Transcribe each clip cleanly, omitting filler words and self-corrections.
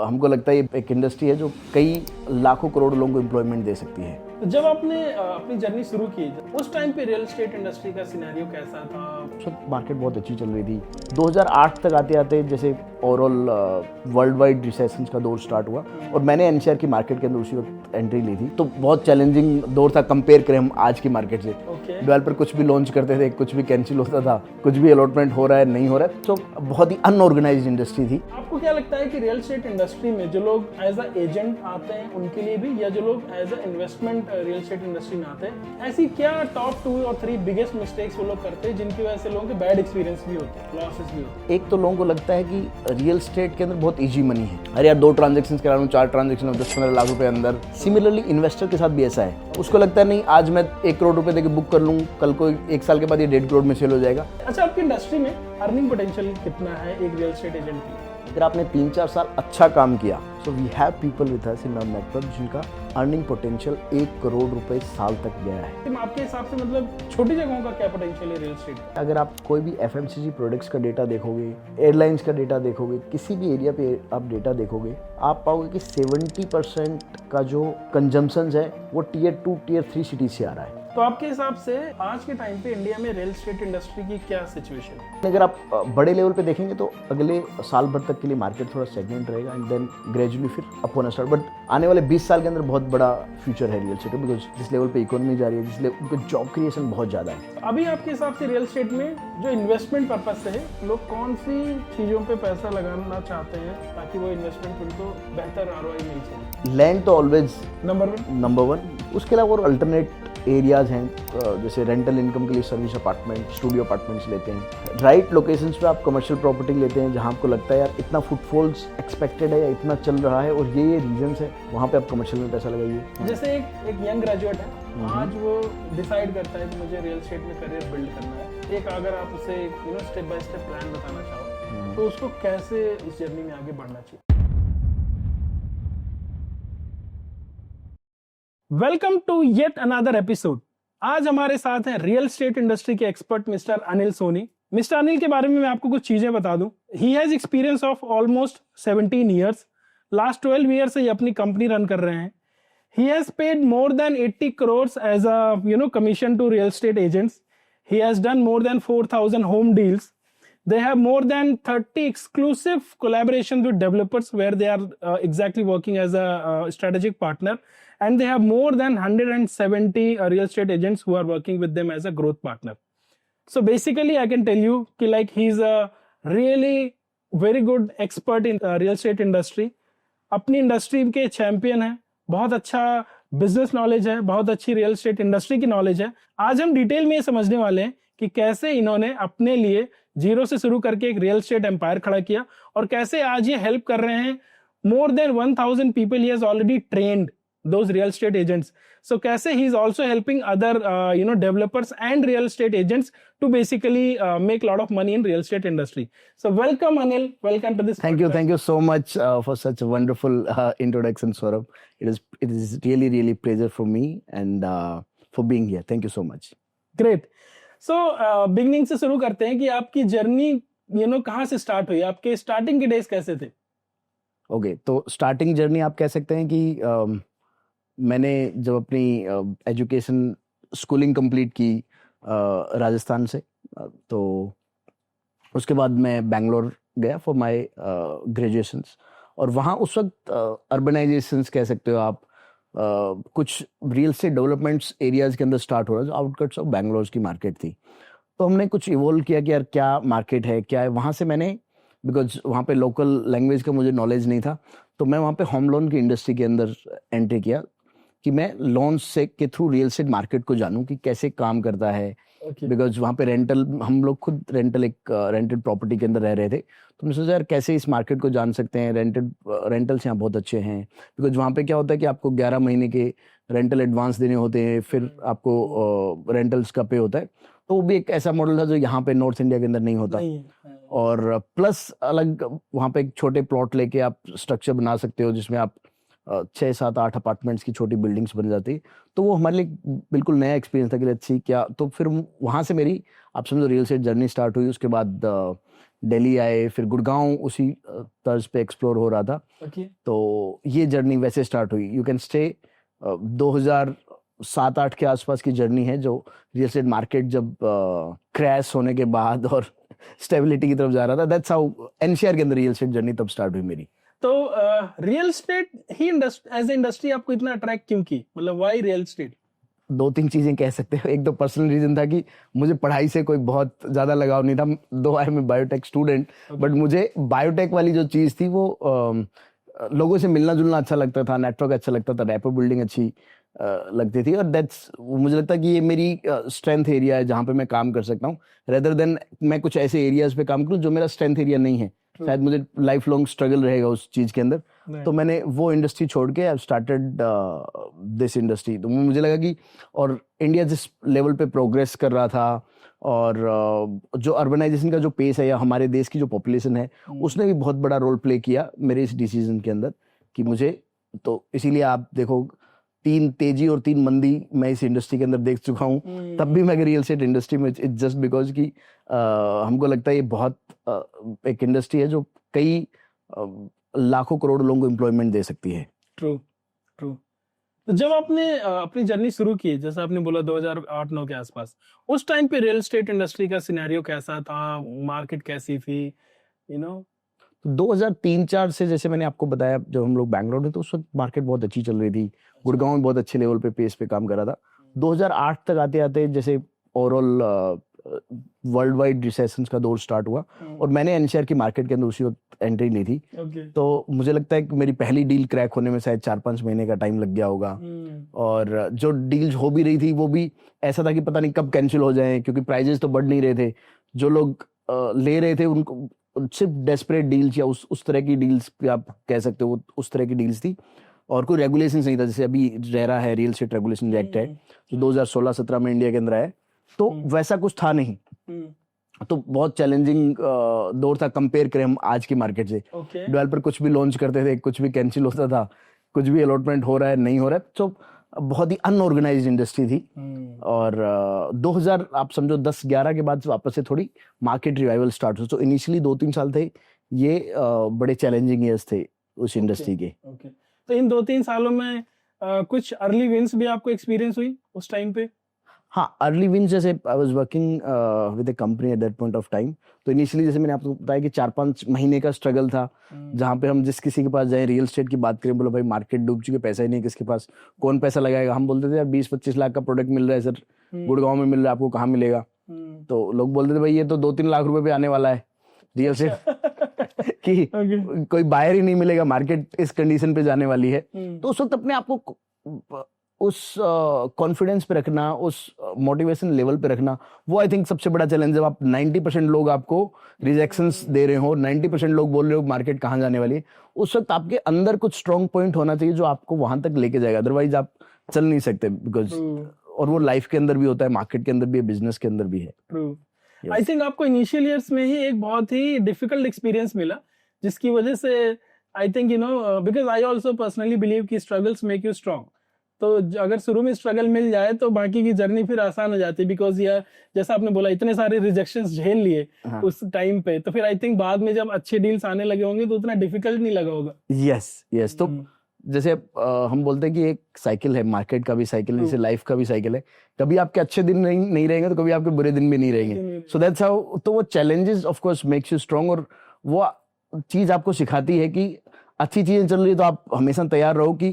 हमको लगता है ये एक इंडस्ट्री है जो कई लाखों करोड़ लोगों को एम्प्लॉयमेंट दे सकती है। तो जब आपने अपनी जर्नी शुरू की, उस टाइम पे रियल एस्टेट इंडस्ट्री का सिनेरियो कैसा था? उस वक्त मार्केट बहुत अच्छी चल रही थी। 2008 तक आते आते जैसे ओवरऑल वर्ल्ड वाइड रिसेशन का दौर स्टार्ट हुआ और मैंने एनसीआर की मार्केट के अंदर उसी वक्त एंट्री ली थी। तो बहुत चैलेंजिंग दौर था कंपेयर करें हम आज की मार्केट से। डेवलपर कुछ भी लॉन्च करते थे, कुछ भी कैंसिल होता था, कुछ भी अलॉटमेंट हो रहा है नहीं हो रहा है, तो बहुत ही अनऑर्गेनाइज्ड इंडस्ट्री थी। आपको क्या लगता है कि रियल एस्टेट इंडस्ट्री में जो लोग एज अ एजेंट आते हैं उनके लिए भी, या जो लोग as a investment real estate industry में आते हैं, ऐसी क्या टॉप 2 और 3 बिगेस्ट मिस्टेक्स वो लोग करते हैं जिनकी वजह से लोगों के बैड एक्सपीरियंस भी होते हैं, लॉसेस भी होते हैं? एक तो लोगों को लगता है कि रियल एस्टेट के अंदर बहुत इजी मनी है। अरे यार 2 ट्रांजेक्शन करा लूँ, 4 ट्रांजेक्शन 10-15 लाख रुपए अंदर। सिमिलरली इन्वेस्टर के साथ भी ऐसा है, उसको लगता है नहीं आज मैं 1 करोड़ रुपए देके बुक कर लूँ, कल को 1 साल के बाद ये 1.5 करोड़ में सेल हो जाएगा। अच्छा, आपकी इंडस्ट्री में अर्निंग पोटेंशियल कितना है एक रियल एस्टेट एजेंट की? अगर आपने 3-4 साल अच्छा काम किया, so we have people with us in our network जिनका अर्निंग पोटेंशियल 1 करोड़ रुपए साल तक गया है। आपके हिसाब से मतलब छोटी जगहों का क्या पोटेंशियल है रियल एस्टेट? अगर आप कोई भी एफएमसीजी प्रोडक्ट्स का डेटा देखोगे, एयरलाइंस का डेटा देखोगे, किसी भी एरिया पे आप डेटा देखोगे, आप पाओगे कि 70% का जो कंजम्पशन है वो टियर 2 टियर 3 सिटी से आ रहा है। तो आपके हिसाब से आज के टाइम पे इंडिया में रियल एस्टेट इंडस्ट्री की क्या सिचुएशन है? अगर आप बड़े लेवल पे देखेंगे तो अगले साल भर तक के लिए मार्केट थोड़ा सेगमेंट रहेगा एंड देन ग्रेजुअली फिर अप होना स्टार्ट। बट आने वाले 20 साल के अंदर बहुत बड़ा फ्यूचर है रियल एस्टेट, बिकॉज जिस लेवल पे इकोनॉमी जा रही है, जिस लेवल पे जॉब क्रिएशन बहुत ज़्यादा है। अभी आपके हिसाब से रियल एस्टेट में जो इन्वेस्टमेंट पर्पज से है, लोग कौन सी चीज़ों पे पैसा लगाना चाहते हैं ताकि वो इन्वेस्टमेंट उनको बेहतर ROI मिल सके? लैंड तो ऑलवेज नंबर वन। उसके अलावा और अल्टरनेट एरियाज हैं, जैसे रेंटल इनकम के लिए सर्विस अपार्टमेंट, स्टूडियो अपार्टमेंट्स लेते हैं। राइट लोकेशंस पे आप कमर्शियल प्रॉपर्टी लेते हैं जहां आपको लगता है यार इतना फुटफॉल्स एक्सपेक्टेड है या इतना चल रहा है और ये रीजंस है, वहां पे आप कमर्शियल में पैसा लगाइए। जैसे एक यंग ग्रेजुएट है, आज वो डिसाइड करता है कि मुझे रियल एस्टेट में करियर बिल्ड करना है, एक अगर आप उसे स्टेप बाय स्टेप प्लान बताना चाहो तो उसको कैसे इस जर्नी में आगे बढ़ना चाहिए? Welcome to yet another episode. आज हमारे साथ हैं रियल एस्टेट इंडस्ट्री के expert mister Anil Soni. Mister Anil के बारे में मैं आपको कुछ चीजें बता दूं। He has experience of almost 17 years. Last 12 year से ये अपनी कंपनी रन कर रहे हैं। He has paid more than 80 crores as a commission to real estate agents. He has done more than 4,000 home deals. They have more than 30 exclusive collaborations with developers where they are exactly working as a strategic partner. And they have more than 170 real estate agents who are working with them as a growth partner. So basically, I can tell you कि like he's a really very good expert in real estate industry. अपनी industry के champion है, बहुत अच्छा business knowledge है, बहुत अच्छी real estate industry की नॉलेज है। आज हम डिटेल में ये समझने वाले हैं कि कैसे इन्होंने अपने लिए जीरो से शुरू करके एक रियल एस्टेट एम्पायर खड़ा किया और कैसे आज ये हेल्प कर रहे हैं more than 1000 people he has already trained those real estate agents. So kaise he is also helping other developers and real estate agents to basically make a lot of money in real estate industry. So welcome Anil, welcome to this Thank you so much for such a wonderful introduction, Saurabh. It is really pleasure for me and for being here. Thank you so much. Great. So beginning से शुरू करते हैं कि आपकी journey कहाँ से start हुई, आपके स्टार्टिंग के डेज कैसे थे? ओके, तो स्टार्टिंग जर्नी आप कह सकते हैं कि मैंने जब अपनी एजुकेशन स्कूलिंग कंप्लीट की राजस्थान से, तो उसके बाद मैं बैंगलोर गया फॉर माय ग्रेजुएशंस। और वहाँ उस वक्त अर्बनाइजेशंस कह सकते हो आप, कुछ रियल एस्टेट डेवलपमेंट्स एरियाज के अंदर स्टार्ट हो रहा है जो आउटकट्स ऑफ बैंगलोर की मार्केट थी। तो हमने कुछ इवॉल्व किया कि यार क्या मार्केट है, क्या है। वहाँ से मैंने, बिकॉज वहाँ पे लोकल लैंग्वेज का मुझे नॉलेज नहीं था, तो मैं वहाँ पे होम लोन की इंडस्ट्री के अंदर एंट्री किया कि मैं लोन से के थ्रू रियल एस्टेट मार्केट को जानूं कि कैसे काम करता है। बिकॉज वहाँ पे रेंटल, हम लोग खुद रेंटेड प्रॉपर्टी के अंदर रह रहे थे, तो मैंने सोचा यार कैसे इस मार्केट को जान सकते हैं। रेंटल्स यहाँ बहुत अच्छे हैं, बिकॉज वहाँ पे क्या होता है कि आपको 11 महीने के रेंटल एडवांस देने होते हैं, फिर आपको रेंटल्स का पे होता है। तो वो भी एक ऐसा मॉडल था जो यहाँ पे नॉर्थ इंडिया के अंदर नहीं होता। और प्लस अलग वहाँ पे एक छोटे प्लॉट लेके आप स्ट्रक्चर बना सकते हो जिसमें आप 6, 7, 8 अपार्टमेंट्स की छोटी बिल्डिंग्स बन जाती। तो वो हमारे लिए बिल्कुल नया एक्सपीरियंस था कि अच्छी क्या। तो फिर वहाँ से मेरी, आप समझो, रियल एस्टेट जर्नी स्टार्ट हुई। उसके बाद दिल्ली आए, फिर गुड़गांव उसी तर्ज पे एक्सप्लोर हो रहा था। ओके तो ये जर्नी वैसे स्टार्ट हुई। यू कैन स्टे 2007-8 के आसपास की जर्नी है, जो रियल एस्टेट मार्केट जब क्रैश होने के बाद और स्टेबिलिटी की तरफ जा रहा था। दैट्स हाउ एनसीआर के अंदर रियल एस्टेट जर्नी तब स्टार्ट हुई मेरी। तो रियल एस्टेट ही एज ए इंडस्ट्री आपको इतना अट्रैक्ट क्यों की, मतलब व्हाई रियल एस्टेट? 2-3 चीजें कह सकते हो। एक तो पर्सनल रीजन था कि मुझे पढ़ाई से कोई बहुत ज्यादा लगाव नहीं था, दो I am biotech student, but मुझे बायोटेक वाली जो चीज थी वो लोगों से मिलना जुलना अच्छा लगता था, नेटवर्क अच्छा लगता था, रैपर बिल्डिंग अच्छी लगती थी, और दैट्स मुझे लगता है कि ये मेरी स्ट्रेंथ एरिया है जहाँ पे मैं काम कर सकता हूँ, रेदर देन मैं कुछ ऐसे एरियाज पे काम करूँ जो मेरा स्ट्रेंथ एरिया नहीं है। शायद मुझे लाइफ लॉन्ग स्ट्रगल रहेगा उस चीज के अंदर। तो मैंने वो इंडस्ट्री छोड़ के आई स्टार्टेड दिस इंडस्ट्री। तो मुझे लगा कि, और इंडिया जिस लेवल पे प्रोग्रेस कर रहा था, और जो अर्बनाइजेशन का जो पेस है या हमारे देश की जो पॉपुलेशन है, उसने भी बहुत बड़ा रोल प्ले किया मेरे इस डिसीजन के अंदर कि मुझे, तो इसीलिए आप देखो 3 तेजी और 3 मंदी मैं इस इंडस्ट्री के अंदर देख चुका हूँ। तब भी मैं रियल एस्टेट इंडस्ट्री में, इट्स जस्ट बिकॉज कि हमको लगता है ये बहुत एक इंडस्ट्री है जो कई लाखों करोड़ लोगों को एम्प्लॉयमेंट दे सकती है। True true. तो जब आपने अपनी जर्नी शुरू की, जैसा आपने बोला 2008-9 के आसपास, उस टाइम पे रियल एस्टेट इंडस्ट्री का सिनेरियो कैसा था, मार्केट कैसी थी, यू नो? 2003-4 से, जैसे मैंने आपको बताया, जब हम लोग बैंगलोर में, तो उस वक्त मार्केट बहुत अच्छी चल रही थी, गुड़गांव में बहुत अच्छे लेवल पे पेस पे काम कर रहा था। 2008 तक आते आते जैसे ओवरऑल वर्ल्ड वाइड रिसेशन का दौर स्टार्ट हुआ, और मैंने एनसीआर की मार्केट के अंदर उसी वक्त एंट्री ली थी। तो मुझे लगता है कि मेरी पहली डील क्रैक होने में शायद 4-5 महीने का टाइम लग गया होगा, और जो डील्स हो भी रही थी वो भी ऐसा था कि पता नहीं कब कैंसिल हो जाए, क्योंकि प्राइजेस तो बढ़ नहीं रहे थे। जो लोग ले रहे थे उनको सिर्फ डेस्परेट डील्स या उस तरह की डील्स आप कह सकते हो, उस तरह की डील्स थी, और कोई रेगुलेशन नहीं था। जैसे अभी रेरा है, रियल एस्टेट रेगुलेशन एक्ट है, जो 2016-17 में इंडिया के अंदर आया, तो वैसा कुछ था नहीं। तो बहुत चैलेंजिंग दौर था कंपेयर करें हम आज की मार्केट से। डेवलपर कुछ भी लॉन्च करते थे, कुछ भी कैंसिल होता था, कुछ भी अलॉटमेंट हो रहा है, नहीं हो रहा है, तो बहुत ही अनऑर्गेनाइज्ड इंडस्ट्री थी। और 2000 आप समझो 10-11 के बाद वापस से थोड़ी मार्केट रिवाइवल स्टार्ट हुआ। तो इनिशियली 2-3 साल थे ये बड़े चैलेंजिंग ईयर्स थे उस इंडस्ट्री के। तो इन 2-3 सालों में कुछ अर्ली विंस भी आपको एक्सपीरियंस हुई उस टाइम पे? हाँ, अर्ली विंस, जैसे I was working with a company at that point of time. तो इनिशियली जैसे मैंने आपको बताया कि 4-5 महीने का स्ट्रगल था, जहाँ पे हम जिस किसी के पास जाए, रियल एस्टेट की बात करें, बोलो भाई मार्केट डूब चुकी है, पैसा ही नहीं किसके पास, कौन पैसा लगाएगा। हम बोलते थे यार 20-25 लाख का प्रोडक्ट मिल रहा है सर, गुड़गांव में मिल रहा है, आपको कहाँ मिलेगा? तो लोग बोलते थे भाई ये तो 2-3 लाख रुपए पे आने वाला है रियल एस्टेट कि कोई बायर ही नहीं मिलेगा, मार्केट इस कंडीशन पे जाने वाली है। तो उस वक्त अपने आप को उस कॉन्फिडेंस पे रखना, उस मोटिवेशन लेवल पे रखना, वो आई थिंक सबसे बड़ा चैलेंज। जब आप 90% लोग आपको रिजेक्शंस दे रहे हो, 90% लोग बोल रहे हो मार्केट कहाँ जाने वाली है, उस वक्त आपके अंदर कुछ स्ट्रॉन्ग पॉइंट होना चाहिए जो आपको वहां तक लेके जाएगा, अदरवाइज आप चल नहीं सकते। बिकॉज और वो लाइफ के अंदर भी होता है, मार्केट के अंदर भी है, बिजनेस के अंदर भी है। आई थिंक आपको इनिशियल ईयर्स में ही एक बहुत ही डिफिकल्ट एक्सपीरियंस मिला, जिसकी वजह से I think because I also personally believe कि स्ट्रगल्स मेक यू स्ट्रॉन्ग। तो अगर शुरू में स्ट्रगल मिल जाए तो बाकी की जर्नी फिर आसान हो जाती है, बिकॉज यार जैसा आपने बोला इतने सारे रिजेक्शंस झेल लिए उस टाइम पे, तो फिर आई थिंक बाद में जब अच्छे डील्स आने लगे होंगे तो उतना डिफिकल्ट नहीं लगा होगा। यस। तो जैसे हम बोलते हैं कि एक साइकिल है, मार्केट का भी साइकिल है, जैसे लाइफ का भी साइकिल है। कभी आपके अच्छे दिन नहीं रहेंगे तो कभी आपके बुरे दिन भी नहीं रहेंगे। सो दैट्स हाउ। तो वो challenges of course makes you strong, और वो चीज आपको सिखाती है कि अच्छी चीजें चल रही है तो आप हमेशा तैयार रहो कि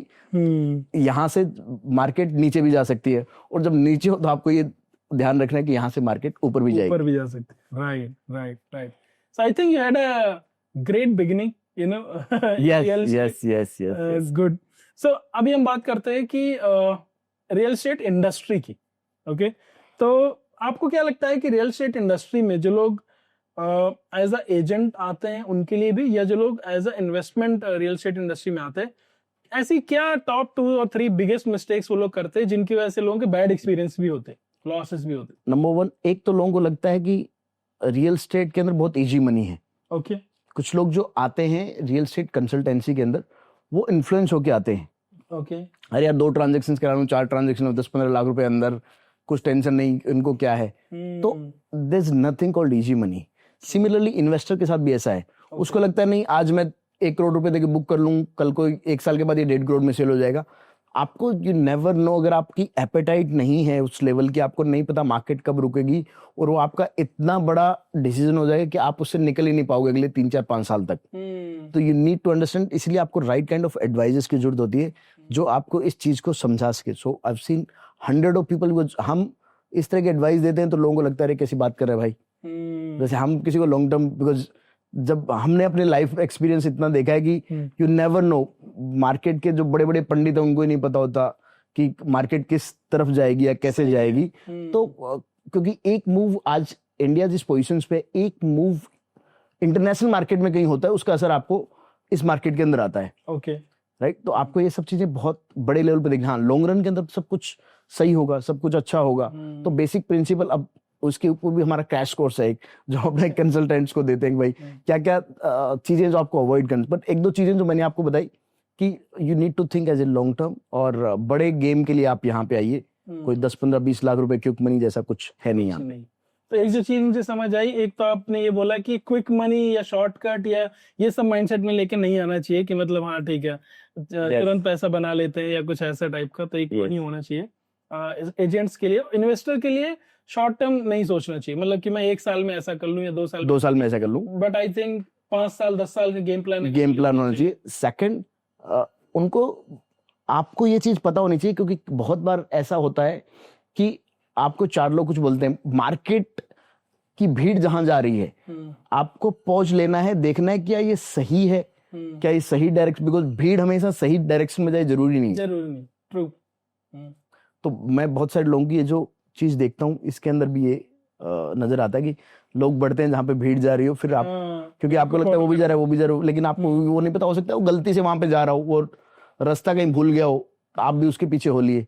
यहाँ से मार्केट नीचे भी जा सकती है, और जब नीचे हो तो आपको ये ध्यान रखना है कि यहाँ से मार्केट ऊपर भी जाएगी, ऊपर भी जा सकती है। Right. So I think you had a great beginning, yes, it's good. So अभी हम बात करते हैं कि रियल एस्टेट इंडस्ट्री की। ओके, तो आपको क्या लगता है कि रियल एस्टेट इंडस्ट्री में जो लोग एज अ एजेंट आते हैं उनके लिए भी, या जो लोग as a investment real estate industry में आते हैं, ऐसी क्या टॉप 2 और 3 बिगेस्ट मिस्टेक्स वो लोग करते हैं जिनकी वजह से लोगों के बैड एक्सपीरियंस भी होते, लॉसेस भी होते? नंबर 1, एक तो लोगों को लगता है कि रियल एस्टेट के अंदर बहुत इजी मनी है। ओके, कुछ लोग जो आते हैं रियल एस्टेट कंसल्टेंसी के अंदर, वो इन्फ्लुएंस होके आते हैं। ओके, अरे यार 2 ट्रांजेक्शन करा लूं, 4 ट्रांजेक्शन 10-15 लाख रुपए अंदर, कुछ टेंशन नहीं, इनको क्या है। तो there is nothing called easy money. Similarly investor के साथ भी ऐसा है, उसको लगता है नहीं आज मैं 1 करोड़ रुपए देके बुक कर लूं, कल को 1 साल के बाद ये 1.5 करोड़ में सेल हो जाएगा। आपको यू नेवर नो, अगर आपकी एपेटाइट नहीं है उस लेवल की, आपको नहीं पता मार्केट कब रुकेगी, और वो आपका इतना बड़ा डिसीजन हो जाएगा कि आप उससे निकल ही नहीं पाओगे अगले 3-4-5 साल तक। तो यू नीड टू अंडरस्टैंड, इसलिए आपको राइट काइंड ऑफ एडवाइजर्स की जरूरत होती है जो आपको इस चीज को समझा सके। So I have seen 100 of people, हम इस तरह की एडवाइस देते हैं तो लोगों को लगता है कैसी बात कर रहे हैं भाई। जैसे हम किसी को लॉन्ग टर्म, बिकॉज जब हमने अपने लाइफ एक्सपीरियंस इतना देखा है कि यू नेवर नो, मार्केट के जो बड़े बड़े पंडित हैं उनको ही नहीं पता होता कि मार्केट किस तरफ जाएगी या कैसे जाएगी। तो क्योंकि एक मूव आज इंडिया जिस पोजीशंस पे, एक मूव इंटरनेशनल मार्केट में कहीं होता है, उसका असर आपको इस मार्केट के अंदर आता है। Okay, right. तो आपको ये सब चीजें बहुत बड़े लेवल पे देखना। हाँ, लॉन्ग रन के अंदर सब कुछ सही होगा, सब कुछ अच्छा होगा। तो बेसिक प्रिंसिपल, अब उसके ऊपर भी हमारा क्रैश कोर्स है एक, जो अपने कंसल्टेंट्स को देते हैं भाई क्या क्या चीजें जो आपको अवॉइड करनी। बट 1-2 चीजें जो मैंने आपको बताई कि you need to think as a long term, और बड़े गेम के लिए आप यहाँ पे आइए। कोई 10-15-20 लाख रुपए क्विक मनी जैसा कुछ है नहीं यहाँ। तो एक जो चीज मुझे समझ आई, एक तो आपने ये बोला कि क्विक मनी या शॉर्टकट या ये सब माइंडसेट में लेके नहीं आना चाहिए कि मतलब हाँ ठीक है तुरंत पैसा बना लेते हैं या कुछ ऐसा टाइप का, तो एक नहीं होना चाहिए। एजेंट्स के लिए, इन्वेस्टर के लिए शॉर्ट टर्म नहीं सोचना चाहिए, मतलब कि मैं 1 साल में ऐसा कर लूं या 2 साल में ऐसा कर लूं। बट आई थिंक 5 साल 10 साल का गेम प्लान होना चाहिए। सेकंड, उनको आपको ये चीज पता होनी चाहिए, क्योंकि बहुत बार ऐसा होता है कि आपको 4 लोग कुछ बोलते हैं, मार्केट की भीड़ जहां जा रही है आपको पॉज लेना है, देखना है क्या ये सही है, क्या ये सही डायरेक्शन, बिकॉज भीड़ हमेशा सही डायरेक्शन में जाए जरूरी नहीं। ट्रू। तो मैं बहुत सारे लोगों की ये जो चीज देखता हूँ, इसके अंदर भी ये नजर आता है कि लोग बढ़ते हैं जहाँ पे भीड़ जा रही हो, फिर आप क्योंकि आपको लगता है वो भी जा रहा है वो भी जा रहा है, लेकिन आपको वो नहीं पता, हो सकता है वो गलती से वहां पे जा रहा हो और रास्ता कहीं भूल गया हो, आप भी उसके पीछे हो लिए।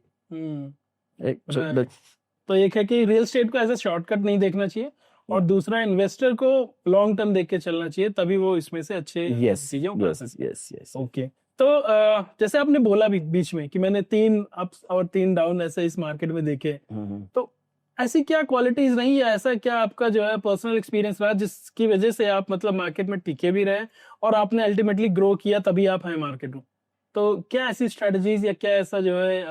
तो एक है कि रियल एस्टेट को एज ए शॉर्टकट नहीं देखना चाहिए, और दूसरा इन्वेस्टर को लॉन्ग टर्म देख के चलना चाहिए, तभी वो इसमें से अच्छे चीजें उठा सकते। ओके, तो जैसे आपने बोला भी बीच में कि मैंने 3 अप्स और 3 डाउन ऐसे इस मार्केट में देखे, तो ऐसी क्या क्वालिटीज रही या ऐसा क्या आपका जो है पर्सनल एक्सपीरियंस रहा जिसकी वजह से आप मतलब मार्केट में टिके भी रहे और आपने अल्टीमेटली ग्रो किया, तभी आप हैं मार्केट में? तो क्या ऐसी स्ट्रेटजीज या क्या ऐसा जो है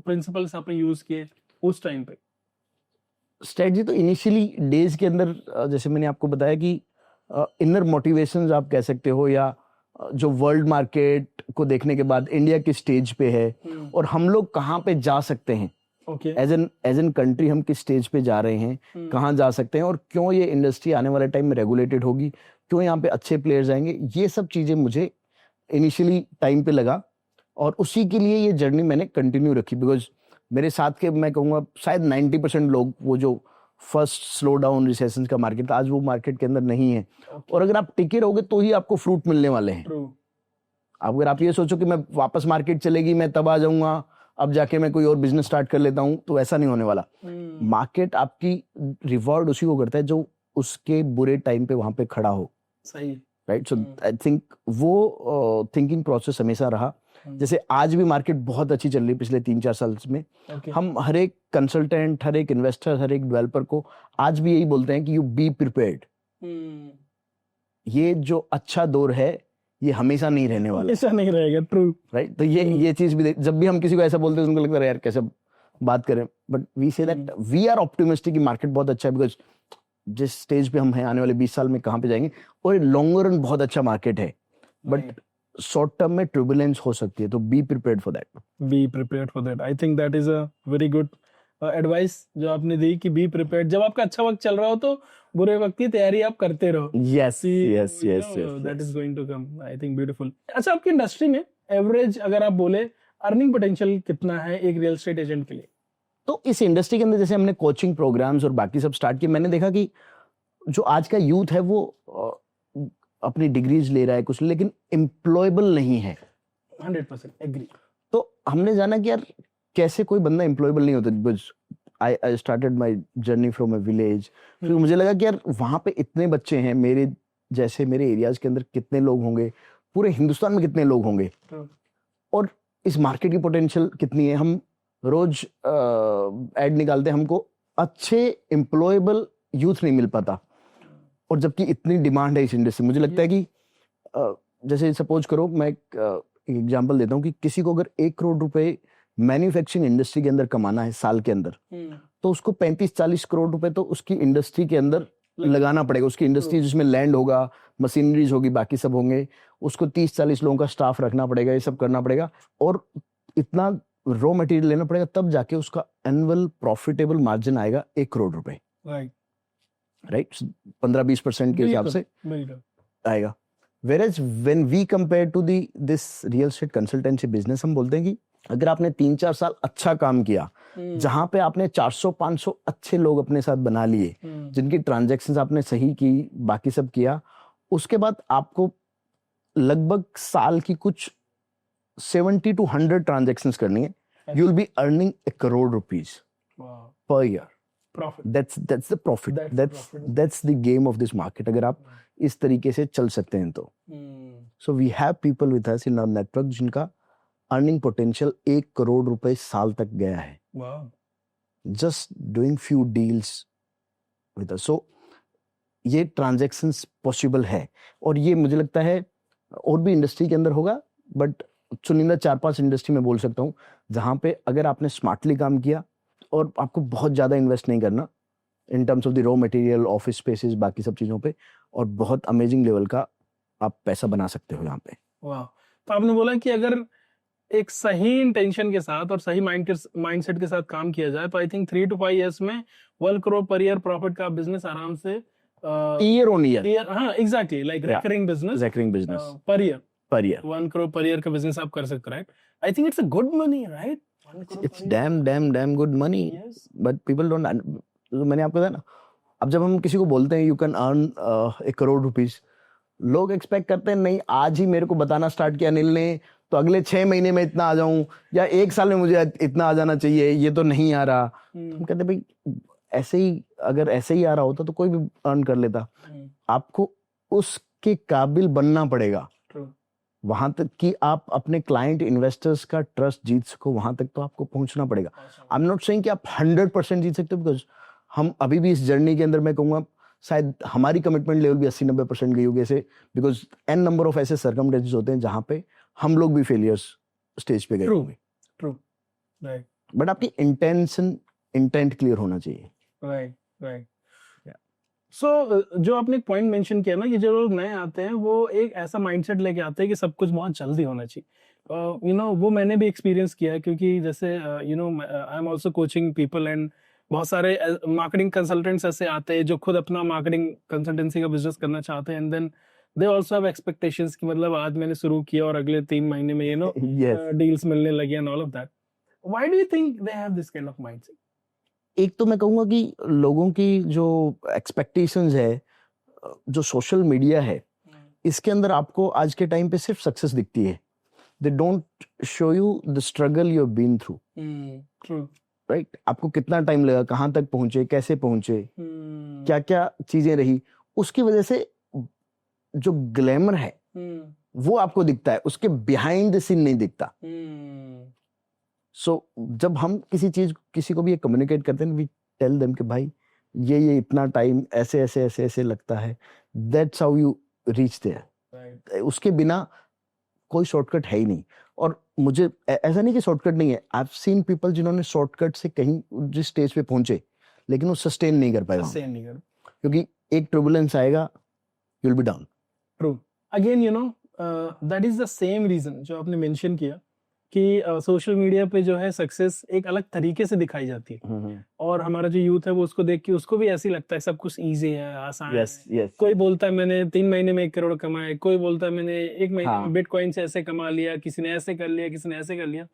प्रिंसिपल्स आपने यूज किए उस टाइम पे? स्ट्रेटजी तो इनिशियली डेज के अंदर, जैसे मैंने आपको बताया कि इनर मोटिवेशंस आप कह सकते हो, या जो वर्ल्ड मार्केट को देखने के बाद इंडिया किस स्टेज पे है और हम लोग कहाँ पे जा सकते हैं, एज एन कंट्री हम किस स्टेज पे जा रहे हैं, कहाँ जा सकते हैं, और क्यों ये इंडस्ट्री आने वाले टाइम में रेगुलेटेड होगी, क्यों यहाँ पे अच्छे प्लेयर्स आएंगे, ये सब चीजें मुझे इनिशियली टाइम पे लगा, और उसी के लिए ये जर्नी मैंने कंटिन्यू रखी। बिकॉज मेरे साथ के मैं कहूँगा शायद 90% लोग, वो जो फर्स्ट स्लो डाउन रिसेशन का मार्केट था, आज वो मार्केट के अंदर नहीं है। और अगर आप टिके रहोगे तो ही आपको फ्रूट मिलने वाले हैं। अगर आप ये सोचो कि मैं वापस मार्केट चलेगी मैं तब आ जाऊंगा, अब जाके मैं कोई और बिजनेस स्टार्ट कर लेता हूं, तो ऐसा नहीं होने वाला। मार्केट आपकी रिवॉर्ड उसी को करता है जो उसके बुरे टाइम पे वहां पे खड़ा हो। सही, राइट। सो आई थिंक वो थिंकिंग प्रोसेस हमेशा रहा। जैसे आज भी मार्केट बहुत अच्छी चल रही है पिछले 3-4 साल में। हम हर एक कंसल्टेंट, हर एक इन्वेस्टर, हर एक डेवलपर को आज भी यही बोलते हैं कि यू बी प्रिपेयर्ड। ये जो अच्छा दौर है ये हमेशा नहीं रहने वाला, ऐसा नहीं रहेगा। True, right. तो ये चीज भी जब भी हम किसी को ऐसा बोलते हैं उनको लगता है यार कैसे बात करें, but we say that we are optimistic कि मार्केट बहुत अच्छा है, बिकॉज जिस स्टेज पे हम हैं आने वाले 20 साल में कहाँ पे जाएंगे, और लॉन्ग रन बहुत अच्छा मार्केट है, बट शॉर्ट टर्म में ट्यूबुलेंस हो सकती है, तो be prepared for that. Be prepared for that, I think that is a very good advice जो आपने दी कि बी प्रिपेयर्ड। जब आपका अच्छा वक्त चल रहा हो तो बुरे वक्त की तैयारी आप करते रहो। Yes yes yes, that is going to come, I think beautiful. अच्छा, आपकी इंडस्ट्री में एवरेज अगर आप बोले अर्निंग पोटेंशियल कितना है एक रियल एस्टेट एजेंट के लिए? तो इस इंडस्ट्री के अंदर जैसे हमने कोचिंग प्रोग्राम्स और बाकी सब स्टार्ट किए, मैंने देखा कि जो आज का यूथ है वो अपनी डिग्रीज ले रहा है कुछ, लेकिन एम्प्लॉयबल नहीं है। 100% एग्री। तो हमने जाना कि यार कैसे कोई बंदा एम्प्लॉयबल नहीं होता, because I started my journey from a village. फिर मुझे लगा कि यार वहां पे इतने बच्चे हैं मेरे जैसे, मेरे एरियाज के अंदर कितने लोग होंगे, पूरे हिंदुस्तान में कितने लोग होंगे, और इस मार्केट की पोटेंशियल कितनी है। हम रोज एड निकालते हैं, हमको अच्छे एम्प्लॉयबल यूथ नहीं मिल पाता। और जबकि इतनी डिमांड है इस इंडस्ट्री, मुझे लगता है कि जैसे सपोज करो, मैं एक एग्जांपल देता हूँ कि किसी को अगर 1 करोड़ रुपए मैन्युफैक्चरिंग इंडस्ट्री के अंदर कमाना है साल के अंदर, तो उसको 35-40 करोड़ रुपए तो उसकी इंडस्ट्री के अंदर लगाना पड़ेगा। उसकी इंडस्ट्री जिसमें लैंड होगा, मशीनरीज होगी, बाकी सब होंगे, उसको 30-40 लोगों का स्टाफ रखना पड़ेगा, ये सब करना पड़ेगा, और इतना रॉ मटेरियल लेना पड़ेगा, तब जाके उसका एनुअल प्रॉफिटेबल मार्जिन आएगा 1 करोड़ रुपए, राइट? 15-20% के हिसाब से आएगा। Whereas when we compare to this real estate consultancy business, हम बोलते हैं कि अगर आपने 3-4 साल अच्छा काम किया, जहां पे आपने 400-500 अच्छे लोग अपने साथ बना लिए, जिनकी ट्रांजैक्शंस आपने सही की, बाकी सब किया, उसके बाद आपको लगभग साल की कुछ 70 to 100 ट्रांजैक्शंस करनी है, you will be earning 1 crore rupees per year. Profit. That's the profit. That's the game of this market. अगर आप इस तरीके से चल सकते हैं तो. So we have people with us in our network जिनका अर्निंग पोटेंशियल 1 करोड़ रुपए साल तक गया है, just doing few deals with us. So ये ट्रांजैक्शंस पॉसिबल है, और ये मुझे लगता है और भी इंडस्ट्री के अंदर होगा, बट चुनिंदा 4-5 इंडस्ट्री में बोल सकता हूँ जहां पे अगर आपने स्मार्टली काम किया और आपको बहुत ज्यादा इन्वेस्ट नहीं करना इन terms of the raw material, office spaces, बाकी सब चीजों पे, और बहुत अमेजिंग लेवल का आप पैसा बना सकते हो यहाँ पे। वाह। तो आपने बोला कि अगर एक सही इंटेंशन के साथ और सही माइंडसेट के साथ काम किया जाए तो आई थिंक 3 to 5 years में 1 crore per year प्रॉफिट का बिजनेस आराम से ईयर ऑन ईयर, हाँ exactly, like recurring business per year 1 crore per year का बिजनेस आप कर सकते हो, right? I think it's a good money, right? It's damn good money, but people don't. मैंने आपको बताया ना, अब जब हम किसी को बोलते हैं you can earn 1 crore rupees, लोग एक्सपेक्ट करते हैं नहीं आज ही मेरे को बताना स्टार्ट किया अनिल ने तो अगले 6 महीने में इतना आ जाऊं, या 1 साल में मुझे इतना आ जाना चाहिए, ये तो नहीं आ रहा। हम कहते भाई ऐसे ही, अगर ऐसे ही आ रहा होता तो कोई भी अर्न कर लेता। आपको उसके काबिल बनना पड़ेगा, वहां तक कि आप अपने क्लाइंट इन्वेस्टर्स का ट्रस्ट जीत सको, वहां तक तो आपको पहुंचना पड़ेगा। आई एम नॉट सेइंग कि आप 100% जीत सकते हो, बिकॉज हम अभी भी इस जर्नी के अंदर, मैं कहूंगा शायद हमारी कमिटमेंट लेवल भी 80-90% गई होगी ऐसे, बिकॉज एन नंबर ऑफ ऐसे सर्कमस्टेंसेस होते हैं जहां पे हम लोग भी फेलियर्स स्टेज पे गए होंगे। True, right. बट आपकी इंटेंट क्लियर होना चाहिए, राइट। सो जो आपने एक पॉइंट मेंशन किया ना कि जो लोग नए आते हैं वो एक ऐसा माइंडसेट लेके आते हैं कि सब कुछ बहुत जल्दी होना चाहिए। वो मैंने भी एक्सपीरियंस किया है, क्योंकि जैसे I am also coaching people, and बहुत सारे मार्केटिंग कंसल्टेंट्स ऐसे आते हैं जो खुद अपना मार्केटिंग कंसल्टेंसी का बिजनेस करना चाहते हैं, and then they also have expectations कि मतलब आज मैंने शुरू किया और अगले 3 महीने में डील्स मिलने लगी and all of that. Why do you think they have this kind of mindset? एक तो मैं कहूंगा कि लोगों की जो एक्सपेक्टेशंस है, जो सोशल मीडिया है, इसके अंदर आपको आज के टाइम पे सिर्फ सक्सेस दिखती है। They don't show you the struggle you have been through, right? आपको कितना टाइम लगा, कहाँ तक पहुंचे, कैसे पहुंचे, क्या क्या चीजें रही, उसकी वजह से जो ग्लैमर है वो आपको दिखता है, उसके बिहाइंड द सीन नहीं दिखता। सो जब हम किसी को भी ये कम्युनिकेट करते हैं, वी टेल देम कि भाई ये इतना टाइम ऐसे लगता है, that's how you reach there. उसके बिना कोई शॉर्टकट है ही नहीं। और मुझे ऐसा नहीं कि शॉर्टकट नहीं है, आई हैव सीन पीपल जिन्होंने शॉर्टकट से कहीं जिस स्टेज पे पहुंचे लेकिन वो सस्टेन नहीं कर पाए, क्योंकि एक टर्बुलेंस आएगा, you will be down. True. Again that is the same reason जो आपने मेंशन किया कि सोशल मीडिया पे जो है सक्सेस एक अलग तरीके से दिखाई जाती है, और हमारा जो यूथ है वो उसको देख के उसको भी ऐसे ही लगता है सब कुछ इजी है, आसान है। कोई बोलता है मैंने 3 महीने में 1 करोड़ कमाए, कोई बोलता है मैंने 1 महीने में बिटकॉइन से ऐसे कमा लिया, किसी ने ऐसे कर लिया, किसी ने ऐसे कर लिया।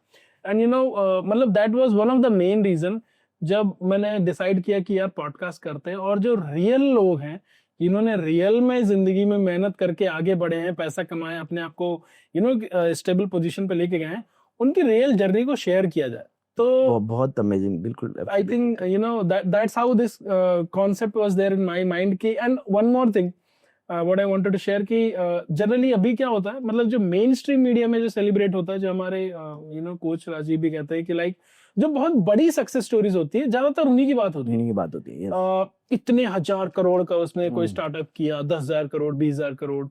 एंड मतलब that was one of the main reason जब मैंने डिसाइड किया कि यार पॉडकास्ट करते हैं, और जो रियल लोग हैं जिन्होंने रियल में जिंदगी में मेहनत करके आगे बढ़े हैं, पैसा कमाए, अपने आप को स्टेबल पोजीशन पे लेके गए हैं, उनकी रियल जर्नी को शेयर किया जाए तो बहुत अमेजिंग। बिल्कुल, I think that's how this concept was there in my mind की। And one more thing, what I wanted to share कि जनरली अभी क्या होता है, मतलब जो मेन स्ट्रीम मीडिया में जो सेलिब्रेट होता है, जो हमारे कोच राजीव भी कहते हैं कि लाइक जो बहुत बड़ी सक्सेस स्टोरीज होती है ज्यादातर उन्हीं की बात होती है। इन्हीं की बात होती है। इतने 1000 करोड़ का उसने कोई स्टार्टअप किया, 10,000 करोड़, 20,000 करोड़,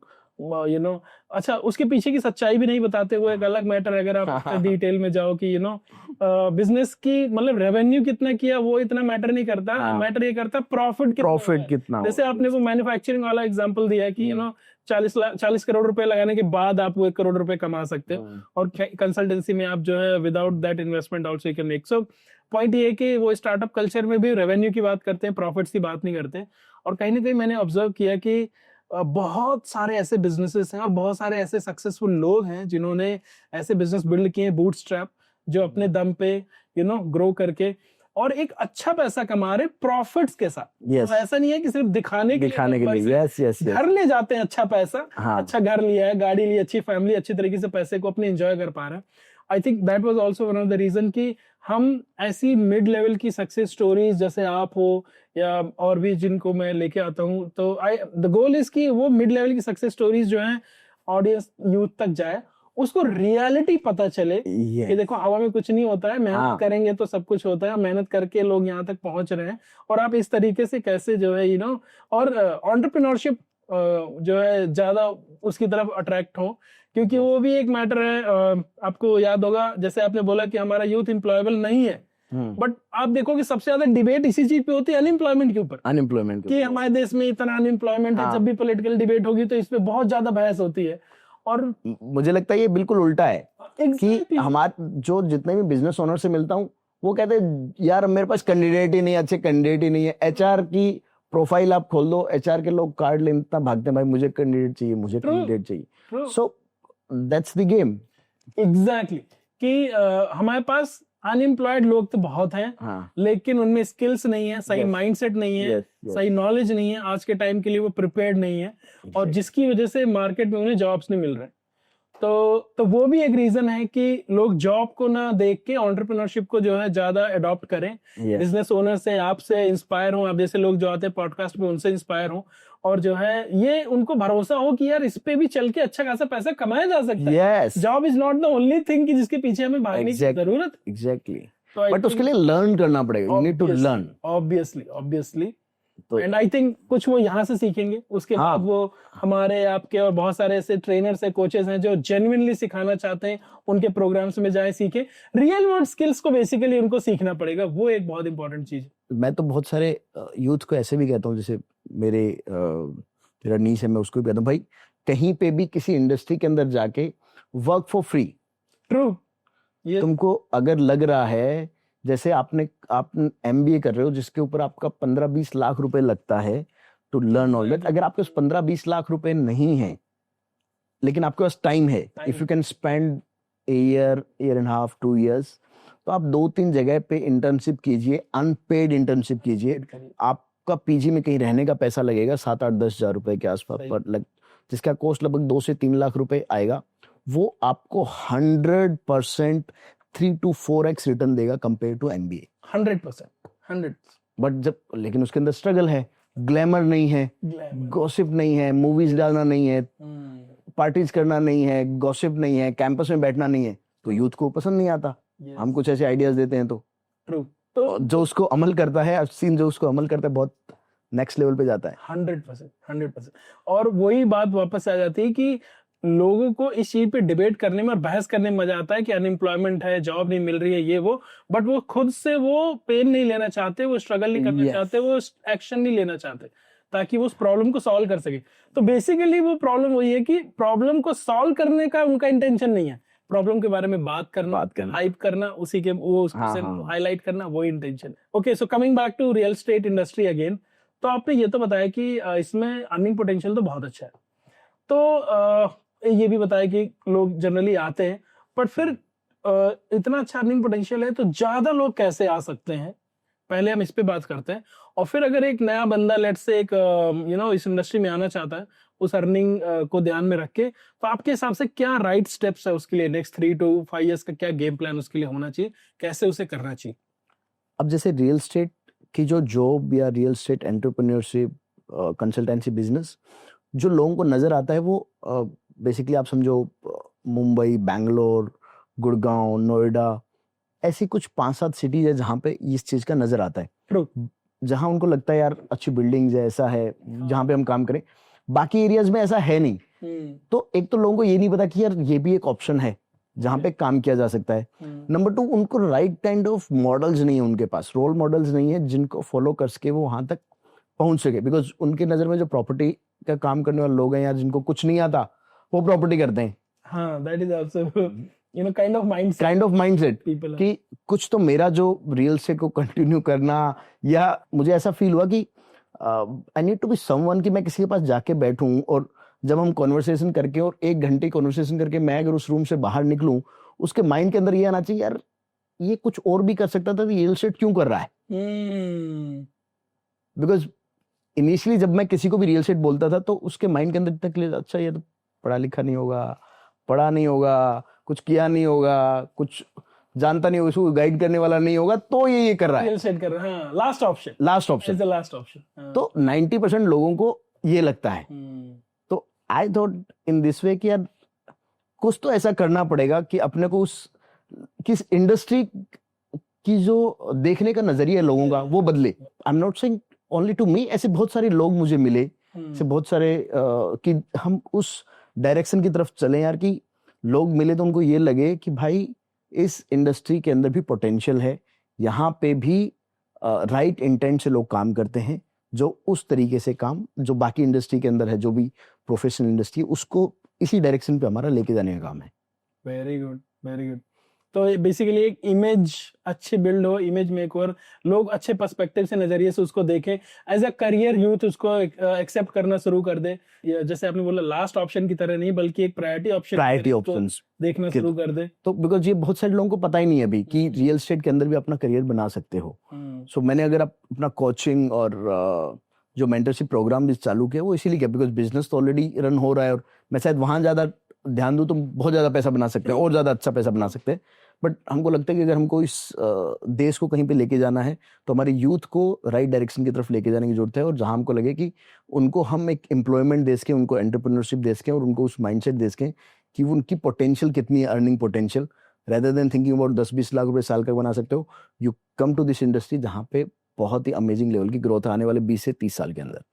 अच्छा उसके पीछे की सच्चाई भी नहीं बताते, वो एक अलग मैटर है। अगर आप डिटेल में जाओ कि बिजनेस की मतलब रेवेन्यू कितना किया वो इतना मैटर नहीं करता, मैटर ये करता प्रॉफिट कितना। जैसे आपने वो मैन्युफैक्चरिंग वाला एग्जांपल दिया है कि 40 करोड़ रुपए लगाने के बाद आप वो 1 करोड़ रुपए कमा सकते हो, और कंसल्टेंसी में आप जो है without that investment also you can make. So point ये है कि वो स्टार्टअप कल्चर में भी रेवेन्यू की बात करते हैं, प्रॉफिट्स की बात नहीं करते। और कहीं ना कहीं मैंने ऑब्जर्व किया कि बहुत सारे ऐसे बिजनेसेस हैं और बहुत सारे ऐसे सक्सेसफुल लोग हैं जिन्होंने ऐसे बिजनेस बिल्ड किए बूटस्ट्रैप, जो अपने दम पे ग्रो करके और एक अच्छा पैसा कमा रहे प्रॉफिट्स के साथ। तो ऐसा नहीं है कि सिर्फ दिखाने के लिए यस घर ले जाते हैं अच्छा पैसा, अच्छा घर लिया है, गाड़ी ली, अच्छी फैमिली, अच्छी तरीके से पैसे को अपने एंजॉय कर पा रहे हैं। I think that was also one of the reason कि हम ऐसी मिड लेवल की सक्सेस स्टोरीज जैसे आप हो या और भी जिनको मैं लेके आता हूँ, तो द गोल इज कि वो मिड लेवल की सक्सेस स्टोरीज जो है ऑडियंस यूथ तक जाए, उसको रियलिटी पता चले कि देखो हवा में कुछ नहीं होता है, मेहनत करेंगे तो सब कुछ होता है, मेहनत करके लोग यहाँ तक पहुंच रहे हैं। और आप इस तरीके से कैसे जो है और एंटरप्रेन्योरशिप जो है ज्यादा उसकी तरफ अट्रैक्ट हो, क्योंकि वो भी एक मैटर है। आपको याद होगा जैसे आपने बोला कि हमारा यूथ एम्प्लॉयबल नहीं है, बट आप देखो कि सबसे ज्यादा डिबेट इसी चीज पे होती है, अनएम्प्लॉयमेंट के ऊपर, कि हमारे देश में इतना अनएम्प्लॉयमेंट है। जब भी पॉलिटिकल डिबेट होगी तो इस पे बहुत ज्यादा बहस होती है। और मुझे लगता है ये बिल्कुल उल्टा है कि हमारे जो जितने भी बिजनेस ओनर से मिलता हूँ वो कहते हैं यार मेरे पास कैंडिडेट ही नहीं, अच्छे कैंडिडेट ही नहीं है। एचआर की प्रोफाइल आप खोल दो, एचआर के लोग कार्ड लेने इतना भागते हैं, भाई मुझे कैंडिडेट चाहिए, मुझे कैंडिडेट चाहिए। So that's the game. Exactly कि हमारे पास अनएम्प्लॉयड लोग तो बहुत हैं, लेकिन उनमें स्किल्स नहीं है, सही माइंडसेट नहीं है, सही नॉलेज नहीं है, आज के टाइम के लिए वो प्रिपेयर्ड नहीं है, और जिसकी वजह से मार्केट में उन्हें जॉब्स नहीं मिल रहे। तो वो भी एक रीजन है कि लोग जॉब को ना देख के एंटरप्रेन्योरशिप को जो है ज्यादा अडॉप्ट करें। बिजनेस ओनर से, आपसे इंस्पायर हो, आप जैसे लोग जो आते हैं पॉडकास्ट में उनसे इंस्पायर हो, और जो है ये उनको भरोसा हो कि यार इस पे भी चल के अच्छा खासा पैसा कमाया जा सकता है। Job is not the only thing कि जिसके पीछे हमें भागने की जरूरत। एग्जैक्टली, बट उसके लिए लर्न करना पड़ेगा, you need to learn. Obviously and I think कुछ वो यहाँ से सीखेंगे, उसके बाद वो हमारे आपके और बहुत सारे ऐसे ट्रेनर्स है, कोचेस हैं जो जेन्युइनली सिखाना चाहते हैं, उनके प्रोग्राम्स में जाए, सीखे। रियल वर्ल्ड स्किल्स को बेसिकली उनको सीखना पड़ेगा, वो एक बहुत इंपॉर्टेंट चीज है। मैं तो बहुत सारे यूथ को ऐसे भी कहता हूँ, जैसे मेरा नीस है, मैं उसको भी कहता हूँ भाई कहीं पे भी किसी इंडस्ट्री के अंदर जाके वर्क फॉर फ्री। ट्रू। तुमको अगर लग रहा है जैसे आप MBA कर रहे हो जिसके ऊपर आपका 15-20 लाख रुपए लगता है टू लर्न ऑल दैट, अगर आपके पास 15-20 लाख रुपए नहीं है लेकिन आपके पास टाइम है, if you can spend year and half 2 years, तो आप 2-3 जगह पे इंटर्नशिप कीजिए, अनपेड इंटर्नशिप कीजिए। आपका पीजी में कहीं रहने का पैसा लगेगा 7-8-10 हजार रुपए के आसपास पर, जिसका कॉस्ट लगभग 2 से 3 लाख रुपए आएगा। वो आपको 100% 3 to 4x रिटर्न देगा कंपेयर टू MBA। 100%। बट लेकिन उसके अंदर स्ट्रगल है, ग्लैमर नहीं है, गॉसिप नहीं है, मूवीज डालना नहीं है, पार्टीज करना नहीं है, गॉसिप नहीं है, कैंपस में बैठना नहीं है, तो यूथ को पसंद नहीं आता। हम कुछ ऐसे आइडियाज देते हैं तो जो उसको अमल करता है, जो उसको अमल करता है बहुत नेक्स्ट लेवल पे जाता है। 100%। और वही बात वापस आ जाती है कि लोगों को इस चीज पे डिबेट करने में और बहस करने में मजा आता है कि अनएम्प्लॉयमेंट है, जॉब नहीं मिल रही है, ये वो, बट वो खुद से वो पेन नहीं लेना चाहते, वो स्ट्रगल नहीं करना चाहते, वो एक्शन नहीं लेना चाहते ताकि वो उस प्रॉब्लम को सॉल्व कर सके। तो बेसिकली वो प्रॉब्लम वही है कि प्रॉब्लम को सॉल्व करने का उनका इंटेंशन नहीं है, प्रॉब्लम के बारे में बात करना, हाइप करना, उसी के वो हाईलाइट करना, वो intention. Okay, so coming back to real estate industry again, तो आपने ये तो बताया कि इसमें अर्निंग पोटेंशियल तो बहुत अच्छा है, तो ये भी बताया कि लोग जनरली आते हैं, बट फिर इतना अच्छा अर्निंग पोटेंशियल है तो ज्यादा लोग कैसे आ सकते हैं, पहले हम इस पे बात करते हैं। और फिर अगर एक नया बंदा लेट्स से एक इस इंडस्ट्री में आना चाहता है, उस अर्निंग को ध्यान में रख के, तो आपके हिसाब से क्या राइट स्टेप्स है उसके लिए, नेक्स्ट 3 to 5 years का क्या गेम प्लान उसके लिए होना चाहिए, कैसे उसे करना चाहिए? अब जैसे रियल एस्टेट की जो जॉब या real estate entrepreneurship consultancy business, जो लोगों को नजर आता है वो बेसिकली आप समझो मुंबई, बैंगलोर, गुड़गांव, नोएडा, ऐसी कुछ 5-7 सिटीज है जहाँ पे इस चीज का नजर आता है। True. जहाँ उनको लगता है यार अच्छी बिल्डिंग्स है, ऐसा है जहाँ पे हम काम करें, बाकी एरियाज में ऐसा है नहीं। तो एक तो लोगों को ये नहीं पता कि यार ये भी एक ऑप्शन है जहाँ पे काम किया जा सकता है। नंबर 2, उनको राइट काइंड ऑफ मॉडल्स नहीं है, उनके पास रोल मॉडल्स नहीं है जिनको फॉलो करके वो वहां तक पहुंच सके। बिकॉज उनके नजर में जो प्रॉपर्टी का काम करने वाले लोग हैं यार, जिनको कुछ नहीं आता वो प्रॉपर्टी करते हैं। हाँ, that is also kind of mindset people कि कुछ तो मेरा जो रियल एस्टेट को कंटिन्यू करना, या मुझे ऐसा फील हुआ कि I need to be someone कि मैं किसी के पास जाके बैठूं और जब हम कॉन्वर्सेशन करके और 1 घंटे कॉन्वर्सेशन करके मैं अगर उस रूम से बाहर निकलूं, उसके माइंड के अंदर ये आना चाहिए यार ये कुछ और भी कर सकता था, रियल एस्टेट क्यों कर रहा है। बिकॉज इनिशियली जब मैं किसी को भी रियल एस्टेट बोलता था तो उसके माइंड के अंदर इतना क्लियर, अच्छा ये तो पढ़ा लिखा नहीं होगा, पढ़ा नहीं होगा, कुछ किया नहीं होगा, कुछ जानता नहीं होगा, उसको गाइड करने वाला नहीं होगा, तो ये कर रहा है, रियल एस्टेट कर रहा है। Last option is the last option. तो 90% लोगों को ये लगता है। तो I thought in this way कि यार कुछ तो ऐसा करना पड़ेगा कि अपने को किस इंडस्ट्री की जो देखने का नजरिया है लोगों का वो बदले। I am not saying only to me, ऐसे बहुत सारे लोग मुझे मिले, ऐसे बहुत सारे कि हम उस डायरेक्शन की तरफ चले यार, कि लोग मिले तो उनको ये लगे कि भाई इस इंडस्ट्री के अंदर भी पोटेंशियल है, यहाँ पे भी राइट इंटेंट से लोग काम करते हैं, जो उस तरीके से काम जो बाकी इंडस्ट्री के अंदर है, जो भी प्रोफेशनल इंडस्ट्री, उसको इसी डायरेक्शन पे हमारा लेके जाने का काम है। Very good, very good. तो बेसिकली एक इमेज अच्छी बिल्ड हो, इमेज मेक और लोग अच्छे पर्सपेक्टिव से, नजरिए से उसको देखें, एज अ करियर यूथ उसको एक्सेप्ट करना शुरू कर दे। जैसे आपने बोला लास्ट ऑप्शन की तरह नहीं, बल्कि एक प्रायोरिटी ऑप्शंस देखना शुरू कर दे। तो बिकॉज ये बहुत सारे लोगों को पता ही नहीं है अभी कि रियल एस्टेट के अंदर भी अपना करियर बना सकते हो। सो मैंने अगर आप अपना कोचिंग और जो मेंटरशिप प्रोग्राम भी चालू किया वो इसीलिए किया, बिकॉज बिजनेस तो ऑलरेडी रन हो रहा है और मैं शायद वहां ज्यादा ध्यान दूं तो बहुत ज्यादा पैसा बना सकते हैं और ज्यादा अच्छा पैसा बना सकते हैं। बट हमको लगता है कि अगर हमको इस देश को कहीं पे लेके जाना है तो हमारे यूथ को राइट डायरेक्शन की तरफ लेके जाने की जरूरत है, और जहां हमको लगे कि उनको हम एक एम्प्लॉयमेंट दे सकें, उनको एंटरप्रेन्योरशिप दे सकें और उनको उस माइंडसेट दे सकें कि उनकी पोटेंशियल कितनी है, earning potential, rather than thinking about 10-20 lakh रुपए साल का बना सकते हो। You come to this industry जहाँ पे बहुत ही अमेजिंग लेवल की ग्रोथ आने वाले 20 से 30 साल के अंदर।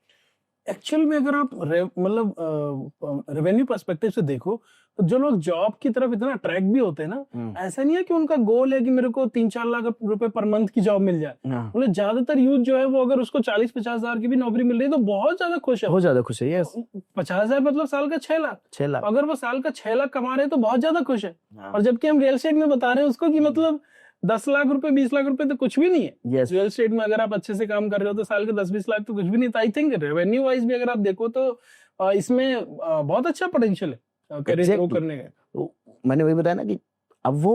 एक्चुअल में अगर आप मतलब रेवेन्यू पर्सपेक्टिव से देखो तो जो लोग जॉब की तरफ इतना अट्रैक्ट भी होते हैं ना, ऐसा नहीं है कि उनका गोल है कि मेरे को 3-4 लाख रुपए पर मंथ की जॉब मिल जाए। मतलब ज्यादातर यूथ जो है वो अगर उसको 40-50 हजार की भी नौकरी मिल रही है तो बहुत ज्यादा खुश है, बहुत ज्यादा खुश है। यस, 50 हजार मतलब साल का 6 लाख। अगर वो साल का 6 लाख कमा रहे हैं तो बहुत ज्यादा खुश है। और जबकि हम रियल एस्टेट में बता रहे हैं उसको कि मतलब 10 लाख रुपए 20 लाख रुपए तो कुछ भी नहीं है। रियल एस्टेट में अगर आप अच्छे से काम कर रहे हो तो साल के 10-20 लाख तो कुछ भी नहीं। आई थिंक रेवेन्यू वाइज भी अगर आप देखो तो इसमें बहुत अच्छा पोटेंशियल है करियर ग्रो करने का। तो मैंने वही बताया ना कि अब वो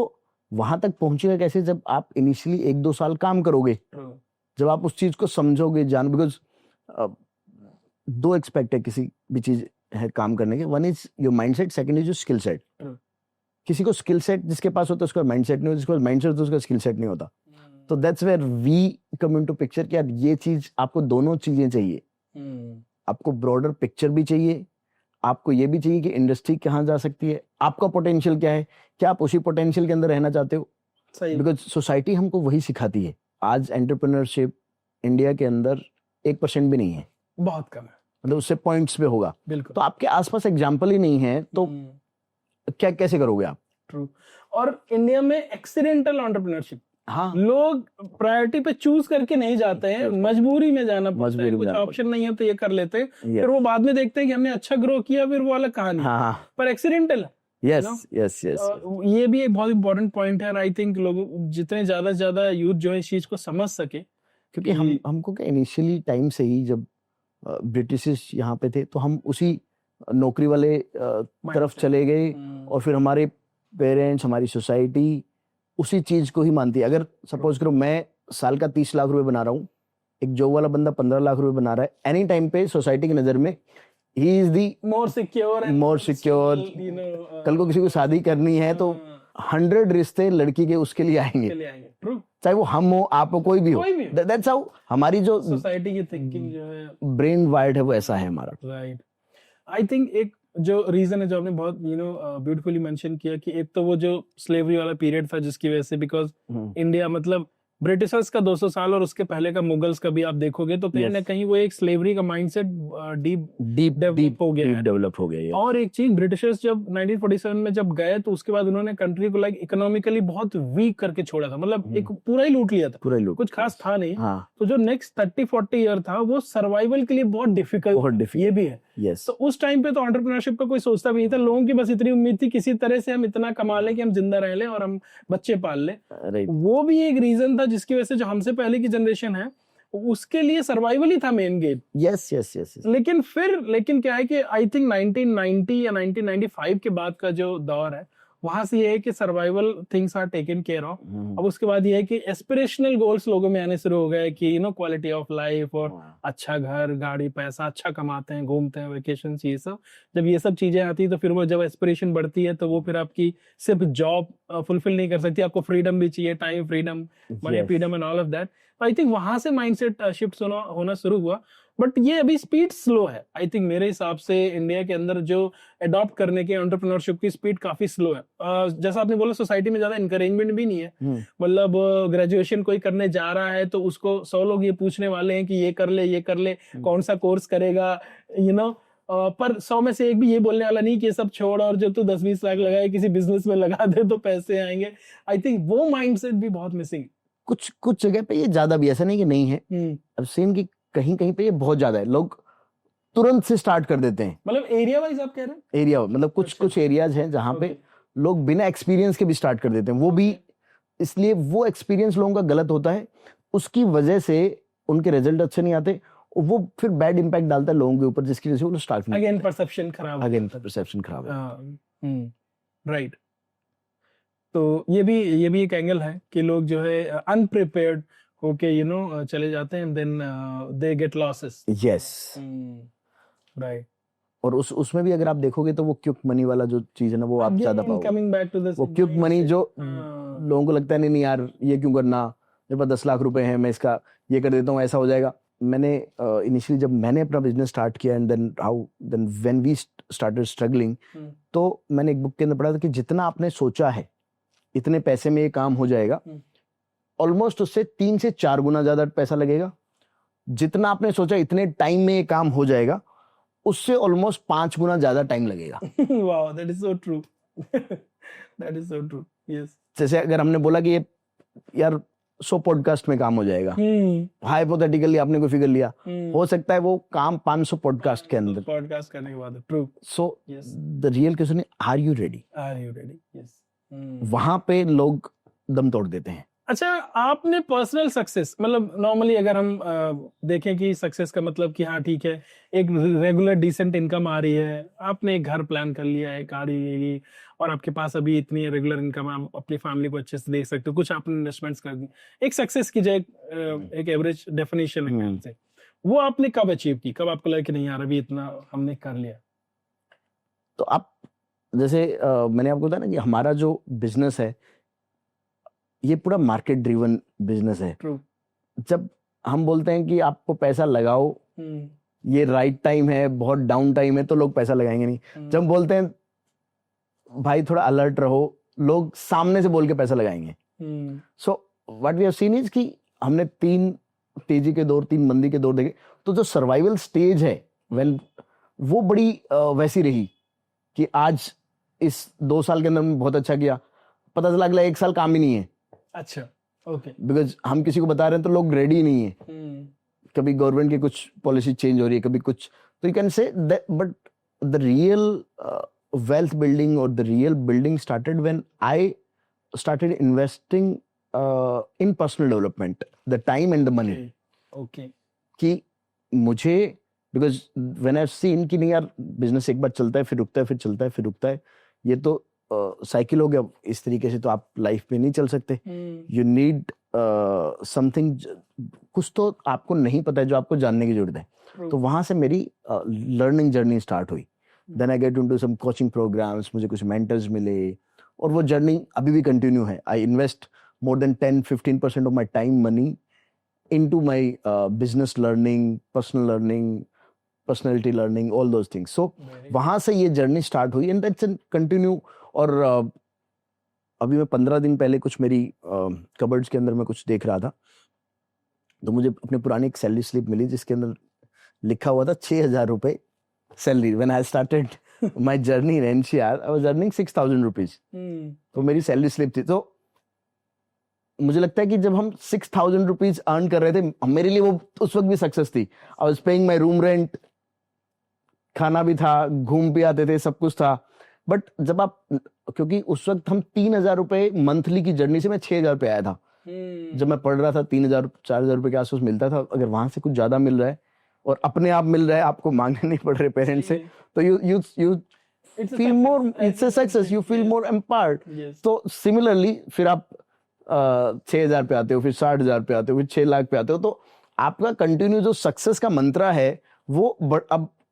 वहां तक पहुंचेगा कैसे, जब आप इनिशियली 1-2 साल काम करोगे, जब आप उस चीज को समझोगे, बिकॉज 2 एक्सपेक्ट है किसी भी चीज है काम करने के। One is your mindset, second is your skill set. किसी को स्किल सेट जिसके पास होता है उसका माइंडसेट नहीं होता, जिसके पास माइंडसेट होता है उसका स्किल सेट नहीं होता। तो that's where we come into picture कि यार ये चीज, आपको दोनों चीजें चाहिए। आपको ब्रॉडर पिक्चर भी चाहिए, आपको ये भी चाहिए कि इंडस्ट्री कहाँ जा सकती है, आपका पोटेंशियल क्या है, क्या आप उसी पोटेंशियल के अंदर रहना चाहते हो। बिकॉज सोसाइटी हमको वही सिखाती है। आज एंटरप्रेन्योरशिप इंडिया के अंदर 1% भी नहीं है, बहुत कम है, मतलब उससे पॉइंट्स पे होगा। बिल्कुल। तो आपके आसपास एग्जाम्पल ही नहीं है तो क्या कैसे करोगे आप। ट्रू। और इंडिया में एक्सीडेंटल एंटरप्रेन्योरशिप, हाँ, लोग प्रायोरिटी पे चूज करके नहीं जाते हैं, मजबूरी में जाना पड़ता है, कुछ ऑप्शन नहीं है तो ये कर लेते हैं, फिर वो बाद में देखते हैं कि हमने अच्छा ग्रो किया, फिर वो अलग कहानी। पर एक्सीडेंटल यस। ये भी एक बहुत इंपॉर्टेंट पॉइंट है। आई थिंक लोग जितने ज्यादा से ज्यादा यूथ जो है इस चीज को समझ सके, क्योंकि हमको क्या इनिशियली टाइम से ही जब ब्रिटिश यहाँ पे थे तो हम उसी नौकरी वाले तरफ चले गए, और फिर हमारे पेरेंट्स, हमारी सोसाइटी उसी चीज को ही मानती है। अगर सपोज करो मैं साल का 30 लाख रुपए बना रहा हूँ, एक जॉब वाला बंदा 15 लाख रुपए बना रहा है, एनी टाइम पे सोसाइटी की नजर में he is the more secure. कल को किसी को शादी करनी है तो 100 रिश्ते लड़की के उसके लिए आएंगे, चाहे वो हम हो, आप हो, कोई भी हो। दैट्स हाउ हमारी जो सोसाइटी की थिंकिंग जो है, ब्रेन वायर्ड है, वो ऐसा है हमारा। राइट। आई थिंक एक जो रीजन है जो आपने बहुत ब्यूटीफुली मेंशन किया कि एक तो वो जो स्लेवरी वाला पीरियड था जिसकी वजह से बिकॉज इंडिया मतलब ब्रिटिशर्स का 200 साल और उसके पहले का मुगल्स का भी आप देखोगे तो कहीं ना Yes. कहीं वो एक स्लेवरी का माइंडसेट डीप डीप डेवलप हो गया है। डेवलप हो गया ये। और एक चीज ब्रिटिशर्स जब 1947 में जब गए तो उसके बाद उन्होंने कंट्री को लाइक इकोनॉमिकली बहुत वीक करके छोड़ा था, मतलब एक पूरा ही लूट लिया था, पूरा लोग कुछ खास था नहीं। हाँ तो जो नेक्स्ट 30-40 ईयर था वो सर्वाइवल के लिए बहुत डिफिकल्ट, बहुत difficult। ये भी है। यस तो उस टाइम पे तो एंटरप्रेन्योरशिप का कोई सोचता भी नहीं था, लोगों की बस इतनी उम्मीद थी किसी तरह से हम इतना कमा लें कि हम जिंदा रह लें और हम बच्चे पाल लें। राइट वो भी एक रीजन था जिसकी वजह से जो हमसे पहले की जनरेशन है उसके लिए सर्वाइवल ही था main game. Yes yes yes लेकिन क्या है कि आई थिंक 1990 या 1995 के बाद का जो दौर है वहां से ये है कि survival things are taken care of. अब उसके बाद ये है कि एस्पिरेशनल गोल्स लोगों में आने शुरू हो गए कि क्वालिटी ऑफ लाइफ और अच्छा घर गाड़ी पैसा, अच्छा कमाते हैं, घूमते हैं, वेकेशन, ये सब। जब ये सब चीजें आती है तो फिर वो जब एस्पिरेशन बढ़ती है तो वो फिर आपकी सिर्फ जॉब फुलफिल नहीं कर सकती, आपको फ्रीडम भी चाहिए, time freedom, money Yes. Freedom and all of that. I think वहां से माइंडसेट शिफ्ट होना शुरू हुआ, बट ये अभी स्पीड स्लो है। आई थिंक मेरे हिसाब से इंडिया के अंदर जो अडॉप्ट करने के एंटरप्रेन्योरशिप की स्पीड काफी स्लो है। जैसा आपने बोला सोसाइटी में ज्यादा इनकरेजमेंट भी नहीं है, मतलब ग्रेजुएशन कोई करने जा रहा है तो उसको 100 लोग ये पूछने वाले हैं कि ये कर ले, कौन सा कोर्स करेगा, पर 100 में से एक भी ये बोलने वाला नहीं कि ये सब छोड़ और जो तू 10-20 लाख लगाए किसी बिजनेस में लगा दे तो पैसे आएंगे। आई थिंक वो माइंडसेट भी बहुत मिसिंग। कुछ जगह पे ये ज्यादा भी, ऐसा नहीं कि नहीं है, अब सेम कि कहीं कहीं पे ये बहुत ज्यादा है, लोग तुरंत से स्टार्ट कर देते हैं। मतलब एरिया वाइज आप कह रहे हैं? एरिया मतलब कुछ एरियाज हैं जहाँ पे लोग बिना एक्सपीरियंस के भी स्टार्ट कर देते हैं, वो भी इसलिए वो एक्सपीरियंस लोगों का गलत होता है, उसकी वजह से उनके रिजल्ट अच्छे नहीं आते, और वो फिर बैड इंपैक्ट डालता है लोगों के ऊपर, जिसकी वजह से वो स्टार्ट नहीं, अगेन परसेप्शन खराब है। राइट। तो ये भी एक एंगल है कि लोग जो है अनप्रिपेयर्ड होके चले जाते हैं, then they get losses. Yes right. और उसमें भी अगर आप देखोगे तो वो क्विक मनी वाला जो चीज है ना, वो आप ज्यादा पाओगे। कमिंग बैक टू दिस, वो क्विक मनी जो लोगों को लगता है नहीं यार ये क्यों करना, मेरे पास 10 लाख रुपए हैं, मैं इसका ये कर देता हूँ, ऐसा हो जाएगा। मैंने इनिशियली जब मैंने अपना बिजनेस स्टार्ट किया and then when we started struggling, तो मैंने एक बुक के अंदर पढ़ा था कि जितना आपने सोचा है इतने पैसे में ये काम हो जाएगा, ऑलमोस्ट उससे 3 से 4 गुना ज्यादा पैसा लगेगा। जितना आपने सोचा इतने टाइम में ये काम हो जाएगा, उससे ऑलमोस्ट 5 गुना ज्यादा टाइम लगेगा। Wow, that is so true. That is so true. Yes. जैसे अगर हमने बोला कि ये यार 100 पॉडकास्ट में काम हो जाएगा, हाइपोथेटिकली आपने कोई फिगर लिया, हो सकता है वो काम 500 पॉडकास्ट के अंदर, पॉडकास्ट करने के बाद। True. So the real question है, आर यू रेडी? यस। वहां पे लोग दम तोड़ देते हैं। अच्छा, आपने पर्सनल सक्सेस, मतलब नॉर्मली अगर हम देखें कि सक्सेस का मतलब कि हाँ ठीक है एक रेगुलर डिसेंट इनकम आ रही है, आपने एक घर प्लान कर लिया है, गाड़ी, और आपके पास अभी इतनी रेगुलर इनकम है, आप अपनी फैमिली को अच्छे से देख सकते हो, कुछ आपने इन्वेस्टमेंट्स कर दी, एक सक्सेस की जो एक एवरेज डेफिनेशन है से, वो आपने कब अचीव की? कब आपको लगा कि नहीं यार अभी इतना हमने कर लिया? तो आप जैसे मैंने आपको बताया ना कि हमारा जो बिजनेस है ये पूरा मार्केट ड्रिवन बिजनेस है। True. जब हम बोलते हैं कि आपको पैसा लगाओ, ये राइट टाइम है, बहुत डाउन टाइम है, तो लोग पैसा लगाएंगे नहीं। जब बोलते हैं भाई थोड़ा अलर्ट रहो, लोग सामने से बोल के पैसा लगाएंगे। So what we have seen is कि हमने 3 तेजी के दौर, 3 मंदी के दौर देखे, तो जो सर्वाइवल स्टेज है व्हेन वो बड़ी वैसी रही कि आज इस 2 साल के अंदर में बहुत अच्छा किया, पता चला अगला 1 साल काम ही नहीं है। अच्छा, ओके। बिकॉज हम किसी को बता रहे हैं तो लोग रेडी नहीं है, कभी गवर्नमेंट की कुछ पॉलिसी चेंज हो रही है, कभी कुछ, तो यू कैन से but the real wealth building or the real building started when I started investing in personal development, the time and the money. Okay. कि मुझे because when I've seen कि नहीं यार बिजनेस एक बार चलता है फिर रुकता है, फिर चलता है फिर रुकता है, ये तो साइकिल हो गया, इस तरीके से तो आप लाइफ में नहीं चल सकते। यू नीड समथिंग, कुछ तो आपको नहीं पता है जो आपको जानने की जरूरत है। तो वहां से मेरी लर्निंग जर्नी स्टार्ट हुई। Then I get into some coaching programs, मुझे कुछ मेंटर्स मिले, और वो जर्नी अभी भी कंटिन्यू है। I invest more than 10-15% of my time, money into my business learning, personal learning, personality learning, all those things. So वहाँ से ये जर्नी स्टार्ट हुई एंड दैट्स कंटिन्यू. और अभी मैं 15 दिन पहले कुछ मेरी कबर्ड्स के अंदर मैं कुछ देख रहा था, तो मुझे अपने पुरानी एक सैलरी स्लिप मिली जिसके अंदर लिखा हुआ था 6,000 रुपए salary. When I started my journey in NCR I was earning 6,000 rupees. तो मेरी सैलरी स्लिप थी. तो मुझे लगता है कि जब हम 6,000 रुपीज अर्न कर रहे थे, मेरे लिए वो उस वक्त भी सक्सेस थी. I was paying my room rent, खाना भी था, घूम भी आते थे, सब कुछ था. बट जब आप, क्योंकि उस वक्त हम 3,000 रुपए मंथली की जर्नी से मैं 6,000 पे आया था. जब मैं पढ़ रहा था 3,000 4,000 रुपए के आसपास मिलता था. अगर वहां से कुछ ज्यादा मिल रहा है और अपने आप मिल रहा है, आपको मांगने नहीं पड़ रहे पेरेंट्स से, तो you feel more, it's a success, you feel more empowered. तो सिमिलरली फिर आप 6,000 पे आते हो, फिर 60,000 पे आते हो, फिर 6 लाख पे आते हो. तो आपका कंटिन्यू जो सक्सेस का मंत्रा है वो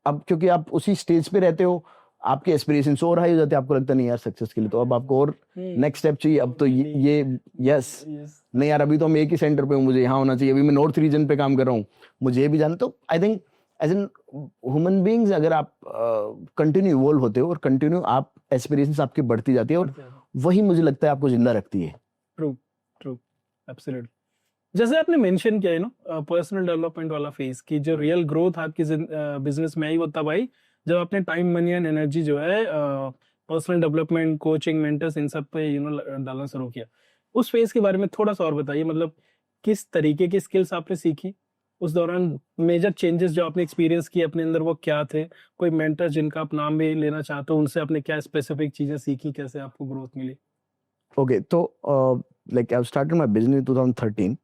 अब क्योंकि आप उसी स्टेज पे रहते हो, आपके एस्पिरेशंस और हाई हो जाते हैं. आपको लगता नहीं यार सक्सेस के लिए तो अब आपको और नेक्स्ट स्टेप चाहिए. अब तो ये यस नहीं यार, अभी तो हम एक ही सेंटर पे हूँ, मुझे यहाँ होना चाहिए. अभी मैं नॉर्थ रीजन पे काम कर रहा हूँ, मुझे ये भी जाना. तो I think as an human beings अगर आप कंटिन्यू इवॉल्व होते हो और कंटिन्यू आप एस्पिरेशंस आपकी बढ़ती जाती है, और वही मुझे लगता है आपको जिंदा रखती है. True true absolutely. जैसे आपने मेंशन किया है ना पर्सनल डेवलपमेंट वाला फेज की, जो रियल ग्रोथ आपकी बिजनेस में आई वो तब आई जब आपने टाइम, मनी एंड एनर्जी जो है पर्सनल डेवलपमेंट, कोचिंग, मेंटर्स, इन सब पे डालना शुरू किया. उस फेज के बारे में थोड़ा सा और बताइए. मतलब किस तरीके की स्किल्स आपने सीखी उस दौरान, मेजर चेंजेस जो आपने एक्सपीरियंस किए अपने अंदर वो क्या थे, कोई मेंटर जिनका आप नाम भी लेना चाहते हो, उनसे आपने क्या स्पेसिफिक चीजें सीखी, कैसे आपको ग्रोथ मिली? ओके, तो like I started my business in 2013.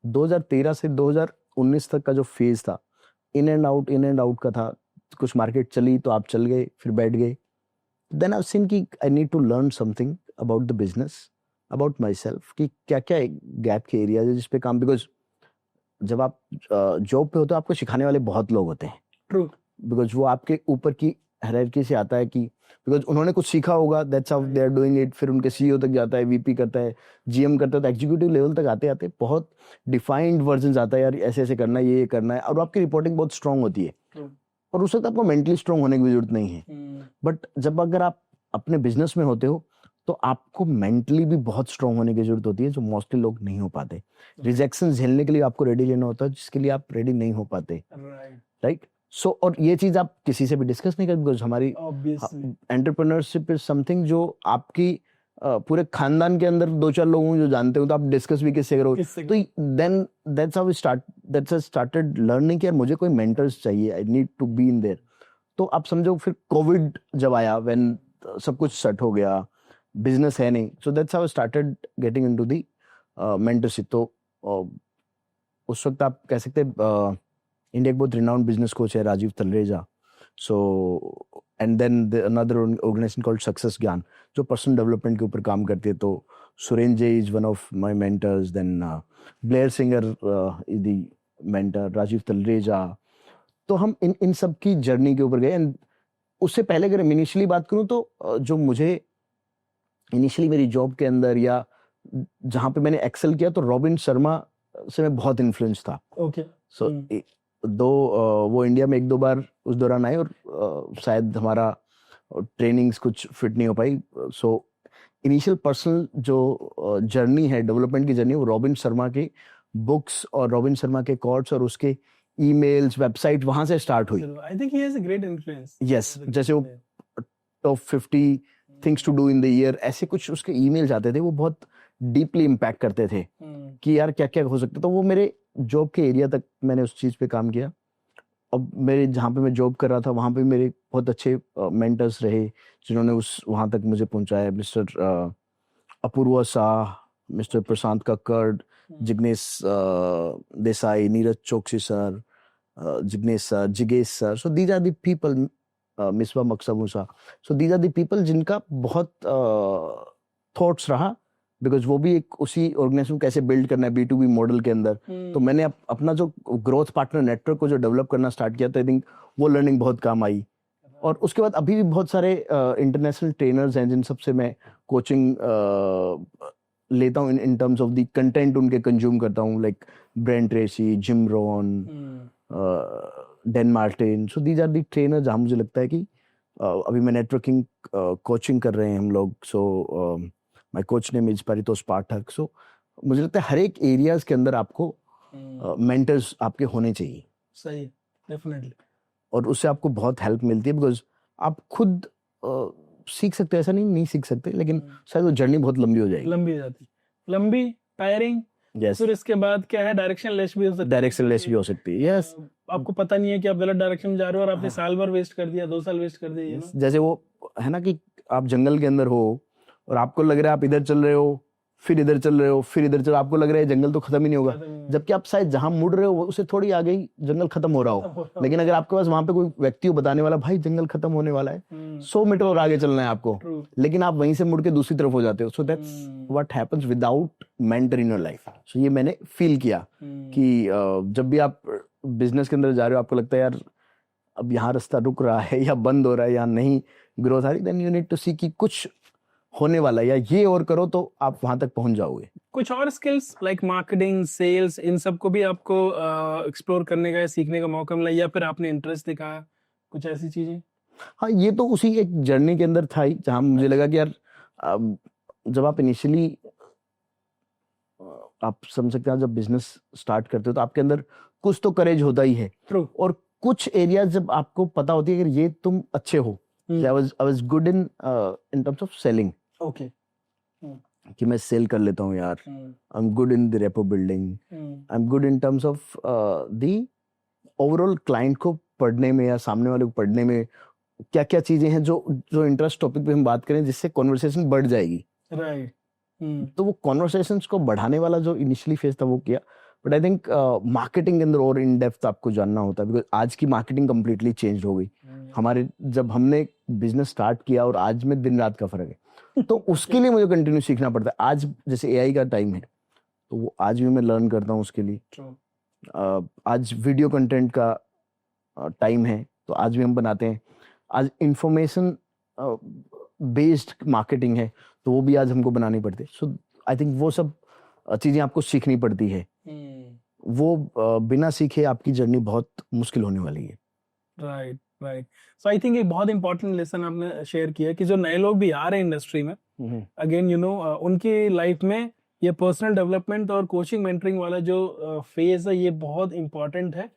2013 से 2019 तक का जो फेज था, इन एंड आउट का था. कुछ मार्केट चली तो आप चल गए, फिर बैठ गए. देन आई सीन कि I need to learn something about the business, about myself, कि क्या क्या गैप के एरियाज है जिस पे काम. बिकॉज जब आप जॉब पे होते हो आपको सिखाने वाले बहुत लोग होते हैं. ट्रू. बिकॉज वो आपके ऊपर की हायरार्की से आता है, कि बिकॉज उन्होंने कुछ सीखा होगा, that's how they are doing it. फिर उनके सीईओ तक जाता है, वीपी करता है, जीएम करता है, तो एग्जीक्यूटिव लेवल तक आते आते बहुत डिफाइंड वर्जन आता है, यार ऐसे ऐसे करना है, ये करना है. और आपकी रिपोर्टिंग बहुत स्ट्रांग होती है, और उस वक्त आपको मेंटली स्ट्रांग होने की भी जरूरत नहीं है. बट जब अगर आप अपने बिजनेस में होते हो तो आपको मेंटली भी बहुत स्ट्रांग होने की जरूरत होती है, जो मोस्टली लोग नहीं हो पाते. रिजेक्शन झेलने के लिए आपको रेडी रहना होता है, जिसके लिए आप रेडी नहीं हो पाते. राइट. सो और ये चीज आप किसी से भी डिस्कस नहीं करते, बिकॉज हमारी एंटरप्रेन्योरशिप इज समथिंग जो आपकी पूरे खानदान के अंदर 2-4 लोग हों जो जानते हो, तो आप डिस्कस भी किससे करो. तो then that's how we started learning कि यार मुझे कोई मेंटर्स चाहिए, I need to be in there. तो आप समझो फिर कोविड जब आया, व्हेन सब कुछ सेट हो गया, बिजनेस है नहीं, सो that's how I started getting into the mentorship. तो उस वक्त आप कह सकते हैं इंडिया के बहुत रिनाउंड बिजनेस कोच है Rajiv Talreja. So and then another organization called success Gyan, जो पर्सनल डेवलपमेंट के ऊपर काम करती है. तो Suren J is one of my mentors. Then Blair Singer is the mentor, Rajiv Talreja. तो हम इन सब की जर्नी के ऊपर गए. एंड उससे पहले अगर इनिशियली बात करूं तो जो मुझे इनिशियली मेरी जॉब के अंदर या जहां पे मैंने एक्सेल किया, तो रॉबिन शर्मा से मैं बहुत इन्फ्लुएंस था. ओके. सो दो वो इंडिया में 1-2 बार उस दौरान आए, और शायद हमारा ट्रेनिंग्स कुछ फिट नहीं हो पाई. सो इनिशियल पर्सनल जो जर्नी है, डेवलपमेंट की जर्नी, वो रॉबिन शर्मा की बुक्स और रॉबिन शर्मा के कोट्स और उसके ईमेल्स, वेबसाइट, वहां से स्टार्ट हुई. I think he has a great influence. Yes, जैसे वो top 50 things to do in the year, ऐसे कुछ उसके ईमेल्स आते थे, वो बहुत डीपली इम्पैक्ट करते थे कि यार क्या क्या हो सकता. तो वो मेरे जॉब के एरिया तक मैंने उस चीज पे काम किया. अब मेरे जहाँ पे मैं जॉब कर रहा था वहाँ पे मेरे बहुत अच्छे मेंटर्स रहे, जिन्होंने उस वहाँ तक मुझे पहुँचाया. Mister Apurva Shah, mister Prashant Kakkar, Jignesh Desai, Neeraj Chouksey sir, Jignesh sir, जिगेश sir. So these are the people, Misba मकसबूसा. So these are the people जिनका बहुत थॉट्स रहा, बिकॉज वो भी एक उसी ऑर्गेनाइजेशन कैसे बिल्ड करना है B2B मॉडल के अंदर. तो मैंने अपना जो ग्रोथ पार्टनर नेटवर्क को जो डेवलप करना स्टार्ट किया, तो आई थिंक वो लर्निंग बहुत काम आई. और उसके बाद अभी भी बहुत सारे इंटरनेशनल ट्रेनर्स हैं जिन सबसे मैं कोचिंग लेता हूँ in terms of the content उनके कंज्यूम करता हूँ, like Brian Tracy, Jim Rohn, Dan Martin, so these are the trainer जहाँ मुझे लगता है कि अभी मैं नेटवर्किंग कोचिंग कर रहे हैं हम लोग, so my coach name is Paritosh Pathak. So मुझे लगता है हर एक एरियाज के अंदर आपको मेंटर्स आपके होने चाहिए। सही, डेफिनेटली। और उससे आपको बहुत हेल्प मिलती है, बिकॉज आप खुद सीख सकते हैं, ऐसा नहीं सीख सकते, लेकिन शायद वो जर्नी बहुत लंबी हो जाएगी, लंबी हो जाती, लंबी, टायरिंग। यस, फिर इसके बाद क्या है, डायरेक्शन लेस भी हो सकती है, डायरेक्शन लेस भी हो सकती है, यस। आपको पता नहीं है कि आप गलत डायरेक्शन में जा रहे हो और आपने हाँ। साल भर वेस्ट कर दिया, 2 साल वेस्ट कर दिए, Yes, जैसे वो है ना कि आप जंगल के अंदर हो और आपको लग रहा है आप इधर चल रहे हो, फिर इधर चल रहे हो, फिर इधर चल, आपको लग रहा है जंगल तो खत्म ही नहीं होगा, जबकि आप शायद जहां मुड़ रहे हो वो उससे थोड़ी आगे ही जंगल खत्म हो रहा हो। लेकिन अगर आपके पास वहां पे कोई व्यक्ति हो बताने वाला, भाई जंगल खत्म होने वाला है, 100 मीटर और आगे चलना है आपको, लेकिन आप वहीं से मुड़ के दूसरी तरफ हो जाते हो। So that's what happens without mentor in your life. So ये मैंने फील किया कि जब भी आप बिजनेस के अंदर जा रहे हो, आपको लगता है यार अब यहाँ रास्ता रुक रहा है या बंद हो रहा है या नहीं ग्रोथ आ रही, देन यू नीड टू सी कि कुछ होने वाला है, या ये और करो तो आप वहां तक पहुंच जाओगे। कुछ और स्किल्स लाइक मार्केटिंग, सेल्स, इन सब को भी आपको एक्सप्लोर करने का या सीखने का मौका मिला, या फिर आपने इंटरेस्ट दिखाया, कुछ ऐसी चीजें? हाँ, ये तो उसी एक जर्नी के अंदर था ही, जहाँ मुझे लगा कि यार जब आप इनिशियली आप समझ सकते हैं, जब बिजनेस स्टार्ट करते हो तो आपके अंदर कुछ तो करेज होता ही है। True. और कुछ एरिया जब आपको पता होती है कि ये तुम अच्छे हो, I was good in terms of selling, okay, कि मैं सेल कर लेता हूँ यार, I am good in the rapport building, I am good in terms of the overall client को पढ़ने में या सामने वाले को पढ़ने में, क्या क्या चीजें हैं जो जो इंटरेस्ट टॉपिक पे हम बात करें जिससे कॉन्वर्सेशन बढ़ जाएगी, राइट। तो वो कॉन्वर्सेशंस को बढ़ाने वाला जो इनिशियली फेज था वो किया। बट आई थिंक मार्केटिंग के अंदर और इन डेप्थ आपको जानना होता है, बिकॉज आज की मार्केटिंग कंप्लीटली चेंज हो गई। हमारे जब हमने बिजनेस स्टार्ट किया और आज में दिन रात का फर्क है, तो उसके लिए मुझे कंटिन्यू सीखना पड़ता है। आज जैसे एआई का टाइम है, तो वो आज भी मैं लर्न करता हूँ उसके लिए। आज वीडियो कंटेंट का टाइम है, तो आज भी हम बनाते हैं। आज इंफॉर्मेशन बेस्ड मार्केटिंग है, तो वो भी आज हमको बनानी पड़ती है। सो आई थिंक वो सब चीजें आपको सीखनी पड़ती है। वो बिना सीखे आपकी जर्नी बहुत मुश्किल होने वाली है। Right, right. So I think एक बहुत इंपॉर्टेंट लेसन आपने शेयर किया कि जो नए लोग भी आ रहे हैं इंडस्ट्री में, अगेन यू नो, उनकी लाइफ में ये पर्सनल डेवलपमेंट और कोचिंग मेंटरिंग वाला जो फेज है, ये बहुत इंपॉर्टेंट है,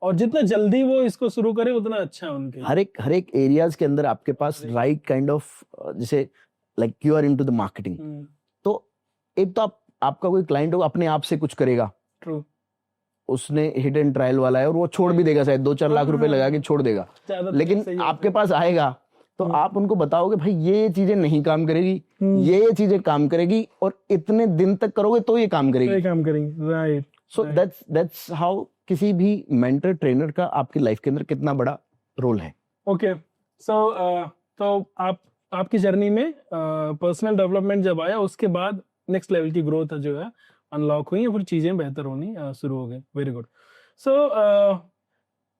और जितना जल्दी वो इसको शुरू करें उतना अच्छा है उनके लिए। हर एक एरियाज के अंदर आपके पास राइट काइंड ऑफ, जैसे like you are into the marketing, तो एक तो आपका कोई क्लाइंट होगा अपने आप से कुछ करेगा, ट्रू, उसने हिट एंड ट्रायल वाला है और वो छोड़ भी देगा, शायद 2-4 लाख रुपए लगा के छोड़ देगा, लेकिन आपके पास आएगा तो आप उनको बताओगे भाई ये चीजें नहीं काम करेगी, ये चीजें काम करेगी, और इतने दिन तक करोगे तो ये काम करेगी। राइट। सो दैट्स हाउ किसी भी मेंटर ट्रेनर का आपकी लाइफ के अंदर कितना बड़ा रोल है। ओके, सो तो आपकी जर्नी में पर्सनल डेवलपमेंट जब आया, उसके बाद नेक्स्ट लेवल की ग्रोथ जो है अनलॉक हुई, फिर चीजें बेहतर होनी शुरू हो गई। Very good. So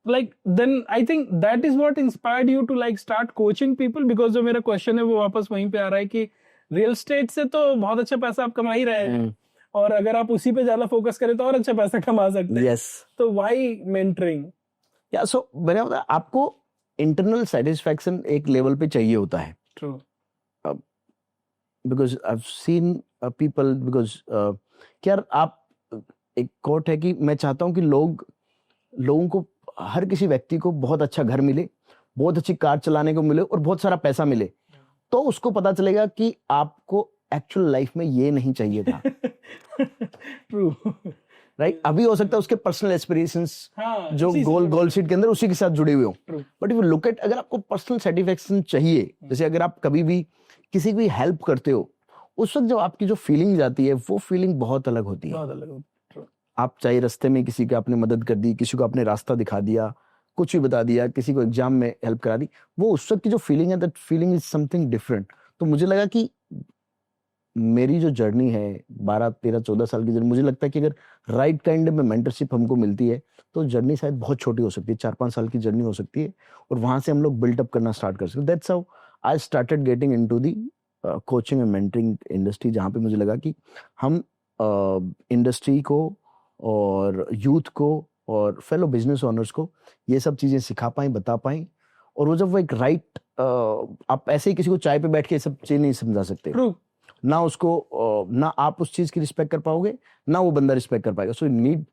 like then I think that is what inspired you to like start coaching people, because जो मेरा क्वेश्चन है वो वापस वहीं पे आ रहा है कि रियल एस्टेट से तो बहुत अच्छा पैसा आप कमा ही रहे हैं, और अगर आप उसी पे ज्यादा फोकस करें तो और अच्छा पैसा कमा सकते हैं। यस, तो व्हाई मेंटरिंग? या सो मैंने बताया आपको इंटरनल सेटिस्फैक्शन एक लेवल पे चाहिए होता है। True, because I have seen people, because क्या आप, एक कोट है कि मैं चाहता हूं कि लोगों को, हर किसी व्यक्ति को बहुत अच्छा घर मिले, बहुत अच्छी कार चलाने को मिले और बहुत सारा पैसा मिले, तो उसको पता चलेगा कि आपको एक्चुअल लाइफ में ये नहीं चाहिए था। True, right. अभी हो सकता है उसके पर्सनल एस्पिरेशंस जो गोल शीट के अंदर उसी के साथ जुड़े हुए हो, but if you look at, अगर आपको पर्सनल सेटिस्फैक्शन चाहिए, जैसे अगर आप कभी भी किसी की हेल्प करते हो, उस वक्त जब आपकी जो फीलिंग आती है वो फीलिंग बहुत अलग होती है। आप चाहे रास्ते में किसी की आपने मदद कर दी, किसी को आपने रास्ता दिखा दिया, कुछ भी बता दिया, किसी को एग्जाम में हेल्प करा दी, वो उस वक्त की जो फीलिंग है, that feeling is something different. तो मुझे लगा कि मेरी जो जर्नी है 12, 13, 14 साल की जर्नी, मुझे लगता है कि अगर राइट काइंड में मेंटरशिप हमको मिलती है तो जर्नी शायद बहुत छोटी हो सकती है, 4-5 साल की जर्नी हो सकती है, और वहां से हम लोग बिल्डअप करना स्टार्ट कर सकते हैं। That's how I started getting into the coaching and mentoring industry, जहाँ पे मुझे लगा कि हम इंडस्ट्री को और यूथ को और फेलो बिजनेस ओनर्स को ये सब चीज़ें सिखा पाएँ, बता पाएँ। और वो जब वो एक राइट, आप ऐसे ही किसी को चाय पे बैठ के ये सब चीज़ नहीं समझा सकते। ट्रू। ना उसको ना आप उस चीज़ की रिस्पेक्ट कर पाओगे, ना वो बंदा रिस्पेक्ट कर पाएगा। So you need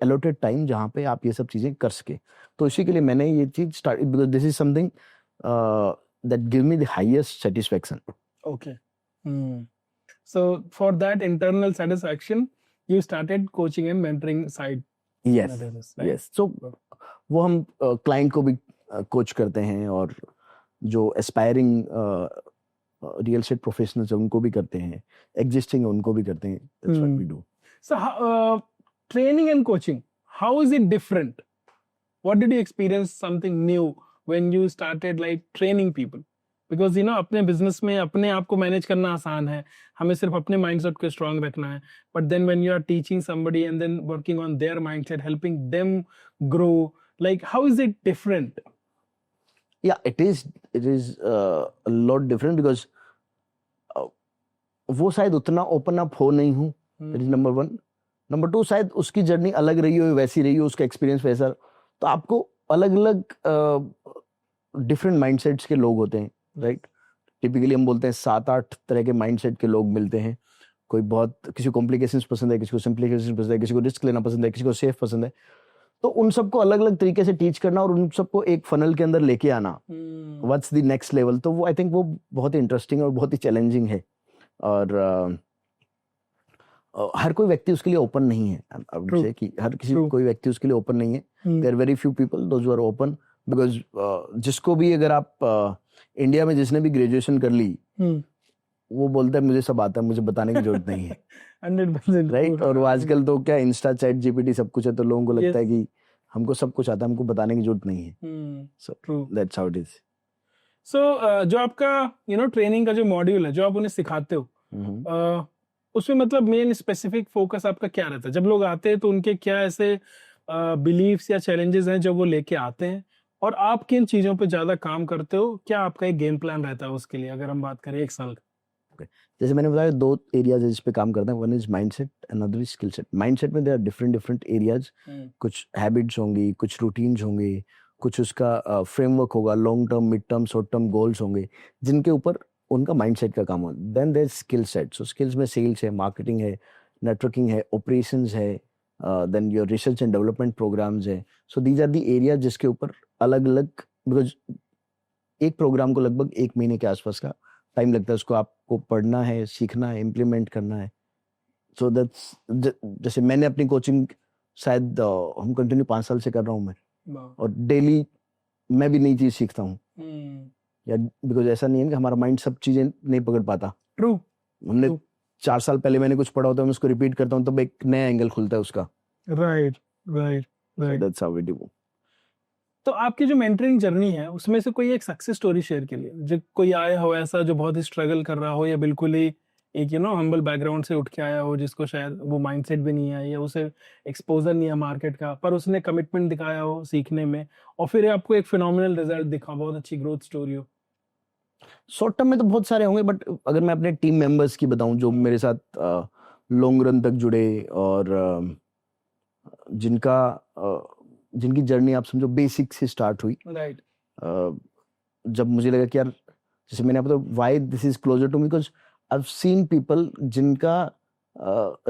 allotted time जहाँ पे आप ये सब चीज़ें कर सके। तो इसी के लिए मैंने ये चीज़ start, because this is something that give me the highest satisfaction. Okay. So for that internal satisfaction, you started coaching and mentoring side. Yes, others, right? yes. So वो हम क्लाइंट को भी कोच करते हैं, और जो एस्पायरिंग रियल एस्टेट प्रोफेशनल्स हैं उनको भी करते हैं, एग्जिस्टिंग उनको भी करते हैं. That's what we do. So training and coaching, how is it different? What did you experience something new when you started like training people? Because अपने बिजनेस में अपने आप को मैनेज करना आसान है, हमें सिर्फ अपने माइंडसेट को स्ट्रांग रखना है. But then when you are teaching somebody and then working on their mindset, helping them grow, like how is it different? Yeah, it is a lot different because वो शायद उतना ओपन अप हो नहीं हूँ. That is number one. Number two, शायद उसकी journey अलग रही हो, वैसी रही हो, उसका एक्सपीरियंस वैसा. तो आपको अलग अलग डिफरेंट माइंडसेट्स के लोग होते हैं, राइट? टिपिकली हम बोलते हैं 7-8 तरह के माइंडसेट के लोग मिलते हैं. कोई बहुत, किसी को कॉम्प्लिकेशंस पसंद है, किसी को सिंप्लिकेशंस पसंद है, किसी को रिस्क लेना पसंद है, किसी को सेफ पसंद है. तो उन सबको अलग अलग तरीके से टीच करना और उन सबको एक फनल के अंदर लेके आना, व्हाट्स द नेक्स्ट लेवल. तो वो आई थिंक वो बहुत ही इंटरेस्टिंग और बहुत ही चैलेंजिंग है. और हर कोई व्यक्ति उसके लिए ओपन नहीं है. अब जैसे कि हर किसी कोई व्यक्ति उसके लिए ओपन नहीं है. There are very few people those who are open, because जिसको भी, अगर आप इंडिया में जिसने भी ग्रेजुएशन कर ली, वो बोलता है मुझे सब आता है, मुझे बताने की जरूरत नहीं है. 100% राइट. और वो आजकल तो क्या इंस्टा, चैट जीपीटी सब कुछ है, तो लोगों को लगता है कि हमको सब कुछ आता है, हमको बताने की जरूरत नहीं है. So that's how it is. So जो आपका ट्रेनिंग का जो मॉड्यूल है, जो आप उन्हें सिखाते हो, उसमें मतलब मेन स्पेसिफिक फोकस आपका क्या रहता है? जब लोग आते हैं तो उनके क्या ऐसे बिलीव्स या चैलेंजेस हैं जो वो लेके आते हैं, और आप किन चीजों पे ज्यादा काम करते हो? क्या आपका एक गेम प्लान रहता है उसके लिए, अगर हम बात करें 1 साल का? जैसे मैंने बताया, 2 एरियाज है जिस पे काम करते हैं. One is mindset, another is skill set. Mindset में देयर आर डिफरेंट एरियाज. कुछ हैबिट्स होंगी, कुछ रूटीन्स होंगे, कुछ उसका फ्रेमवर्क होगा, long term, mid term, short term goals होंगे, जिनके ऊपर उनका माइंडसेट का काम हो. Then there skill set. So skills में सेल्स है, मार्केटिंग है, नेटवर्किंग है, ऑपरेशंस है, then your research and development programs है. So these are the area जिसके ऊपर अलग अलग, बिकॉज एक प्रोग्राम को लगभग 1 महीने के आसपास का टाइम लगता है. उसको आपको पढ़ना है, सीखना है, इम्प्लीमेंट करना है. सो दैट्स, जैसे मैंने अपनी कोचिंग शायद हम कंटिन्यू 5 साल से कर रहा हूँ मैं, और डेली मैं भी नई चीज सीखता हूँ. या बिकॉज ऐसा नहीं है कि हमारा माइंड सब चीजें नहीं पकड़ पाता. ट्रू. हमने 4 साल पहले मैंने कुछ पढ़ा होता है, मैं उसको रिपीट करता हूँ, तब एक नया एंगल खुलता है उसका. Right. That's how we do. तो आपकी जो मेंटरिंग जर्नी है, उसमें से कोई एक सक्सेस स्टोरी शेयर कीजिए, जो कोई आया हो ऐसा जो बहुत ही स्ट्रगल कर रहा हो, या बिल्कुल ही एक हम्बल बैकग्राउंड से उठ के आया हो, जिसको शायद वो माइंडसेट भी नहीं है या उसे एक्सपोजर नहीं है मार्केट का, पर उसने कमिटमेंट दिखाया हो सीखने में, और फिर आपको एक फिनोमिनल रिजल्ट दिखा, बहुत अच्छी ग्रोथ स्टोरी हो. शॉर्ट टर्म में तो बहुत सारे होंगे, बट अगर मैं अपने टीम मेंबर्स की बताऊं जो मेरे साथ लॉन्ग रन तक जुड़े, और जिनकी जर्नी आप समझो बेसिक से स्टार्ट हुई. राइट. जब मुझे लगा कि यार, जैसे मैंने आपको why this is closer to me, because I have seen people जिनका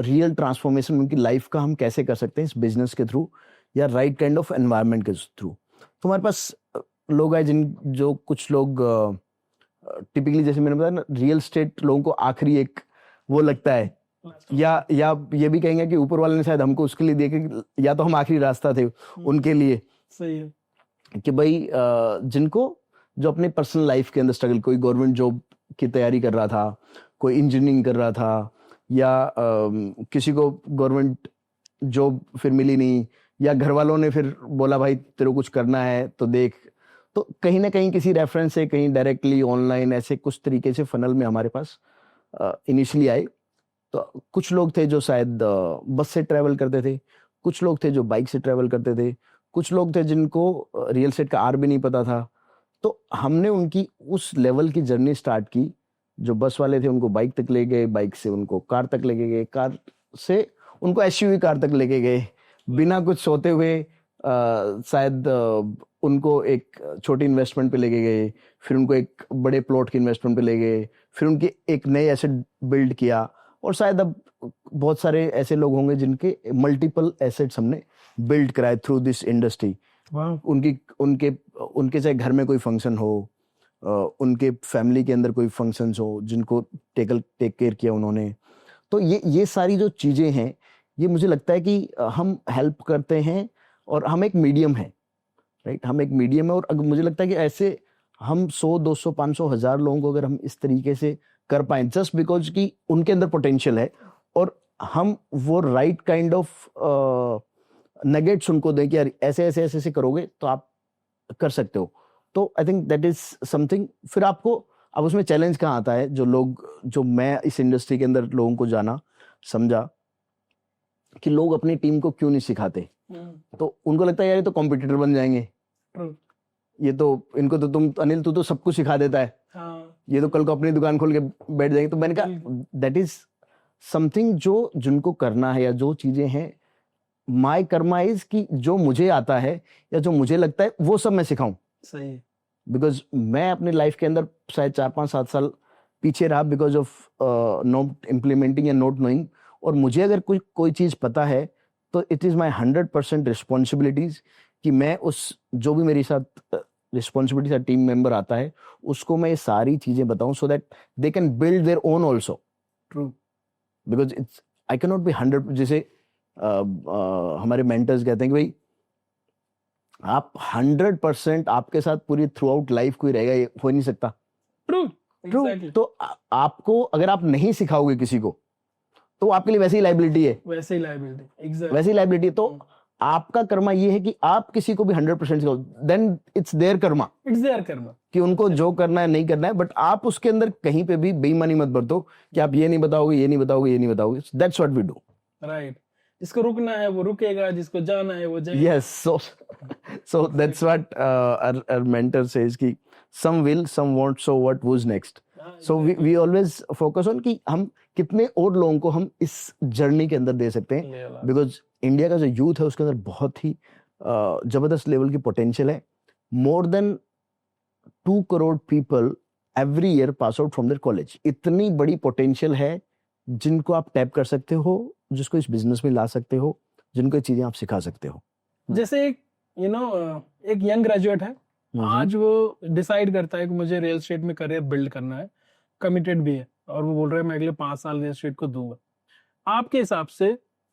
रियल ट्रांसफॉर्मेशन उनकी लाइफ का हम कैसे कर सकते हैं इस बिजनेस के थ्रू, या राइट काइंड ऑफ एनवायरनमेंट के थ्रू. तो हमारे पास लोग आए जो कुछ लोग टिपिकली, जैसे मैंने बताया ना, रियल एस्टेट लोगों को आखिरी एक वो लगता है, या ये भी कहेंगे कि ऊपर वाले ने शायद हमको उसके लिए देखे, या तो हम आखिरी रास्ता थे उनके लिए. सही है कि भाई जिनको, जो अपने पर्सनल लाइफ के अंदर स्ट्रगल, कोई गवर्नमेंट जॉब की तैयारी कर रहा था, कोई इंजीनियरिंग कर रहा था, या किसी को गवर्नमेंट जॉब फिर मिली नहीं, या घर वालों ने फिर बोला भाई तेरे को कुछ करना है तो देख. तो कहीं ना कहीं किसी रेफरेंस से, कहीं डायरेक्टली ऑनलाइन, ऐसे कुछ तरीके से फनल में हमारे पास इनिशियली आए. तो कुछ लोग थे जो शायद बस से ट्रैवल करते थे, कुछ लोग थे जो बाइक से ट्रैवल करते थे, कुछ लोग थे जिनको रियल एस्टेट का आर भी नहीं पता था. तो हमने उनकी उस लेवल की जर्नी स्टार्ट की. जो बस वाले थे उनको बाइक तक ले गए, बाइक से उनको कार तक लेके गए, कार से उनको एसयूवी कार तक लेके गए, बिना कुछ सोते हुए शायद उनको एक छोटी इन्वेस्टमेंट पे लेके गए, फिर उनको एक बड़े प्लॉट की इन्वेस्टमेंट पे ले गए, फिर उनकी एक नए एसेट बिल्ड किया, और शायद अब बहुत सारे ऐसे लोग होंगे जिनके मल्टीपल एसेट्स हमने बिल्ड कराए थ्रू दिस इंडस्ट्री। उनकी उनके उनके चाहे घर में कोई फंक्शन हो, उनके फैमिली के अंदर कोई फंक्शंस हो जिनको टेक केयर किया उन्होंने। तो ये सारी जो चीज़ें हैं, ये मुझे लगता है कि हम हेल्प करते हैं और हम एक मीडियम है, राइट। हम एक मीडियम है, और अगर मुझे लगता है कि ऐसे हम 100, 200, 500, 1000 लोगों को अगर हम इस तरीके से कर पाए जस्ट बिकॉज कि उनके अंदर पोटेंशियल है, और हम वो राइट काइंड ऑफ नगेट्स उनको दें कि यार ऐसे ऐसे ऐसे ऐसे करोगे तो आप कर सकते हो। तो I think that is something. फिर आपको अब उसमें चैलेंज कहाँ आता है, जो मैं इस इंडस्ट्री के अंदर लोगों को जाना समझा कि लोग अपनी टीम को क्यों नहीं सिखाते। तो उनको लगता है यार ये तो कॉम्पिटिटर बन जाएंगे, ये तो इनको तो तुम अनिल तू तो सब कुछ सिखा देता है, ये तो कल को अपनी दुकान खोल के बैठ जाएंगे। तो मैंने कहा दैट इज समथिंग जो जिनको करना है, या जो चीजें हैं माय कर्मा इज कि जो मुझे आता है या जो मुझे लगता है वो सब मैं सिखाऊं। सही। बिकॉज मैं अपनी लाइफ के अंदर शायद 4-5-7 साल पीछे रहा बिकॉज ऑफ नॉट इम्प्लीमेंटिंग या नॉट नोइंग, और मुझे अगर कोई चीज पता है तो इट इज माई 100% रिस्पॉन्सिबिलिटीज कि मैं उस जो भी मेरे साथ रिस्पॉन्सिबिलिटी का टीम मेंबर आता है उसको मैं ये सारी चीजें बताऊं so that they can build their own also. True. Because it's I can not be 100, जैसे हमारे मेंटर्स कहते हैं कि भाई आप 100% आपके साथ पूरी थ्रू आउट लाइफ कोई रहेगा, ये हो नहीं सकता। ट्रू। Exactly. तो आपको अगर आप नहीं सिखाओगे किसी को तो आपके लिए वैसी ही लाइबिलिटी है, वैसे ही लाइबिलिटी। एग्जैक्टली वैसी लाइबिलिटी। तो आपका कर्मा ये है कि आप किसी को भी 100% सिखाओ, then it's their karma, it's their karma कि उनको जो करना है नहीं करना है, बट आप उसके अंदर कहीं पे भी बेईमानी मत बरतो कि आप ये नहीं बताओगे, ये नहीं बताओगे, ये नहीं बताओगे। That's what we do. Right. जिसको रुकना है वो रुकेगा, जिसको जाना है वो जाएगा। Yes, so that's what our mentor says कि some will, some won't, so what was next. So we always focus on कि हम कितने और लोगों को हम इस जर्नी के अंदर दे सकते हैं, बिकॉज इंडिया का जो यूथ है उसके अंदर बहुत ही जबरदस्त लेवल की पोटेंशियल है। More than 2 crore people every year pass out from their college. इतनी बड़ी पोटेंशियल है जिनको आप टैप कर सकते हो, जिसको इस बिजनेस में ला सकते हो, जिनको ये चीजें आप सिखा सकते हो। जैसे एक एक यंग ग्रेजुएट है, आज वो डिसाइड करता है कि मुझे रियल एस्टेट में करियर बिल्ड करना है, कमिटेड भी है, और वो बोल रहा है मैं अगले 5 साल रियल एस्टेट को दूंगा। आपके हिसाब से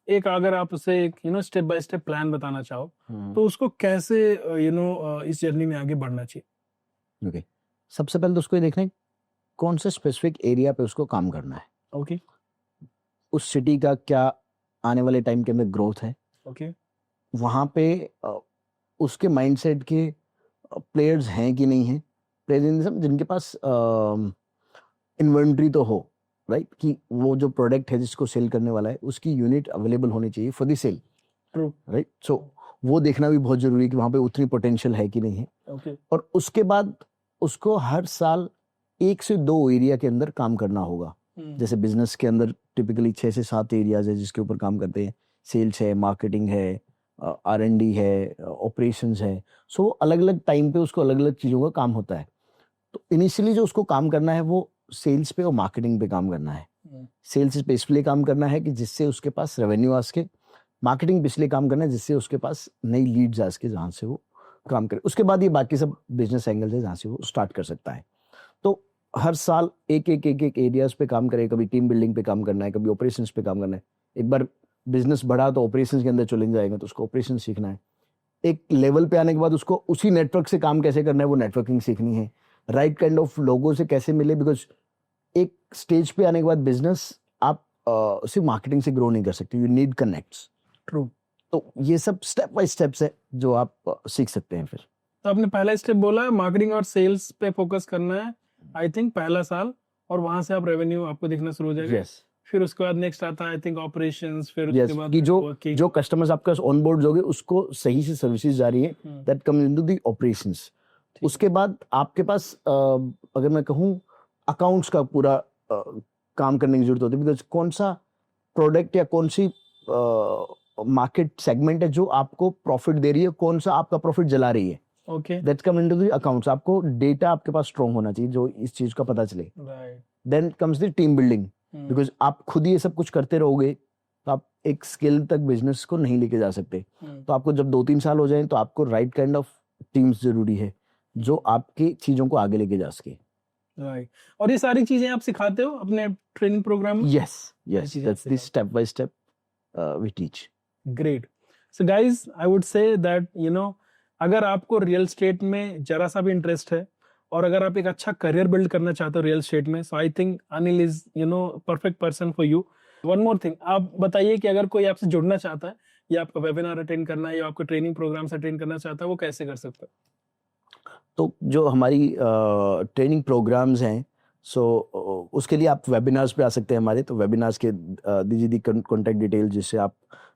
एक अगर आप उसे एक स्टेप बाय स्टेप प्लान बताना चाहो तो उसको कैसे इस जर्नी में आगे बढ़ना चाहिए? ओके, सबसे पहले तो उसको ये देखना है कौन से स्पेसिफिक एरिया पे उसको काम करना है। ओके। उस सिटी का क्या आने वाले टाइम के अंदर ग्रोथ है। ओके। वहाँ पे उसके माइंडसेट के प्लेयर्स हैं कि नहीं है, प्लेयर्स इन सब जिनके पास इन्वेंट्री तो हो, राइट, कि वो जो प्रोडक्ट है जिसको सेल करने वाला है उसकी यूनिट अवेलेबल होनी चाहिए फॉर द सेल, राइट। सो वो देखना भी बहुत जरूरी है कि वहाँ पे उतनी पोटेंशियल है कि नहीं है। okay. और उसके बाद उसको हर साल 1 से 2 एरिया के अंदर काम करना होगा। जैसे बिजनेस के अंदर टिपिकली 6 से 7 एरियाज है जिसके ऊपर काम करते हैं। सेल्स है, मार्केटिंग है, R&D है, ऑपरेशंस है। सो अलग अलग टाइम पे उसको अलग अलग चीज़ों का काम होता है। तो इनिशियली जो उसको काम करना है वो सेल्स पे और मार्केटिंग पे काम करना है। सेल्स पे इसलिए काम करना है कि जिससे उसके पास रेवेन्यू आ सके, मार्केटिंग पे इसलिए काम करना है जिससे उसके पास नई लीड्स आ सके जहाँ से वो काम करे। उसके बाद ये बाकी सब बिजनेस एंगल है जहाँ से वो स्टार्ट कर सकता है। तो हर साल एक एरियाज पे काम करे, कभी टीम बिल्डिंग पे काम करना है, कभी ऑपरेशंस पे काम करना है। एक बार बिजनेस बढ़ा तो ऑपरेशंस के अंदर चले जाएगा तो उसको ऑपरेशन सीखना है। एक लेवल पे आने के बाद उसको उसी नेटवर्क से काम कैसे करना है वो नेटवर्किंग सीखनी है। राइट काइंड ऑफ लोगों से कैसे मिले, बिकॉज एक स्टेज पे आने के बाद बिजनेस आप सिर्फ मार्केटिंग से ग्रो नहीं कर सकते, यू नीड कनेक्ट्स। ट्रू। तो ये सब स्टेप बाय स्टेप्स है जो आप सीख सकते हैं। फिर तो आपने पहला स्टेप बोला मार्केटिंग और सेल्स पे फोकस करना है, आई थिंक पहला साल, और वहां से आप रेवेन्यू आपको दिखना शुरू हो जाएगा। yes. फिर उसके बाद नेक्स्ट आता है आई थिंक ऑपरेशंस, फिर yes. उसके बाद कि जो कस्टमर्स आपके पास ऑन बोर्ड होंगे उसको सही से सर्विसेज जा रही है, that comes into the operations. उसके बाद आपके पास अगर मैं कहूँ अकाउंट्स का पूरा काम करने की जरूरत होती है, बिकॉज कौन सा प्रोडक्ट या कौन सी मार्केट सेगमेंट है जो आपको प्रॉफिट दे रही है, कौन सा आपका प्रॉफिट जला रही है, okay, that's come into the accounts. आपको डेटा आपके पास स्ट्रॉन्ग होना चाहिए जो इस चीज का पता चले। Right, then comes the team building, because आप खुद ही ये सब कुछ करते रहोगे तो आप एक स्किल तक बिजनेस को नहीं लेके जा सकते। तो आपको जब 2-3 साल हो जाए तो आपको राइट काइंड ऑफ टीम्स जरूरी है जो आपकी चीजों को आगे लेके जा सके। राइट। और ये सारी चीजें आप सिखाते हो अपने ट्रेनिंग प्रोग्राम में? यस यस, चीजें दैट्स द सिखाते step by step we teach. Great. So guys I would say that अगर आपको रियल स्टेट में जरा सा भी इंटरेस्ट है और अगर आप एक अच्छा करियर बिल्ड करना चाहते हो रियल स्टेट में, so I think Anil is perfect person for you. One more thing, आप बताइए कि अगर कोई आपसे जुड़ना चाहता है या आपका वेबिनार अटेंड करना है या आपको ट्रेनिंग प्रोग्राम से अटेंड करना चाहता है, वो कैसे कर सकता है? तो जो हमारी ट्रेनिंग प्रोग्राम्स हैं, सो उसके लिए आप वेबिनार्स पे आ सकते हैं हमारे। तो वेबिनार्स के दीजिए दी कॉन्टैक्ट डिटेल जिससे आप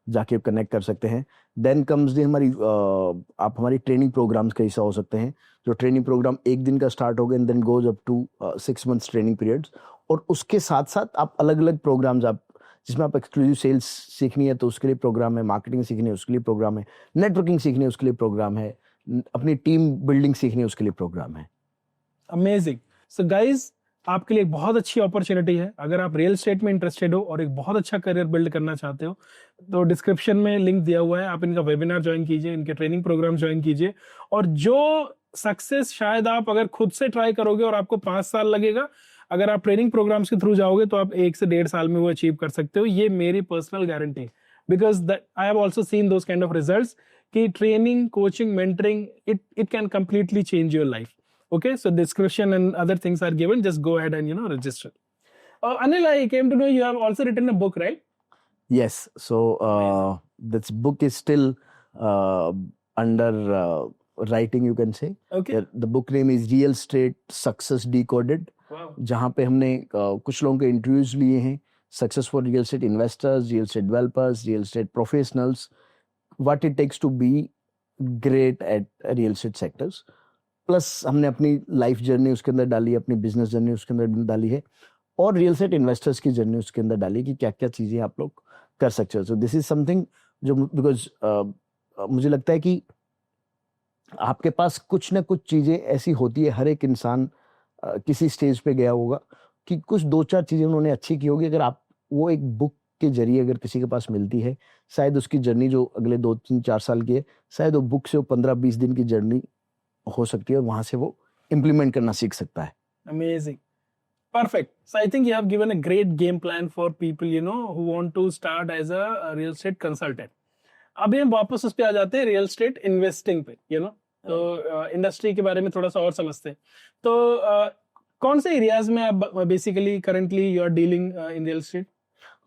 जाके कनेक्ट कर सकते हैं। देन कम्स दी हमारी आप हमारी ट्रेनिंग प्रोग्राम्स का हिस्सा हो सकते हैं। जो ट्रेनिंग प्रोग्राम 1 दिन का स्टार्ट होगा and then goes up to 6 months training periods. और उसके साथ साथ आप अलग अलग प्रोग्राम्स, आप जिसमें आप एक्सक्लूसिव सेल्स सीखनी है तो उसके लिए प्रोग्राम है, मार्केटिंग सीखनी है उसके लिए प्रोग्राम है, नेटवर्किंग सीखनी है उसके लिए प्रोग्राम है, अपनी टीम बिल्डिंग सीखनी है उसके लिए प्रोग्राम है। अमेजिंग। सो गाइज, आपके लिए एक बहुत अच्छी अपॉर्चुनिटी है। अगर आप रियल एस्टेट में इंटरेस्टेड हो और एक बहुत अच्छा करियर बिल्ड करना चाहते हो तो डिस्क्रिप्शन में लिंक दिया हुआ है, आप इनका वेबिनार ज्वाइन कीजिए, इनके ट्रेनिंग प्रोग्राम ज्वाइन कीजिए। और जो सक्सेस शायद आप अगर खुद से ट्राई करोगे और आपको 5 साल लगेगा, अगर आप ट्रेनिंग प्रोग्राम्स के थ्रू जाओगे तो आप 1 से 1.5 साल में वो अचीव कर सकते हो। ये मेरी personal guarantee, because I have also seen those kind of results कि training, coaching, mentoring, it can completely change your life. Okay, so description and other things are given. Just go ahead and register. Anil, I came to know you have also written a book, right? Yes, so this book is still under writing, you can say. Okay. The book name is Real Estate Success Decoded. Wow. जहाँ पे हमने कुछ लोगों के interviews लिए हैं, successful real estate investors, real estate developers, real estate professionals, what it takes to be great at real estate sectors. Plus हमने अपनी लाइफ जर्नी उसके अंदर डाली है, अपनी बिजनेस जर्नी उसके अंदर डाली है, और रियल एस्टेट इन्वेस्टर्स की जर्नी उसके अंदर डाली है कि क्या क्या चीज़ें आप लोग कर सकते हो। सो दिस इज समथिंग जो बिकॉज मुझे लगता है कि आपके पास कुछ ना कुछ चीज़ें ऐसी होती है, हर एक इंसान किसी स्टेज पे गया होगा कि कुछ 2-4 चीज़ें उन्होंने अच्छी की होगी। अगर आप वो एक बुक के जरिए अगर किसी के पास मिलती है, शायद उसकी जर्नी जो अगले 2-3-4 साल की है, शायद वो बुक से वो 15-20 दिन की जर्नी हो सकती है और वहां से वो इम्प्लीमेंट करना सीख सकता है। Amazing. Perfect. So I think you have given a great game plan for people, who want to start as a real estate consultant. अभी हम वापस उस पे आ जाते हैं रियल एस्टेट इन्वेस्टिंग पे, तो इंडस्ट्री के बारे में थोड़ा सा और समझते हैं। तो कौन से एरियाज में आप basically currently you are dealing in real estate?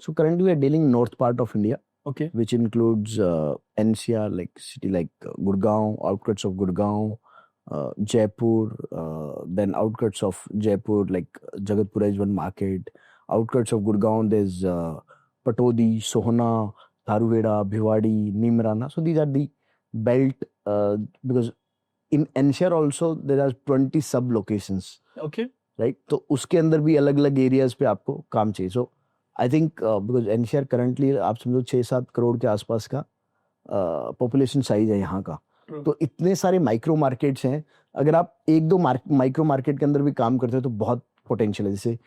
So currently we are dealing north part of India, Okay. which includes NCR, like city like Gurgaon, outskirts of Gurgaon, Jaipur, then outskirts of Jaipur like Jagatpura is one market. Outskirts of Gurgaon there's Patodi, Sohna, Tharuveda, Bhiwadi, Nimrana. So these are the belt because in NCR also there are 20 sub locations. Okay. Right? तो उसके अंदर भी अलग अलग areas पे आपको काम चाहिए। So I think because NCR currently आप समझो 6-7 करोड़ के आसपास का पॉपुलेशन साइज है यहाँ का। तो इतने सारे माइक्रो मार्केट्स हैं, अगर आप 1-2 माइक्रो मार्केट के अंदर भी काम करते हो तो बहुत पोटेंशियल है। जैसे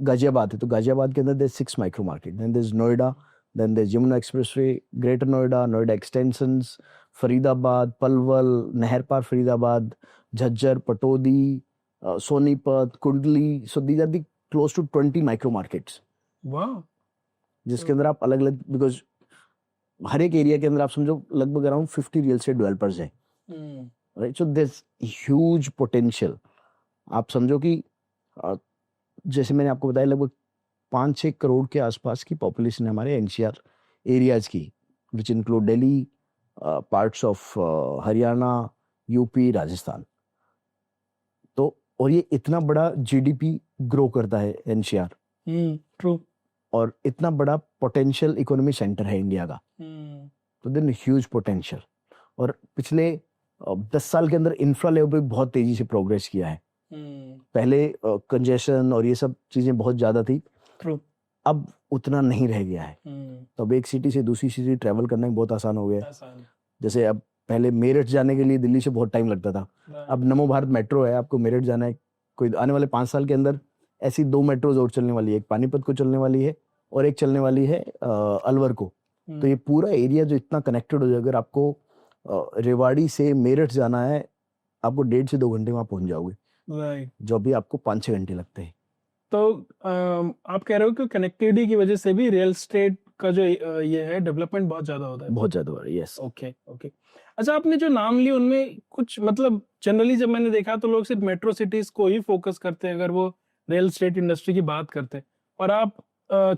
गाजियाबाद है, तो गाजियाबाद के अंदर there 6 micro market, then there is Noida, then there Yamuna expressway, greater Noida, Noida extensions, Faridabad, Palwal, Nahar Par Faridabad, Jhajjar, Pataudi, Sonipat, Kundli. So these are the close to 20 micro markets. वाह। जिसके अंदर आप अलग अलग, बिकॉज हर एक एरिया के अंदर आप समझो लगभग अराउंड 50 रियल एस्टेट डेवलपर्स हैं, right? So there is huge potential. आप समझो कि जैसे मैंने आपको बताया लगभग 5-6 करोड़ के आसपास की पॉपुलेशन है हमारे एनसीआर एरियाज की, which include Delhi, parts of Haryana, UP, Rajasthan. तो और ये इतना बड़ा जीडीपी ग्रो करता है एनसीआर, ट्रू, और इतना बड़ा पोटेंशियल इकोनॉमी सेंटर है इंडिया का। तो देन ह्यूज पोटेंशियल। और पिछले 10 साल के अंदर इंफ्रा लेवल पे बहुत तेजी से प्रोग्रेस किया है। पहले कंजेशन और ये सब चीजें बहुत ज्यादा थी। True. अब उतना नहीं रह गया है। तो अब एक सिटी से दूसरी सिटी ट्रैवल करना भी बहुत आसान हो गया है। आसान। जैसे अब पहले मेरठ जाने के लिए दिल्ली से बहुत टाइम लगता था, अब नमो भारत मेट्रो है, आपको मेरठ जाना है, कोई आने वाले 5 साल के अंदर ऐसी 2 मेट्रोज और चलने वाली है, एक पानीपत को चलने वाली है और एक चलने वाली है अलवर को। तो ये पूरा एरिया जो इतना कनेक्टेड हो जाए, अगर आपको रेवाड़ी से मेरठ जाना है, आपको 1.5 से 2 घंटे वहां पहुंच जाओगे, राइट। जो अभी आपको 5-6 घंटे लगते हैं। तो आप कह रहे हो कि कनेक्टिविटी की वजह से भी रियल एस्टेट का जो ये है डेवलपमेंट बहुत ज्यादा होता है। बहुत ज्यादा हो रहा है, यस। Okay okay. अच्छा, आपने जो नाम लिए उनमें कुछ मतलब जनरली जब मैंने देखा तो लोग सिर्फ मेट्रो सिटीज को ही फोकस करते हैं अगर वो रियल एस्टेट इंडस्ट्री की बात करते हैं, और आप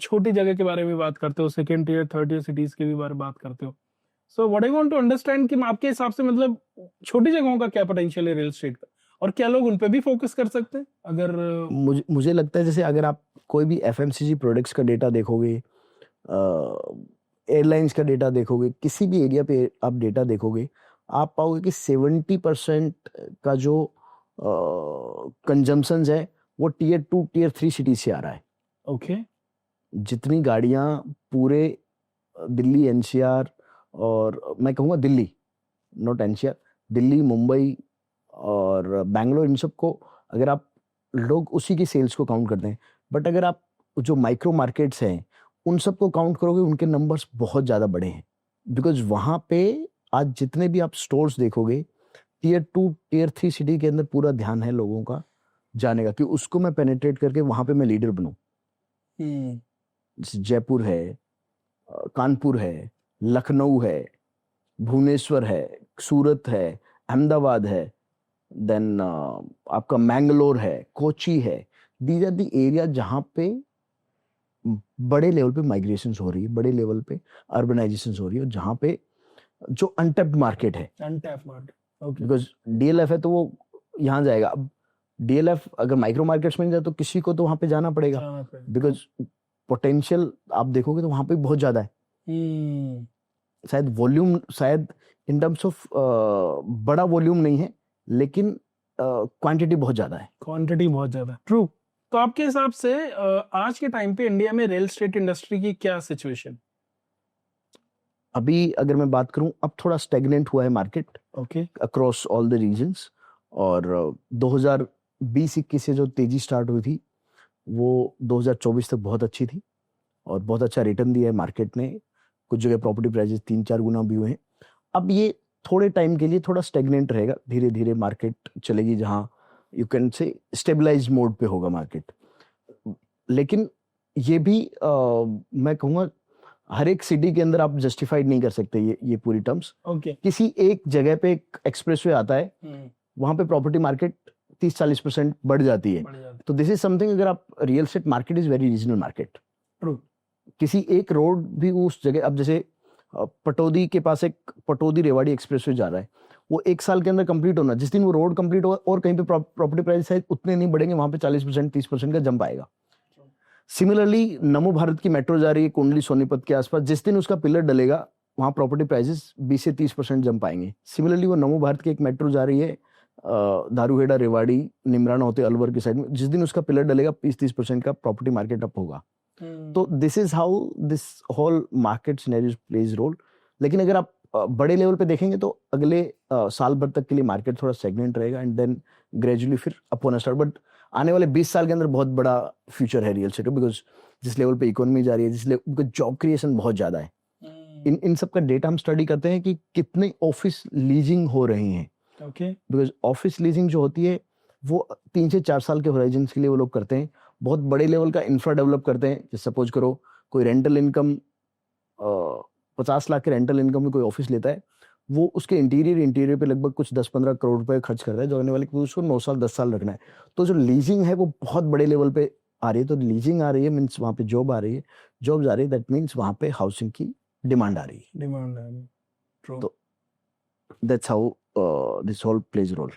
छोटी जगह के बारे में बात करते हो, second tier third tier cities के भी बारे में बात करते हो। So what I want to understand कि आपके हिसाब से मतलब छोटी जगहों का क्या पोटेंशियल है रियल एस्टेट का, और क्या लोग उन पे भी फोकस कर सकते हैं अगर मुझे लगता है जैसे अगर आप कोई भी एफएमसीजी प्रोडक्ट्स का डेटा देखोगे, एयरलाइंस का डेटा देखोगे, किसी भी एरिया पे आप डेटा देखोगे, आप पाओगे कि 70% का जो कंजम्पशन है वो टीयर 2 टीयर 3 सिटी से आ रहा है। ओके। जितनी गाड़ियां पूरे दिल्ली एनसीआर, और मैं कहूँगा दिल्ली, नॉट एनसीआर, दिल्ली, मुंबई और बैंगलोर, इन सब को अगर आप लोग उसी की सेल्स को काउंट करते हैं, बट अगर आप जो माइक्रो मार्केट्स हैं उन सबको काउंट करोगे, उनके नंबर्स बहुत ज़्यादा बड़े हैं। बिकॉज वहाँ पे आज जितने भी आप स्टोर्स देखोगे, टीयर 2 टीयर 3 सिटी के अंदर पूरा ध्यान है लोगों का जाने का कि उसको मैं पेनिट्रेट करके वहाँ पे मैं लीडर बनूं। जैसे जयपुर है, कानपुर है, लखनऊ है, भुवनेश्वर है, सूरत है, अहमदाबाद है, देन आपका मैंगलोर है, कोची है। दीज आर दी एरिया जहाँ पे बड़े लेवल पे माइग्रेशन हो रही है, बड़े लेवल पे अर्बनाइजेशन हो रही है, जहाँ पे जो अनटैप्ड मार्केट है, untapped market. Okay. Because DLF है तो वो यहाँ जाएगा। अब डीएलएफ अगर माइक्रो मार्केट्स में जाए तो किसी को तो वहाँ पे जाना पड़ेगा, बिकॉज पोटेंशियल आप देखोगे तो वहाँ पे बहुत ज्यादा है। शायद वॉल्यूम, शायद इन टर्म्स ऑफ बड़ा वॉल्यूम नहीं है, लेकिन क्वांटिटी बहुत ज्यादा है। क्वांटिटी बहुत ज्यादा, ट्रू। तो आपके हिसाब से आज के टाइम पे इंडिया में रियल एस्टेट इंडस्ट्री की क्या सिचुएशन? अभी अगर मैं बात करूं, अब थोड़ा स्टेगनेंट हुआ है market, okay, across all the regions. और 2020-21 से जो तेजी स्टार्ट हुई थी वो 2024 तक बहुत अच्छी थी और बहुत अच्छा रिटर्न दिया है मार्केट ने। कुछ जगह प्रॉपर्टी प्राइसेस 3-4 गुना भी हुए हैं। अब ये थोड़े टाइम के लिए थोड़ा स्टेगनेंट रहेगा, धीरे धीरे मार्केट चलेगी, जहां you can say stabilise mode पे होगा मार्केट। लेकिन ये भी मैं कहूँगा हर एक सिटी के अंदर आप जस्टिफाइड नहीं कर सकते ये पूरी टर्म्स। ओके। किसी एक जगह पे एक एक्सप्रेसवे आता है, वहां पे प्रॉपर्टी मार्केट 30-40% बढ़ जाती है। तो दिस इज समथिंग, अगर आप real estate market is very regional market. True. किसी एक रोड भी उस जगह, अब जैसे पटौदी के पास एक पटौदी रेवाड़ी एक्सप्रेसवे जा रहा है, वो 1 साल के अंदर कंप्लीट होना, जिस दिन वो रोड कंप्लीट होगा और कहीं पे प्रॉपर्टी प्राइस शायद उतने नहीं बढ़ेंगे, वहां पे 40% 30% का जंप आएगा। सिमिलरली नमो भारत की मेट्रो जा रही है कुंडली सोनीपत के आसपास, जिस दिन उसका पिलर डलेगा वहां प्रॉपर्टी प्राइसेस 20 से 30% जंप आएंगे। सिमिलरली वो नमो भारत की एक मेट्रो जा रही है दारूहेड़ा, रेवाड़ी, निमराना होते अलवर की साइड में, जिस दिन उसका पिलर डलेगा 20-30% का प्रॉपर्टी मार्केट अप होगा। तो this is how this whole market scenario plays role. लेकिन अगर आप बड़े लेवल पे देखेंगे तो अगले साल भर तक के लिए मार्केट थोड़ा सेगमेंट रहेगा एंड देन ग्रेजुअली फिर अपॉन स्टार्ट। बट आने वाले 20 साल के अंदर बहुत बड़ा फ्यूचर है रियल एस्टेट, बिकॉज जिस लेवल पे इकोनॉमी जा रही है, जिस लेवल जॉब क्रिएशन बहुत ज्यादा है। इन सब का डेटा हम स्टडी करते हैं कि कितने ऑफिस लीजिंग हो रही हैं। ओके। बिकॉज ऑफिस लीजिंग जो होती है वो 3 से 4 साल के होराइजन के लिए वो लोग करते हैं। बहुत बड़े लेवल का इंफ्रा डेवलप करते हैं। जैसे सपोज करो कोई रेंटल इनकम 50 लाख के रेंटल इनकम में कोई ऑफिस लेता है, वो उसके इंटीरियर पे लगभग कुछ 10-15 करोड़ रुपए खर्च करता है, जो आने वाले उसको 9 साल 10 साल रखना है। तो जो लीजिंग है वो बहुत बड़े लेवल पे आ रही है। तो लीजिंग आ रही है मीन्स वहाँ पे जॉब आ रही है, जॉब आ रही है दैट मीन्स वहाँ पे हाउसिंग की डिमांड आ रही है। डिमांड आ रही है। ट्रू। तो that's how this whole plays role.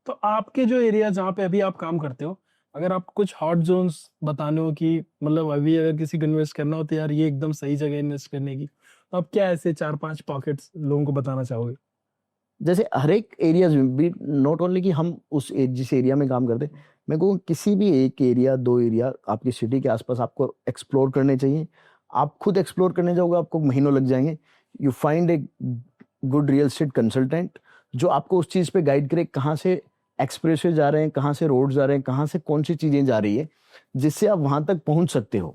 तो आपके जो एरिया जहाँ पे अभी आप काम करते हो, अगर आप कुछ हॉट जोन्स बताने हो कि मतलब अभी अगर किसी को इन्वेस्ट करना हो तो यार ये एकदम सही जगह इन्वेस्ट करने की, तो आप क्या ऐसे 4-5 पॉकेट्स लोगों को बताना चाहोगे? जैसे हर एक एरियाज में भी, नॉट ओनली कि हम उस जिस एरिया में काम करते हैं, मैं कहूँ किसी भी एक एरिया, 2 एरिया आपकी सिटी के आसपास आपको एक्सप्लोर करने चाहिए। आप खुद एक्सप्लोर करने जाओगे, आपको महीनों लग जाएंगे। You find a good real estate consultant जो आपको उस चीज़ पे गाइड करे, कहाँ से एक्सप्रेसवे जा रहे हैं, कहाँ से रोड जा रहे हैं, कहाँ से कौन सी चीज़ें जा रही है, जिससे आप वहाँ तक पहुँच सकते हो।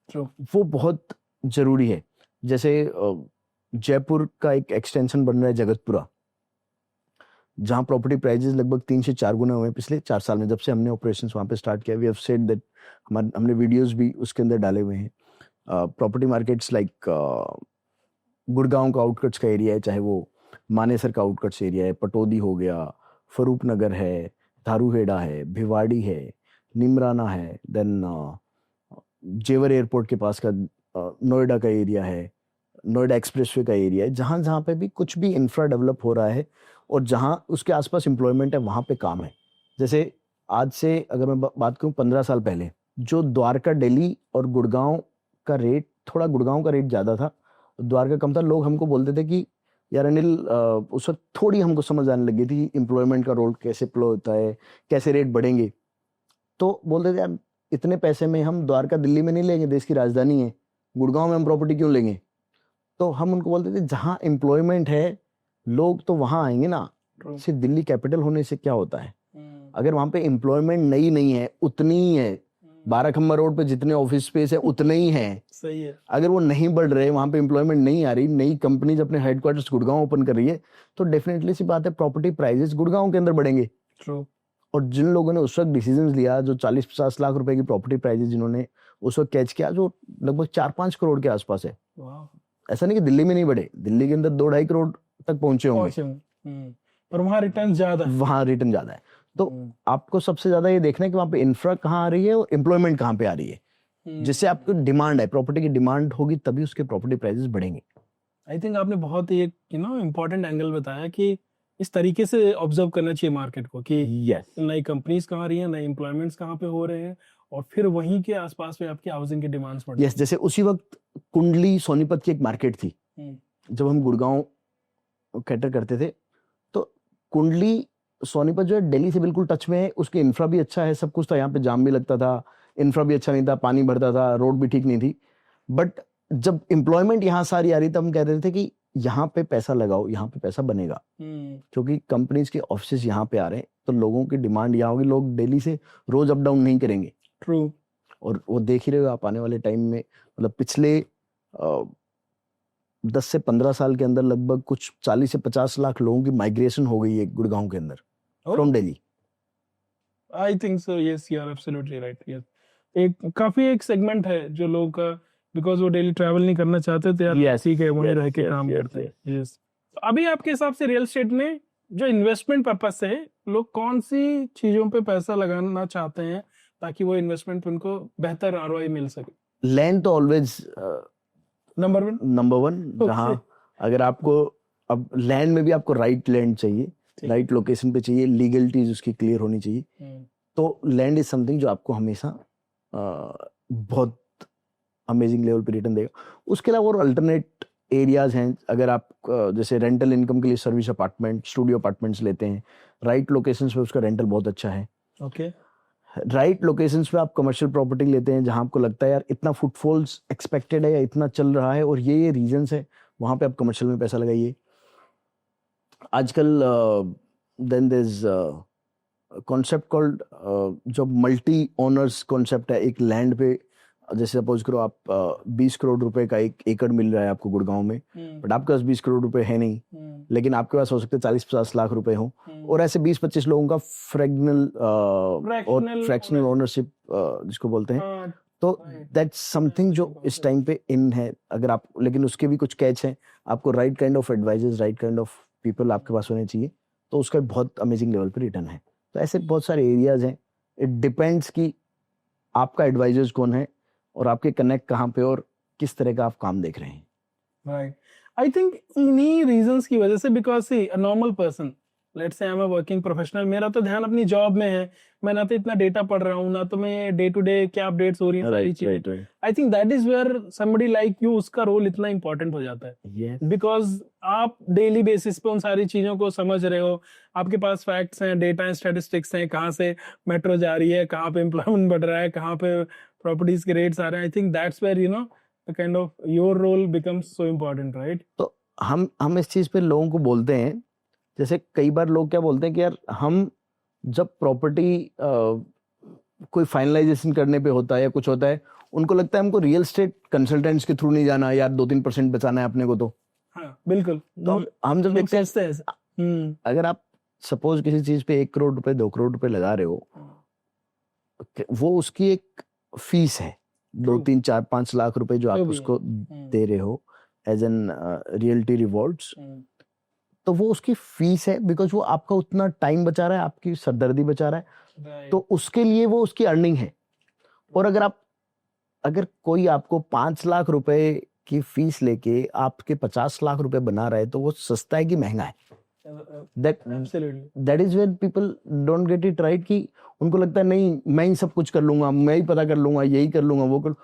वो बहुत ज़रूरी है। जैसे जयपुर का एक एक्सटेंशन बन रहा है जगतपुरा, जहाँ प्रॉपर्टी प्राइजेस लगभग 3 से 4 गुना हुए हैं पिछले 4 साल में, जब से हमने ऑपरेशंस वहाँ पे स्टार्ट किया। वी हैव सेड दैट, हमने वीडियोस भी उसके अंदर डाले हुए हैं। प्रॉपर्टी मार्केट्स लाइक गुड़गांव का आउटकट्स का एरिया है, चाहे वो मानेसर का आउटकट्स एरिया है, पटौदी हो गया, फरूक नगर है, धारूहेड़ा है, भिवाड़ी है, निमराना है, देन जेवर एयरपोर्ट के पास का नोएडा का एरिया है, नोएडा एक्सप्रेसवे का एरिया है। जहाँ जहाँ पे भी कुछ भी इंफ्रा डेवलप हो रहा है और जहाँ उसके आसपास एम्प्लॉयमेंट है, वहाँ पे काम है। जैसे आज से अगर मैं बात करूँ 15 साल पहले, जो द्वारका, दिल्ली और गुड़गांव का रेट, थोड़ा गुड़गांव का रेट ज़्यादा था, द्वारका कम था। लोग हमको बोलते थे कि यार अनिल, उस वक्त थोड़ी हमको समझ आने लगी थी एम्प्लॉयमेंट का रोल कैसे प्ले होता है, कैसे रेट बढ़ेंगे। तो बोलते थे यार इतने पैसे में हम द्वारका दिल्ली में नहीं लेंगे, देश की राजधानी है, गुड़गांव में हम प्रॉपर्टी क्यों लेंगे। तो हम उनको बोलते थे जहाँ एम्प्लॉयमेंट है लोग तो वहाँ आएंगे ना, सिर्फ दिल्ली कैपिटल होने से क्या होता है। अगर वहाँ पे एम्प्लॉयमेंट नहीं है, उतनी ही है, 12 खम्बा रोड पे जितने ऑफिस स्पेस है उतने ही है। सही है। अगर वो नहीं बढ़ रहे, वहाँ पे एम्प्लॉयमेंट नहीं आ रही, नई कंपनीज अपने हेडक्वार्टर्स गुड़गांव ओपन कर रही है, तो डेफिनेटली सी बात है प्रॉपर्टी प्राइजेस गुड़गांव के अंदर बढ़ेंगे। ट्रू। और जिन लोगों ने उस वक्त डिसीजन लिया, जो 40-50 लाख रुपए की प्रॉपर्टी प्राइजेस जिन्होंने उस वक्त कैच किया, जो लगभग 4-5 करोड़ के आसपास है। ऐसा नहीं कि दिल्ली में नहीं बढ़े, दिल्ली के अंदर 2-2.5 करोड़ तक पहुंचे होंगे, और वहाँ रिटर्न ज्यादा है। वहाँ रिटर्न ज्यादा है। तो आपको सबसे ज्यादा ये देखना है कि वहाँ पे इंफ्रा कहाँ आ रही है और एम्प्लॉयमेंट कहाँ पे आ रही है, जिससे आपको डिमांड है, प्रॉपर्टी की डिमांड होगी तभी उसके प्रॉपर्टी प्राइसेस बढ़ेंगे। आई थिंक आपने बहुत ही एक इम्पोर्टेंट एंगल बताया कि इस तरीके से ऑब्जर्व करना चाहिए मार्केट को कि नई कंपनीज कहाँ आ रही हैं, नए एम्प्लॉयमेंट्स कहाँ पे हो रहे हैं, और फिर वहीं के आसपास में आपकी हाउसिंग की डिमांड्स बढ़ रही हैं। जैसे उसी वक्त कुंडली सोनीपत की एक मार्केट थी, जब हम गुड़गांव कैटर करते थे, तो कुंडली सोनीपत जो है दिल्ली से बिल्कुल टच में है, उसकी इंफ्रा भी अच्छा है, सब कुछ था, यहाँ पे जाम भी लगता था, इंफ्रा भी अच्छा नहीं था, पानी भरता था, रोड भी ठीक नहीं थी। बट जब एम्प्लॉयमेंट यहाँ सारी आ रही तब हम कह रहे थे कि यहाँ पे पैसा लगाओ, यहाँ पे पैसा बनेगा, क्योंकि कंपनीज के ऑफिस यहाँ पे आ रहे हैं, तो लोगों की डिमांड यहाँ होगी, लोग दिल्ली से रोज अप डाउन नहीं करेंगे। ट्रू। और वो देख ही रहे हो आप आने वाले टाइम में, मतलब पिछले 10 से 15 साल के अंदर लगभग कुछ 40 से 50 लाख लोगों की माइग्रेशन हो गई है गुड़गांव के अंदर from Delhi. I think so, yes, you are absolutely right. Yes, एक काफी एक सेगमेंट है जो लोग का, बिकॉज वो डेली ट्रैवल नहीं करना चाहते थे यार, ठीक है वहीं रह के काम करते हैं। यस, अभी आपके हिसाब से रियल एस्टेट में जो इन्वेस्टमेंट पर्पस से लोग कौन सी चीजों पे पैसा लगाना चाहते हैं ताकि वो इन्वेस्टमेंट पे उनको बेहतर आरओआई मिल सके? लैंड तो ऑलवेज नंबर वन। जहाँ अगर आपको, अब लैंड में भी आपको राइट लैंड चाहिए, राइट लोकेशन पे चाहिए, लीगलिटीज उसकी क्लियर होनी चाहिए, तो लैंड इज समथिंग जो आपको हमेशा बहुत अमेजिंग लेवल पे रिटर्न देगा। उसके अलावा और अल्टरनेट एरियाज हैं, अगर आप जैसे रेंटल इनकम के लिए सर्विस अपार्टमेंट, स्टूडियो अपार्टमेंट्स लेते हैं, राइट लोकेशंस पे उसका रेंटल बहुत अच्छा है। ओके। राइट लोकेशंस पे आप कमर्शियल प्रॉपर्टी लेते हैं जहां आपको लगता है यार इतना फुटफॉल्स एक्सपेक्टेड है या इतना चल रहा है और ये रीजंस है, वहां पे आप कमर्शियल में पैसा लगाइए। आजकल then there is concept called जो मल्टी ओनर्स कॉन्सेप्ट है, एक लैंड पे जैसे सपोज करो आप 20 करोड़ रुपए का एक एकड़ मिल रहा है आपको गुड़गांव में, बट आपके पास 20 करोड़ रुपए है नहीं, लेकिन आपके पास हो सकते 40-50 लाख रुपए हो, और ऐसे 20-25 लोगों का फ्रैक्शनल ओनरशिप जिसको बोलते हैं, तो दैट्स समथिंग जो इस टाइम पे इन है। अगर आप, लेकिन उसके भी कुछ कैच हैं, आपको right kind of advisers, right kind of people आपके पास होने चाहिए, तो उसका बहुत अमेजिंग लेवल पे रिटर्न है। तो ऐसे बहुत सारे एरियाज हैं, इट डिपेंड्स कि आपका एडवाइजर्स कौन है और आपके कनेक्ट कहाँ पे और किस तरह का आप काम देख रहे हैं। राइट, आई थिंक इन्हीं रीजंस की वजह से, because see a normal person let's say I am a working professional, मेरा तो ध्यान अपनी जॉब में है, मैं ना तो इतना डेटा पढ़ रहा हूँ, ना तो मैं डे टू डे क्या अपडेट्स हो रही हैं सारी राइट चीजें। Right right I think that is where somebody like you, उसका रोल इतना इंपॉर्टेंट हो जाता है, यस बिकॉज आप डेली बेसिस पे उन सारी चीजों को समझ रहे हो, आपके पास फैक्ट्स हैं, डेटा हैं, स्टैटिस्टिक्स हैं, कहाँ से मेट्रो जा रही है, कहाँ पे एम्प्लॉयमेंट बढ़ रहा है, कहाँ पे प्रॉपर्टीज के रेट्स आ रहे हैं। I think that's where you know the kind of your role becomes so important, right? तो हम इस चीज पे लोगों को बोलते हैं, जैसे कई बार लोग क्या बोलते हैं कि यार हम जब प्रॉपर्टी कोई फाइनलाइजेशन करने पे होता है या कुछ होता है, उनको लगता है हमको रियल एस्टेट कंसल्टेंट्स के थ्रू नहीं जाना यार, 2-3% बचाना है अपने को। तो हाँ बिल्कुल, तो हम जब लोग देखते हैं, सोचते हैं ऐसा। अगर आप सपोज किसी चीज पे 1 करोड़ रुपए 2 करोड़ रुपए लगा रहे हो, वो उसकी एक फीस है, 2-3-4-5 लाख रुपए जो आप जो भी है। उसको दे रहे हो एज एन रियल्टी रिवॉर्ड्स, तो वो उसकी फीस है, बिकॉज वो आपका उतना टाइम बचा रहा है, आपकी सरदर्दी बचा रहा है, Right. तो उसके लिए वो उसकी अर्निंग है। और अगर कोई आपको 5 लाख रुपए की फीस लेके आपके 50 लाख रुपए बना रहा है, तो वो सस्ता है कि महंगा है? Absolutely. That is where people don't get it right, कि उनको लगता है नहीं मैं ही सब कुछ कर लूंगा, मैं ही पता कर लूंगा, यही कर लूंगा, वो कर।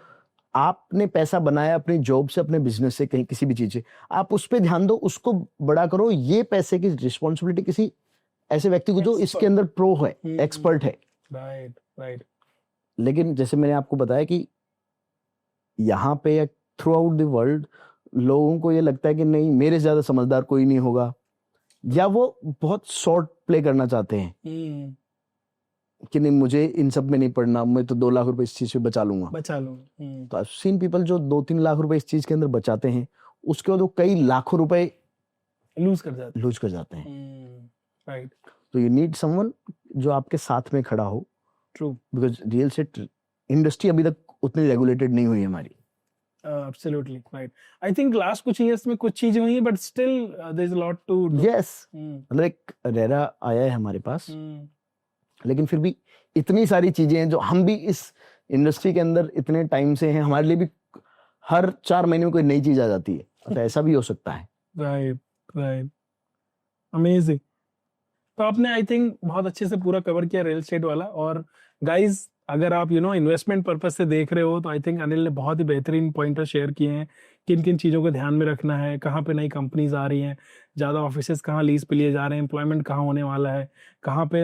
आपने पैसा बनाया अपनी जॉब से, अपने बिजनेस से, कहीं किसी भी चीज से, आप उस पर ध्यान दो, उसको बड़ा करो। ये पैसे की रिस्पॉन्सिबिलिटी किसी ऐसे व्यक्ति को जो इसके अंदर प्रो है, एक्सपर्ट है। Right right. लेकिन जैसे मैंने आपको बताया कि यहाँ पे थ्रू आउट द वर्ल्ड लोगों को ये लगता है कि नहीं मेरे से ज्यादा समझदार कोई नहीं होगा, या वो बहुत शॉर्ट प्ले करना चाहते हैं कि नहीं मुझे इन सब में नहीं पड़ना, मैं तो 2 लाख रुपए इस चीज पे बचा लूंगा। तो आई सीन पीपल जो 2-3 लाख रुपए इस चीज के अंदर बचाते हैं, उसके बाद वो कई लाखों रुपए लूज कर जाते हैं। राइट। तो यू नीड समवन जो आपके साथ में खड़ा हो। True. Because real estate industry अभी तक उतनी रेगुलेटेड नहीं हुई है हमारी। Absolutely right. I think last कुछ years में कुछ चीजें हुई हैं, but still there is a lot to do. Yes. मतलब एक रेरा आया है हमारे पास, लेकिन फिर भी इतनी सारी चीजें हैं जो हम भी इस इंडस्ट्री के अंदर इतने टाइम से हैं, हमारे लिए भी हर 4 महीने में कोई नई चीज आ जाती है, तो ऐसा भी हो सकता है। Right right, amazing. तो आपने आई थिंक बहुत अच्छे से पूरा कवर किया रियल एस्टेट वाला। और गाइज अगर आप इन्वेस्टमेंट पर्पज से देख रहे हो, तो आई थिंक अनिल ने बहुत ही बेहतरीन पॉइंटर शेयर किए हैं, किन किन चीज़ों को ध्यान में रखना है, कहाँ पे नई कंपनीज आ रही हैं, ज़्यादा ऑफिसेस कहाँ लीज पे लिए जा रहे हैं, एम्प्लॉयमेंट कहाँ होने वाला है, कहाँ पे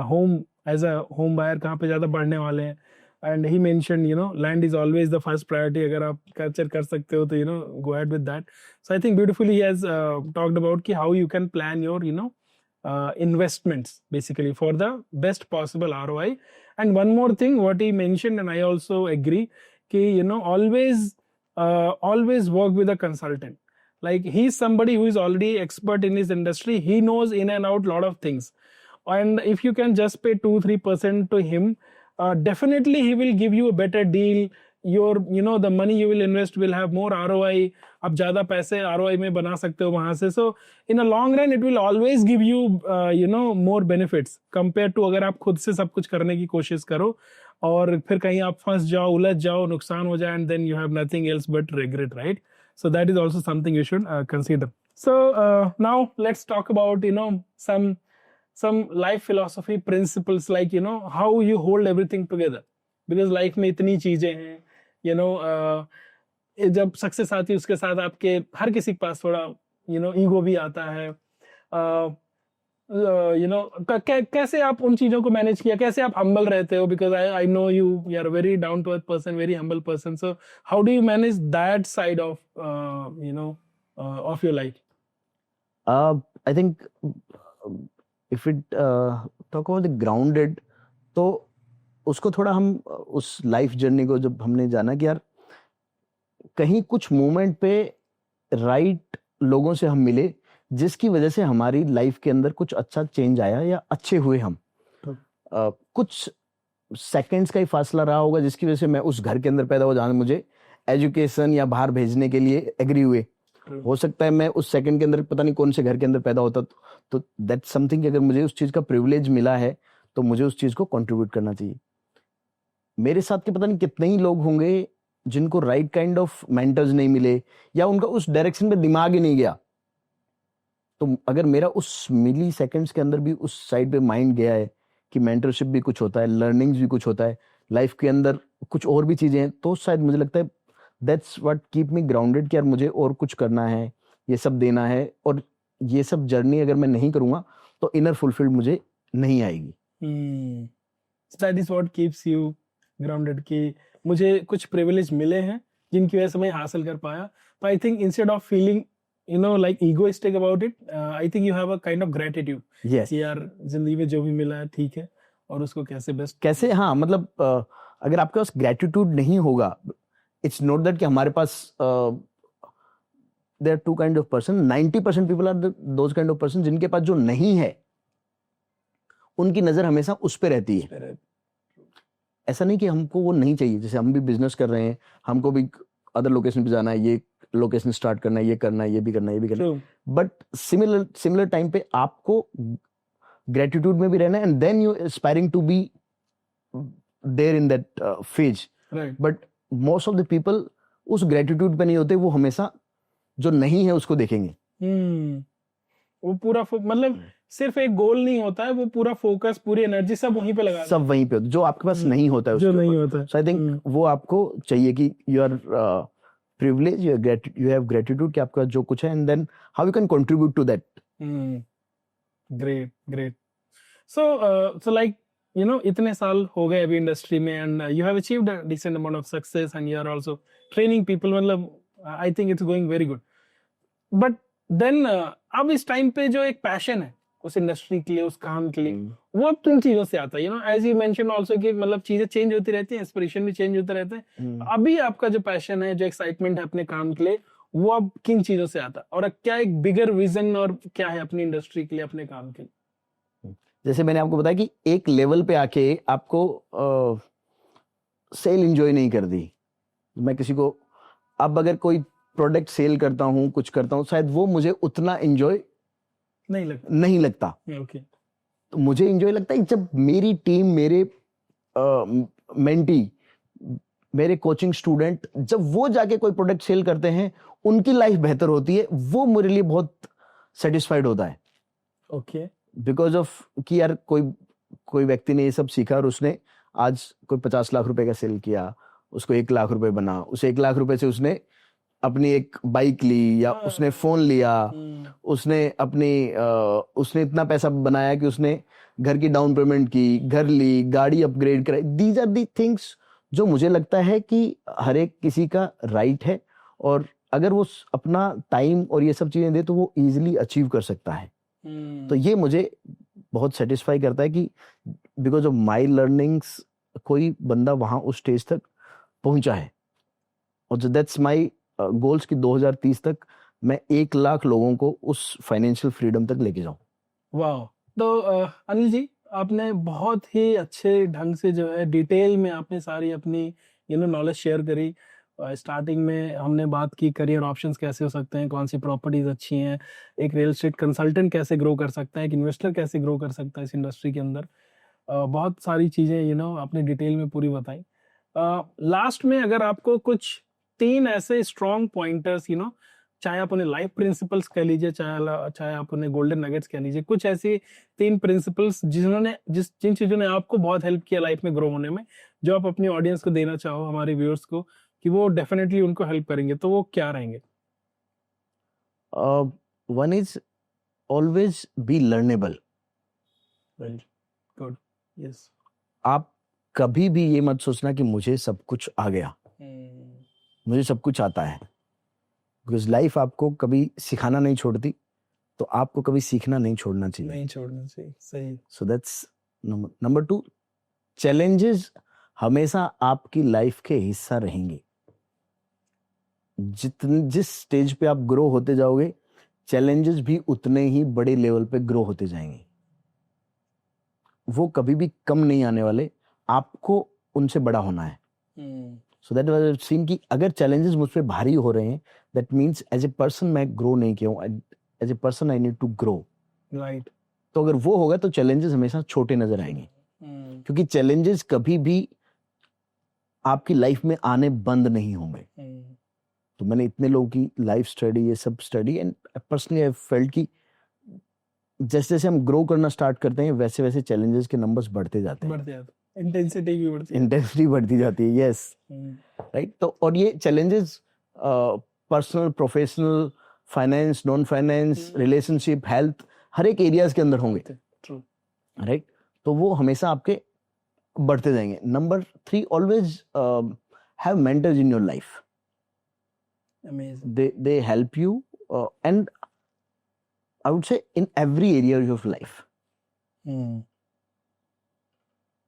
home as a home buyer कहाँ पे ज़्यादा बढ़ने वाले हैं। And he mention land is always the first priority, अगर आप कैप्चर कर सकते हो तो go ahead with that. So I think beautifully he has talked about कि how you can plan your investments basically for the best possible ROI. And one more thing what he mentioned, and I also agree, ki always work with a consultant. Like he's somebody who is already expert in his industry, he knows in and out lot of things, and if you can just pay 2-3% to him, definitely he will give you a better deal. Your the money you will invest will have more ROI. आप ज़्यादा पैसे ROI में बना सकते हो वहाँ से। So in a long run it will always give you more benefits compared to अगर आप खुद से सब कुछ करने की कोशिश करो और फिर कहीं आप फंस जाओ, उलझ जाओ, नुकसान हो जाए, and then you have nothing else but regret, right? So that is also something you should consider. So now let's talk about some life philosophy principles, like how you hold everything together, because life में इतनी चीजें हैं, जब success आती है उसके साथ आपके हर किसी के पास थोड़ा ईगो भी आता है। कैसे आप उन चीजों को मैनेज किया, कैसे आप हम्बल रहते हो, because I know you are very down to earth person, very humble person, so how do you manage that side of of your life? I think if it talk about the grounded, तो उसको थोड़ा हम उस life journey को जब हमने जाना कि यार कहीं कुछ मोमेंट पे राइट लोगों से हम मिले, जिसकी वजह से हमारी लाइफ के अंदर कुछ अच्छा चेंज आया या अच्छे हुए हम। कुछ सेकंड्स का ही फासला रहा होगा जिसकी वजह से मैं उस घर के अंदर पैदा हो जहाँ मुझे एजुकेशन या बाहर भेजने के लिए एग्री हुए। हो सकता है मैं उस सेकंड के अंदर पता नहीं कौन से घर के अंदर पैदा होता, तो दैट्स समथिंग, अगर मुझे उस चीज का प्रिविलेज मिला है तो मुझे उस चीज को कंट्रीब्यूट करना चाहिए। मेरे साथ के पता नहीं कितने ही लोग होंगे जिनको राइट काइंड ऑफ मेंटर्स नहीं मिले या उनका उस डायरेक्शन में दिमाग ही नहीं गया, तो अगर मेरा उस मिली सेकंड्स के अंदर भी उस साइड पे माइंड गया है कि मेंटरशिप भी कुछ होता है, लर्निंग्स भी कुछ होता है, लाइफ के अंदर कुछ और भी चीजें हैं, तो शायद मुझे लगता है that's what keep me grounded कि यार मुझे और कुछ करना है, ये सब देना है, और ये सब जर्नी अगर मैं नहीं करूंगा तो इनर फुलफिल्ड मुझे नहीं आएगी। That is what keeps you grounded कि मुझे कुछ प्रिविलेज मिले हैं जिनकी वजह से मैं हासिल कर पाया। तो I think instead of feeling like egoistic about it, I think you have a kind of gratitude Yes. कि यार जिंदगी में जो भी मिला है ठीक है, और उसको कैसे बेस्ट कैसे, हाँ मतलब अगर आपके पास ग्रेटिट्यूड नहीं होगा, इट्स नॉट दैट कि हमारे पास there are two kind of person, 90% people are those kind of person जिनके पास जो नहीं है उनकी नजर हमेशा उस पे रहती है। ऐसा नहीं कि हमको वो नहीं चाहिए, जैसे हम भी बिजनेस कर रहे हैं, हमको भी अदर लोकेशन पे जाना है, ये लोकेशन स्टार्ट करना है, ये करना है, ये भी करना है, ये भी करना है, बट सिमिलर टाइम पे आपको ग्रेटिट्यूड में भी रहना है, and then you aspiring to be there in that phase. But most of the people उस ग्रेटिट्यूड पे नहीं होते, वो हमेशा जो नहीं है उसको देखेंगे। वो पूरा मतलब सिर्फ एक गोल नहीं होता है, वो पूरा फोकस, पूरी एनर्जी सब वहीं पे लगा, सब वहीं पे, जो आपके पास नहीं होता है, जो नहीं होता है। सो आई थिंक वो आपको चाहिए कि you are privilege, you have gratitude कि आपका जो कुछ है, and then how you can contribute to that. Great. So like इतने साल हो गए अभी इंडस्ट्री में, and you have achieved a decent amount of success, and you are also training people, मतलब I think it's going very good. But then अब इस time पे जो एक पैशन है उस इंडस्ट्री के लिए, उस काम के लिए, वो अब किन चीजों से आता है? एज यू मेंशन आल्सो कि मतलब चीजें चेंज होती रहती हैं, इंस्पिरेशन भी चेंज होते रहते हैं। अभी आपका जो पैशन है, जो एक्साइटमेंट है अपने काम के लिए, वो अब किन चीजों से आता है, और क्या एक बिगर विजन और क्या है अपनी इंडस्ट्री के लिए, अपने काम के लिए? जैसे मैंने आपको बताया कि एक लेवल पे आके आपको सेल एंजॉय नहीं कर दी। मैं किसी को अब अगर कोई प्रोडक्ट सेल करता हूँ, कुछ करता हूँ, शायद वो मुझे उतना एंजॉय नहीं लगता। ओके। तो मुझे एंजॉय लगता है जब मेरी टीम, मेरे मेंटी, मेरे कोचिंग स्टूडेंट, जब वो जाके कोई प्रोडक्ट सेल करते हैं, उनकी लाइफ बेहतर होती है, वो मेरे लिए बहुत सेटिस्फाइड होता है। ओके। बिकॉज ऑफ कि यार कोई व्यक्ति ने ये सब सीखा और उसने आज कोई 50 लाख रुपए का सेल किया, उसको 1 लाख रुपए बना, उस 1 लाख रुपए से उसने अपनी एक बाइक ली, या उसने फोन लिया, उसने उसने इतना पैसा बनाया कि उसने घर की डाउन पेमेंट की, घर ली, गाड़ी अपग्रेड कराई। दीज आर दी थिंग्स जो मुझे लगता है कि हर एक किसी का राइट है, और अगर वो अपना टाइम और ये सब चीजें दे तो वो इजीली अचीव कर सकता है। तो ये मुझे बहुत सेटिस्फाई करता है कि बिकॉज ऑफ माई लर्निंग्स कोई बंदा वहां उस स्टेज तक पहुंचा है, और दैट्स माई गोल्स कि 2030 तक मैं 1 लाख लोगों को उस फाइनेंशियल फ्रीडम तक लेके जाऊं। वाह। तो अनिल जी, आपने बहुत ही अच्छे ढंग से जो है डिटेल में आपने सारी अपनी नॉलेज शेयर करी। स्टार्टिंग में हमने बात की करियर ऑप्शंस कैसे हो सकते हैं, कौन सी प्रॉपर्टीज अच्छी हैं, एक रियल एस्टेट कंसल्टेंट कैसे ग्रो कर सकता है, एक इन्वेस्टर कैसे ग्रो कर सकता है इस इंडस्ट्री के अंदर। बहुत सारी चीजें आपने डिटेल में पूरी बताई। लास्ट में अगर आपको कुछ 3 ऐसे स्ट्रॉन्ग पॉइंटर्स, चाहे आप उन्हें लाइफ प्रिंसिपल्स कह लीजिए, चाहे आप उन्हें गोल्डन नगेट्स कह लीजिए, कुछ ऐसी 3 प्रिंसिपल्स जिन चीजों ने आपको बहुत हेल्प किया लाइफ में ग्रो होने में, जो आप अपनी ऑडियंस को देना चाहो, हमारे व्यूअर्स को, कि वो डेफिनेटली उनको हेल्प करेंगे, तो वो क्या रहेंगे? One is always be learnable. Good. Yes. आप कभी भी ये मत सोचना कि मुझे सब कुछ आ गया, मुझे सब कुछ आता है, बिकॉज लाइफ आपको कभी सिखाना नहीं छोड़ती, तो आपको कभी सीखना नहीं छोड़ना चाहिए। सही। So that's number 2। चैलेंजेस हमेशा आपकी लाइफ के हिस्सा रहेंगे। जिस स्टेज पे आप ग्रो होते जाओगे, चैलेंजेस भी उतने ही बड़े लेवल पे ग्रो होते जाएंगे। वो कभी भी कम नहीं आने वाले, आपको उनसे बड़ा होना है। सो दैट वाज सीन कि अगर चैलेंजेस मुझ पे भारी हो रहे हैं, that means as a person मैं ग्रो नहीं किया हूं, as a person I need to grow. Right. तो अगर वो होगा तो चैलेंजेस हमेशा छोटे नजर आएंगे, क्योंकि चैलेंजेस कभी भी आपकी लाइफ में आने बंद नहीं होंगे। तो मैंने इतने लोगों की लाइफ स्टडी, ये सब study, and personally I felt कि जैसे जैसे हम ग्रो करना स्टार्ट करते हैं वैसे वैसे चैलेंजेस के नंबर्स बढ़ते जाते हैं, बढ़ते जाते, इंटेंसिटी भी बढ़ती है। इंटेंसिटी बढ़ती जाती है, यस राइट। तो और ये challenges personal, professional, finance, non finance, relationship, health, हर एक एरियाज के अंदर होंगे, ट्रू राइट। तो वो हमेशा आपके बढ़ते जाएंगे। Number 3, always have mentors in your life. Amazing. they help you and I would say in every area of life।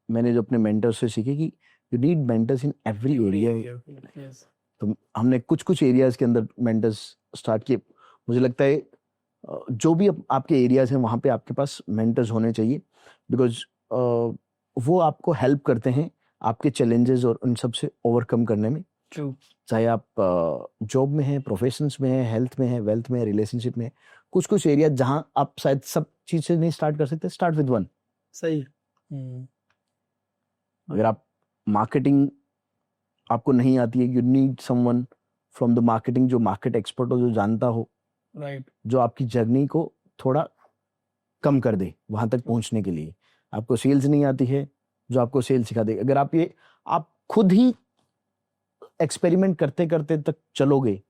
मैंने जो अपने मेंटर्स से सीखे कि you need mentors in every area। Yes। तो हमने कुछ कुछ एरियाज के अंदर मेंटर्स स्टार्ट किए। मुझे लगता है जो भी आपके एरियाज हैं वहाँ पे आपके पास मेंटर्स होने चाहिए, बिकॉज वो आपको हेल्प करते हैं आपके चैलेंजेस और उन सब से ओवरकम करने में। True। चाहे आप जॉब में हैं, प्रोफेशंस में हैं, हेल्थ में हैं, वेल्थ में, रिलेशनशिप में, कुछ कुछ एरिया जहां आप शायद सब चीज से नहीं स्टार्ट कर सकते, स्टार्ट विद वन। सही। अगर आप मार्केटिंग आपको नहीं आती है, you need someone from the marketing जो मार्केट एक्सपर्ट हो, जो जानता हो, राइट, जो आपकी जर्नी को थोड़ा कम कर दे वहां तक पहुंचने के लिए। आपको सेल्स नहीं आती है, जो आपको सेल्स सिखा दे। अगर आप खुद ही एक्सपेरिमेंट करते करते तक चलोगे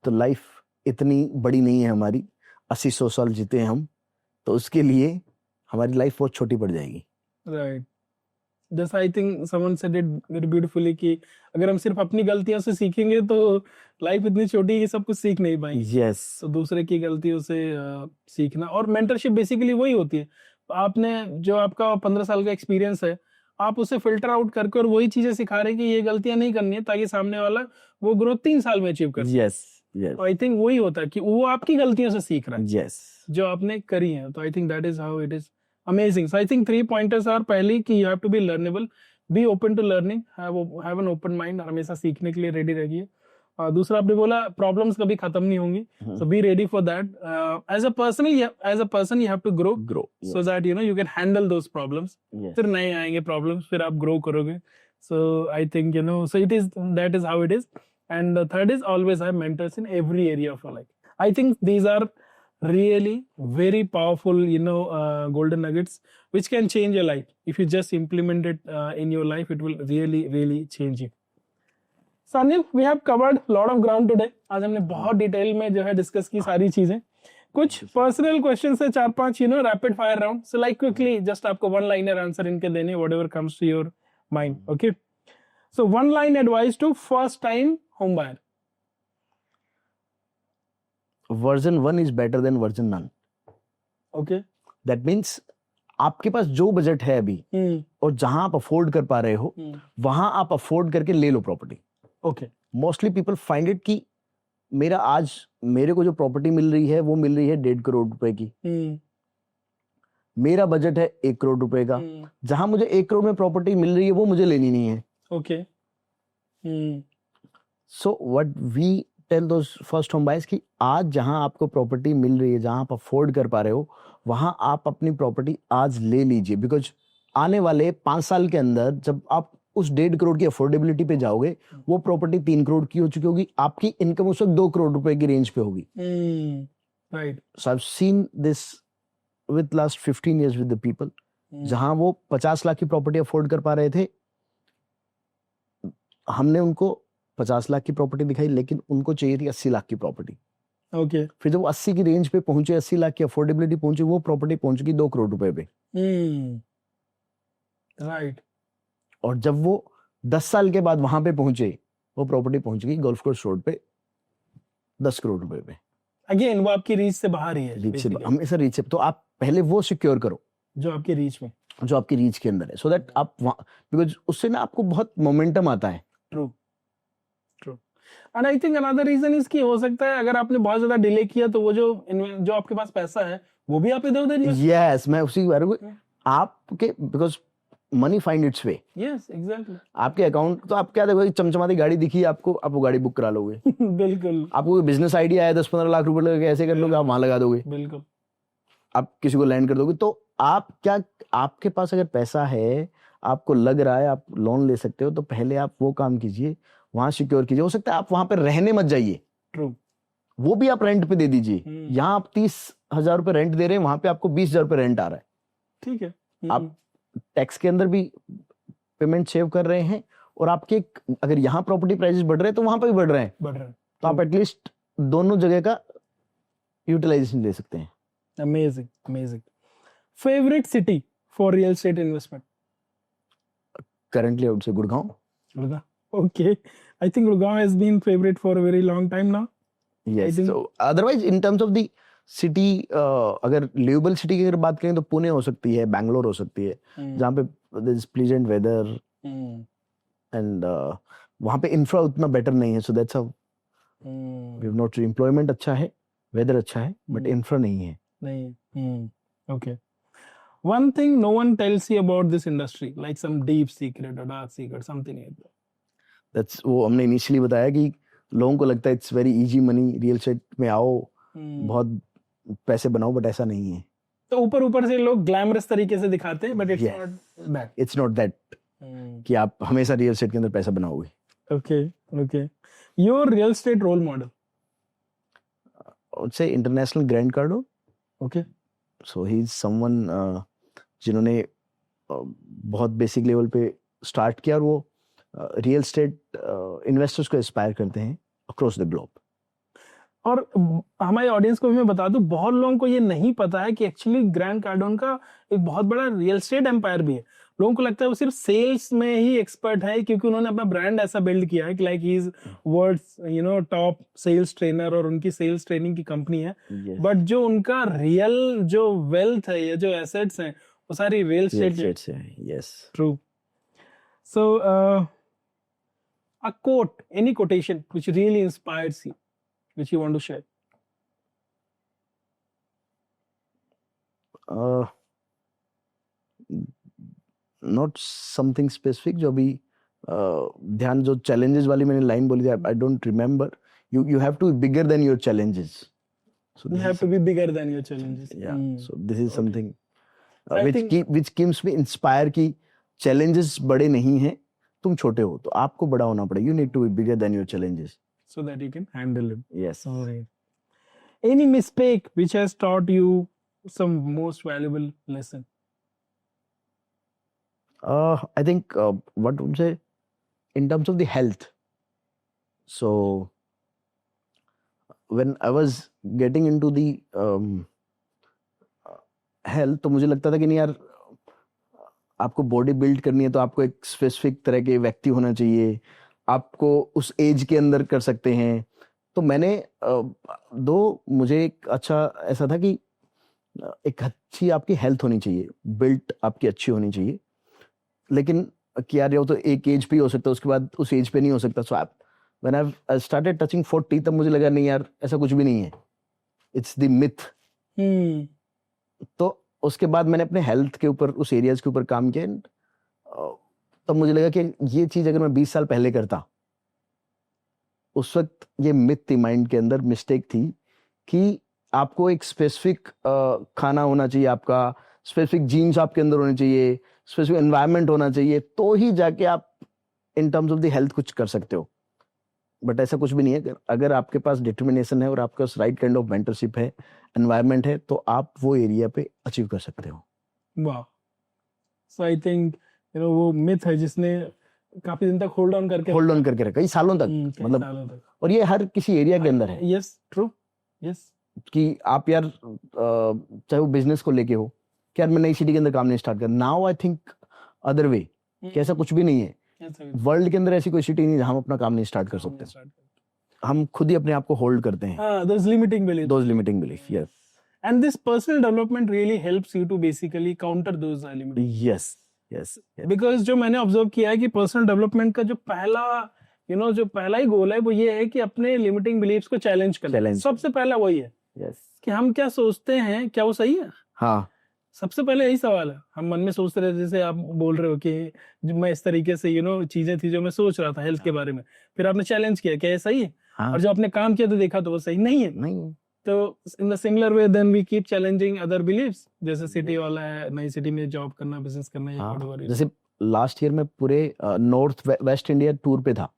तो लाइफ इतनी बड़ी नहीं है हमारी, 80-100 साल जीते हैं हम, तो उसके लिए हमारी लाइफ बहुत छोटी पड़ जाएगी। राइट। जैसा I think someone said it very beautifully कि अगर हम सिर्फ अपनी गलतियों से सीखेंगे तो लाइफ इतनी छोटी है कि सब कुछ सीख नहीं पाएंगे। यस। तो दूसरे की गलतियों से सीखना, और मेंटरशिप बेसिकली वही होती है। आपने जो आपका 15 साल का एक्सपीरियंस है, आप उसे फिल्टर आउट करके और वही चीजें सिखा रहे हैं कि ये गलतियां नहीं करनी है, ताकि सामने वाला वो ग्रोथ 3 साल में अचीव कर सके। Yes yes. तो आई थिंक वही होता है कि वो आपकी गलतियों से सीख रहा है, यस, जो आपने करी है। तो I think that is how it is amazing. So I think 3 pointers are, पहली कि you have to be learnable, be open to learning, have an open mind, हमेशा सीखने के लिए रेडी रहिए। दूसरा आपने बोला प्रॉब्लम्स कभी खत्म नहीं होंगी, so be ready for that. As a person you have to grow so that you can handle those problems. फिर नए आएंगे प्रॉब्लम्स, फिर आप ग्रो करोगे। So I think so it is, that is how it is. And the third is always have mentors in every area of your life. I think these are really very powerful, golden nuggets which can change your life. If you just implement it in your life, it will really, really change you. So Anil, we have covered a lot of ground today. आज हमने बहुत detail में जो है discuss की सारी चीजें। कुछ पर्सनल क्वेश्चन है 4-5 rapid fire round. So like quickly just आपको वन लाइनर आंसर इनके देने, whatever comes to your mind. Okay, so one line advice to first time home buyer. Version 1 is better than version none। Okay। That means आपके पास जो budget है अभी और जहां आप अफोर्ड कर पा रहे हो वहां आप अफोर्ड करके ले लो property. Okay. Mostly people find it कि मेरे को जो प्रॉपर्टी मिल रही है वो मिल रही है 1.5 करोड़ रुपए की, मेरा बजट है 1 करोड़ रुपए का, जहां मुझे 1 करोड़ में प्रॉपर्टी मिल रही है वो मुझे लेनी नहीं है। Okay. So what we tell those first home buyers कि आज जहां आपको प्रॉपर्टी मिल रही है, जहां आप अफोर्ड कर पा रहे हो, वहां आप अपनी प्रॉपर्टी आज ले लीजिए। बिकॉज आने वाले 5 साल के अंदर जब आप उस 1.5 करोड़ की अफोर्डेबिलिटी पे जाओगे, वो प्रॉपर्टी 3 करोड़ की हो चुकी होगी, आपकी इनकम उस वक्त 2 करोड़ रुपए की रेंज पे होगी। Right. So I've seen this with last 15 years with the people। जहां वो 50 लाख की प्रॉपर्टी अफोर्ड कर पा रहे थे, हमने उनको 50 लाख की प्रॉपर्टी दिखाई, लेकिन उनको चाहिए थी 80 लाख की प्रॉपर्टी। ओके। फिर जब 80 की रेंज पे पहुंचे, 80 लाख की अफोर्डेबिलिटी पहुंची, वो प्रॉपर्टी पहुंच गई 2 करोड़ रुपए पे। राइट। और जब वो 10 साल के बाद वहां पे पहुंचे, वो प्रॉपर्टी पहुंच गई गोल्फ कोर्स रोड पे 10 करोड़ रुपए पे। अगेन वो आपकी रीच से बाहर ही है, रीच से, हमेशा रीच से। तो आप पहले वो सिक्योर करो जो आपकी रीच में, जो आपकी रीच के अंदर है, सो दैट आप वहां, बिकॉज उससे ना आपको बहुत मोमेंटम आता है। True. And I think another reason is कि हो सकता है अगर आपने बहुत ज्यादा डिले किया तो वो जो आपके पास पैसा है वो भी आप इधर उधर। यस, मैं उसी बारे में आपके, because money find its way. Yes, exactly. आपके अकाउंट तो आप क्या देखोगे, चमचमाती गाड़ी दिखी आपको, आप वो गाड़ी बुक करा लोगे। बिल्कुल। आपको बिजनेस आइडिया है, 10-15 लाख रुपए लगे, ऐसे कर लोगे, आप वहां लगा दोगे। बिल्कुल। आप किसी को लैंड कर दोगे। तो आपके पास अगर पैसा है, आपको लग रहा है आप लोन ले सकते हो, तो पहले आप वो काम कीजिए, वहां सिक्योर कीजिए। हो सकता है आप वहां पे रहने मत जाइए, ट्रू, वो भी आप रेंट पे दे दीजिए। यहाँ आप 30 10,000 रुपए रेंट दे रहे हैं, वहां पे आपको 20,000 रुपए रेंट आ रहा है। ठीक है। आप टैक्स के अंदर भी पेमेंट सेव कर रहे हैं, और आपके अगर यहाँ प्रॉपर्टी प्राइसेस बढ़ रहे हैं तो वहां पे भी बढ़ रहे हैं, बढ़ रहा है। तो आप एटलीस्ट दोनों जगह का यूटिलाइजेशन ले सकते हैं। Amazing, amazing. Favourite city for real estate investment? Currently I would से Gurgaon. Gurgaon. Okay. I think Gurgaon has been favorite for a very long time now. Yes. think- So otherwise in terms of the city, अगर liveable city की अगर बात करें तो पुणे हो सकती है, बैंगलोर हो सकती है, जहाँ पे there is pleasant weather and वहाँ पे इंफ्रा उतना बेटर नहीं है, so that's how we have not. Employment अच्छा है, वेदर अच्छा है, बट इंफ्रा नहीं है। नहीं। Okay. One thing no one tells you about this industry, like some deep secret or dark secret, something like that. That's वो हमने initially बताया कि लोगों को लगता है it's very easy money, real estate में आओ बहुत पैसे बनाओ, बट ऐसा नहीं है। तो ऊपर से लोग ग्लैमरस तरीके से दिखाते हैं, but it's Yeah. Not that. It's not that कि आप हमेशा रियल एस्टेट के अंदर पैसा बनाओगे। Okay. Your real estate role model? उससे इंटरनेशनल ग्रैंड कार्डो। Okay. So he is someone जिन्होंने बहुत बेसिक लेवल पे स्टार्ट किया, और वो रियल एस्टेट इन्वेस्टर्स को इंस्पायर करते हैं अक्रॉस द ग्लोब। और हमारे ऑडियंस को भी मैं बता दूं, बहुत लोगों को ये नहीं पता है कि एक्चुअली ग्रैंड कार्डोन का एक बहुत बड़ा रियल एस्टेट एम्पायर भी है। लोगों को लगता है वो सिर्फ सेल्स में ही एक्सपर्ट है, क्योंकि उन्होंने अपना ब्रांड ऐसा बिल्ड किया है कि like he is world's top sales trainer, और उनकी सेल्स ट्रेनिंग की कंपनी है। बट जो उनका रियल जो वेल्थ है या जो एसेट्स हैं वो सारी रियल एस्टेट से। Yes, true. So a quote, any quotation which really inspires you, which you want to share? Not something specific. जो अभी ध्यान, जो चैलेंजेस वाली मैंने लाइन बोली थी, I don't remember. You have to be bigger than your challenges. So You have to be bigger than your challenges. yeah. So this is Okay. something I which think- which keeps me inspire कि challenges बड़े नहीं हैं, तुम छोटे हो तो आपको बड़ा होना पड़ेगा। You need to be bigger than your challenges. So that you can handle it. Yes. Alright. Any mistake which has taught you some most valuable lesson? I think what would say in terms of the health. So when I was getting into the health, तो मुझे लगता था कि नहीं यार, आपको body build करनी है तो आपको एक स्पेसिफिक तरह के व्यक्ति होना चाहिए, आपको उस एज के अंदर कर सकते हैं। तो मैंने मुझे एक अच्छा ऐसा था कि एक अच्छी आपकी हेल्थ होनी चाहिए, बिल्ट आपकी अच्छी होनी चाहिए, लेकिन कि यार वो तो एक एज पे ही हो सकता है, उसके बाद उस एज पे नहीं हो सकता। So when I started touching 40, तब मुझे लगा नहीं यार, ऐसा कुछ भी नहीं है, इट्स द मिथ। तो उसके बाद मैंने अपने हेल्थ के ऊपर, उस एरियाज के ऊपर काम किया। तब मुझे लगा कि ये चीज अगर मैं 20 साल पहले करता, उस वक्त ये मिथ थी माइंड के अंदर, मिस्टेक थी कि आपको एक स्पेसिफिक खाना होना चाहिए, आपका स्पेसिफिक जीन्स आपके अंदर होने चाहिए, स्पेसिफिक एनवायरनमेंट होना चाहिए, तो ही जाके आप इन टर्म्स ऑफ द हेल्थ कुछ कर सकते हो। बट ऐसा कुछ भी नहीं है। अगर आपके पास डिटर्मिनेशन है और आपके पास राइट काइंड ऑफ मेंटरशिप है, एनवायरनमेंट है, तो आप वो एरिया पे अचीव कर सकते हो। वाह। सो आई थिंक वो मिथ है जिसने काफी दिन तक होल्ड ऑन करके रखा, कई सालों तक, कई मतलब सालों तक। और ये हर किसी एरिया के अंदर है। Yes, true. यस, कि आप यार चाहे वो बिजनेस को लेके हो कि यार मैं नई सिटी के अंदर काम नहीं स्टार्ट कर। Now I think other way, कि ऐसा कुछ भी नहीं है। वर्ल्ड के अंदर ऐसी कोई सिटी नहीं जहां हम अपना काम नहीं स्टार्ट कर सकते। हम खुद ही अपने आप को होल्ड करते हैं। those limiting beliefs. Those limiting beliefs, yes. And this personal development really helps you to basically counter those limiting. Yes, yes, yes. Because जो मैंने ऑब्जर्व किया है कि पर्सनल डेवलपमेंट का जो पहला जो पहला ही गोल है वो ये है कि अपने लिमिटिंग बिलीफ्स को चैलेंज करना। सबसे पहला वही है। Yes. कि हम क्या सोचते हैं, क्या वो सही है? हाँ, सबसे पहले यही सवाल है। हम मन में सोचते रहे, जैसे आप बोल रहे हो कि जो मैं इस तरीके से चीजें थी जो मैं सोच रहा था हेल्थ के बारे में, फिर आपने चैलेंज किया क्या ये सही है? हाँ, और जब आपने काम किया तो देखा तो वो सही नहीं है। नहीं। तो in the similar way then we keep challenging other beliefs, जैसे सिटी वाला है, नई सिटी में जॉब करना, बिजनेस करना, या हाँ, जैसे लास्ट ईयर में पूरे नॉर्थ वेस्ट इंडिया टूर पे था,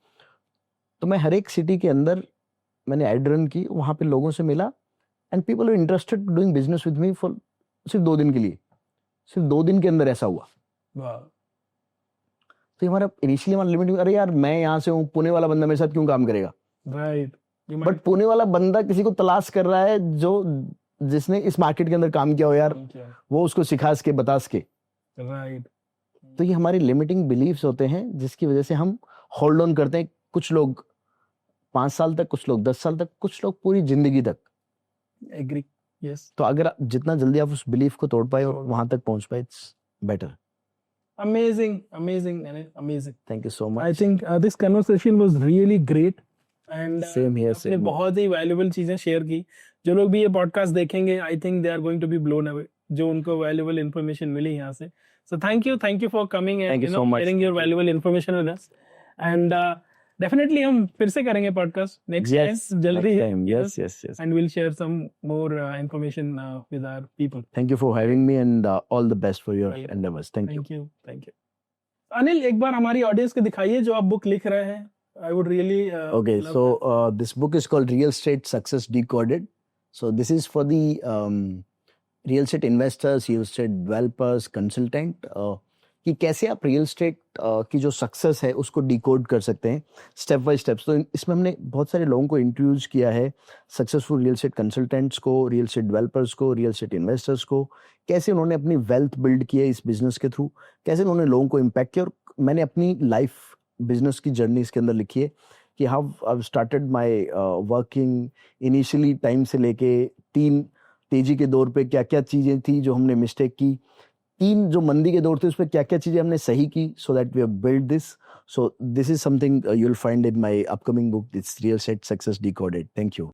तो मैं हर एक सिटी के अंदर मैंने एड रन की, वहां पे लोगों से मिला, and people are interested doing business with me for सिर्फ 2 दिन के लिए, सिर्फ 2 दिन के अंदर ऐसा हुआ। वाह, तो ये हमारा इनिशियली हमारा लिमिट, अरे यार मैं यहाँ से हूँ, पुणे वाला बंदा मेरे साथ क्यों काम करेगा? राइट। बट पुणे वाला बंदा किसी को तलाश कर रहा है जो जिसने इस मार्केट के अंदर काम किया हो यार, वो उसको सिखा सके, बता सके। राइट। तो ये हमारी लिमिटिंग बिलीफ्स होते हैं जिसकी वजह से हम होल्ड ऑन करते हैं। कुछ लोग 5 साल तक, कुछ लोग 10 साल तक, कुछ लोग पूरी जिंदगी तक। Agree, yes. तो अगर जितना जल्दी आप उस बिलीफ को तोड़ पाए और वहां तक पहुंच पाए, it's better. Amazing, amazing, Anil, amazing. Thank you so much. I think this conversation was really great. And Same here, आपने same here. बहुत ही वैल्यूएबल चीजें शेयर की। जो लोग भी ये पॉडकास्ट देखेंगे, I think they are going to be blown away, जो उनको वैल्यूएबल इन्फॉर्मेशन मिली यहाँ से। So thank you for coming Thank and you so much. Sharing your valuable information with us. And definitely हम फिर से करेंगे पॉडकास्ट नेक्स्ट टाइम, जल्दी है। yes. And we'll share some more information with our people. Thank you for having me and all the best for your Welcome. endeavors. Thank you. Thank you. Anil, एक बार हमारी audience को दिखाइए जो आप book लिख रहे हैं। I would really Okay, love so that. this book is called Real Estate Success Decoded. So this is for the real estate investors, real estate developers, consultant, कि कैसे आप रियल एस्टेट की जो सक्सेस है उसको डिकोड कर सकते हैं स्टेप बाय स्टेप्स। तो इसमें हमने बहुत सारे लोगों को इंट्रोड्यूस किया है, सक्सेसफुल रियल एस्टेट कंसल्टेंट्स को, रियल एस्टेट डेवलपर्स को, रियल एस्टेट इन्वेस्टर्स को, कैसे उन्होंने अपनी वेल्थ बिल्ड की है इस बिजनेस के थ्रू, कैसे उन्होंने लोगों को इम्पैक्ट किया। और मैंने अपनी लाइफ बिजनेस की जर्नी इसके अंदर लिखी है कि how I started my working initially time से लेके 3 तेजी के दौर पे क्या क्या चीज़ें थी जो हमने मिस्टेक की, 3 जो मंदी के दौर थे उस पर क्या क्या चीज़ें हमने सही की, so that we have build this. So this is something you will find in my upcoming book, this real estate success decoded. Thank you.